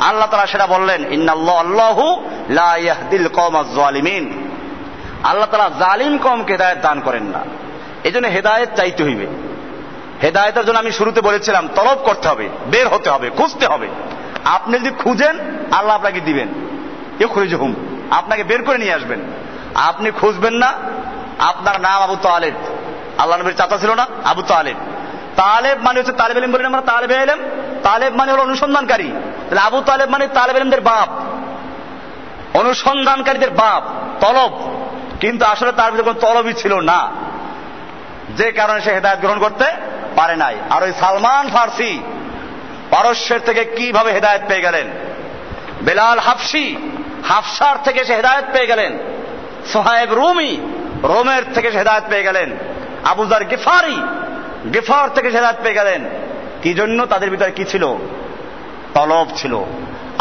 Speaker 2: আল্লাহ তাআলা সেটা বললেন, আল্লাহু লা ইয়াহদিল কওমাজ জালিমিন, আল্লাহ তাআলা জালিম কওমকে হেদায়েত দান করেন না। এজন্য হেদায়েত চাইতে হইবে। হেদায়েতের জন্য আমি শুরুতে বলেছিলাম তলব করতে হবে, বের হতে হবে, খুঁজতে হবে। আপনি যদি খুঁজেন আল্লাহ আপনাকে দিবেন, ইখরিজুহুম, আপনাকে বের করে নিয়ে আসবেন। আপনি খুঁজবেন না, আপনার নাম আবু তালেব, আল্লাহ নবীর চাচা ছিল না আবু তালেব, তালেব মানে হচ্ছে তালেব ইলম, বলেন আমরা তালেব ইলম, তালেব মানে হলো অনুসন্ধানকারী, তাহলে আবু তালেব মানে তালেব ইলমদের বাপ, অনুসন্ধানকারীদের বাপ, তলব। কিন্তু আসলে তার ভিতরে কোনো তলবই ছিল না, যে কারণে সে হেদায়েত গ্রহণ করতে পারে নাই। আর ওই সালমান ফার্সি পারস্যের থেকে কিভাবে হেদায়েত পেয়ে গেলেন, বেলাল হাফসি হাফসার থেকে সে হেদায়েত পেয়ে গেলেন, সোহায়েব রুমি রোমের থেকে সে হেদায়েত পেয়ে গেলেন, আবু যার গিফারি গিফার থেকে সে হেদায়েত পেয়ে গেলেন। কি জন্য? তাদের ভিতরে কি ছিল? তলব ছিল।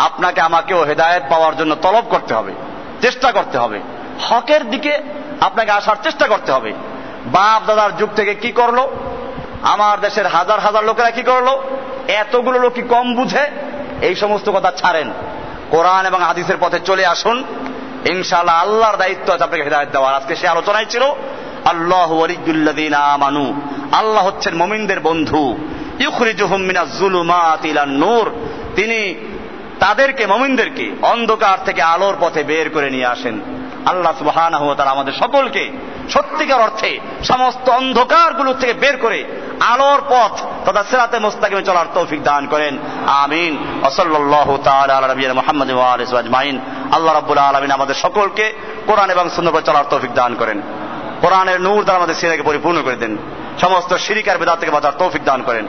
Speaker 2: আপনাকে আমাকেও হেদায়েত পাওয়ার জন্য তলব করতে হবে, চেষ্টা করতে হবে, হকের দিকে আপনাকে আসার চেষ্টা করতে হবে। বাপ দাদার যুগ থেকে কি করলো, আমার দেশের হাজার হাজার লোকেরা কি করলো, এতগুলো লোক কি কম বুঝে? এই সমস্ত কথা ছাড়েন, কোরআন এবং হাদিসের পথে চলে আসুন। ইনশাআল্লাহ আল্লাহর দায়িত্ব আছে আপনাকে হেদায়েত দেওয়ার। আজকে সে আলোচনায় ছিল আল্লাহু ওয়ালিয়্যুল্লাযীনা আমানু, আল্লাহ হচ্ছেন মুমিনদের বন্ধু। ইখরিজুহুম মিনাজ যুলুমাতি ইলান নূর, তিনি তাদেরকে, মুমিনদেরকে অন্ধকার থেকে আলোর পথে বের করে নিয়ে আসেন। আল্লাহ সুবহানাহু ওয়া তাআলা আমাদের সকলকে সত্যিকার অর্থে সমস্ত অন্ধকারগুলো থেকে বের করে আলোর পথ তথা সিরাতে মুস্তাকিমে চলার তৌফিক দান করেন। আমিন। ওয়া সাল্লাল্লাহু তাআলা আলা নবিয়িনা মুহাম্মাদ ওয়া আলিহি ওয়া আজমাইন। আল্লাহ রাব্বুল আলামিন আমাদের সকলকে কোরআন এবং সুন্নাহ চলার তৌফিক দান করেন। কোরআনের নূর দ্বারা আমাদের সিনাকে পরিপূর্ণ করে দেন। সমস্ত শিরক আর বিদআত থেকে বাঁচার তৌফিক দান করেন।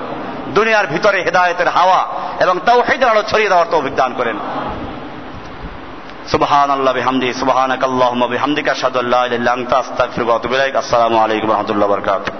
Speaker 2: দুনিয়ার ভিতরে হেদায়েতের হাওয়া এবং তাওহীদের আলো ছড়িয়ে দেওয়ার তৌফিক দান করেন। সুবহানাল্লাহি ওয়া বিহামদিহি, সুবহানাকাল্লাহুম্মা ওয়া বিহামদিকা, আশহাদু আল্লা ইলাহা ইল্লা আনতা, আস্তাগফিরুকা ওয়া আতুবু ইলাইক। আসসালামু আলাইকুম ওয়া রাহমাতুল্লাহি ওয়া বারাকাতুহু।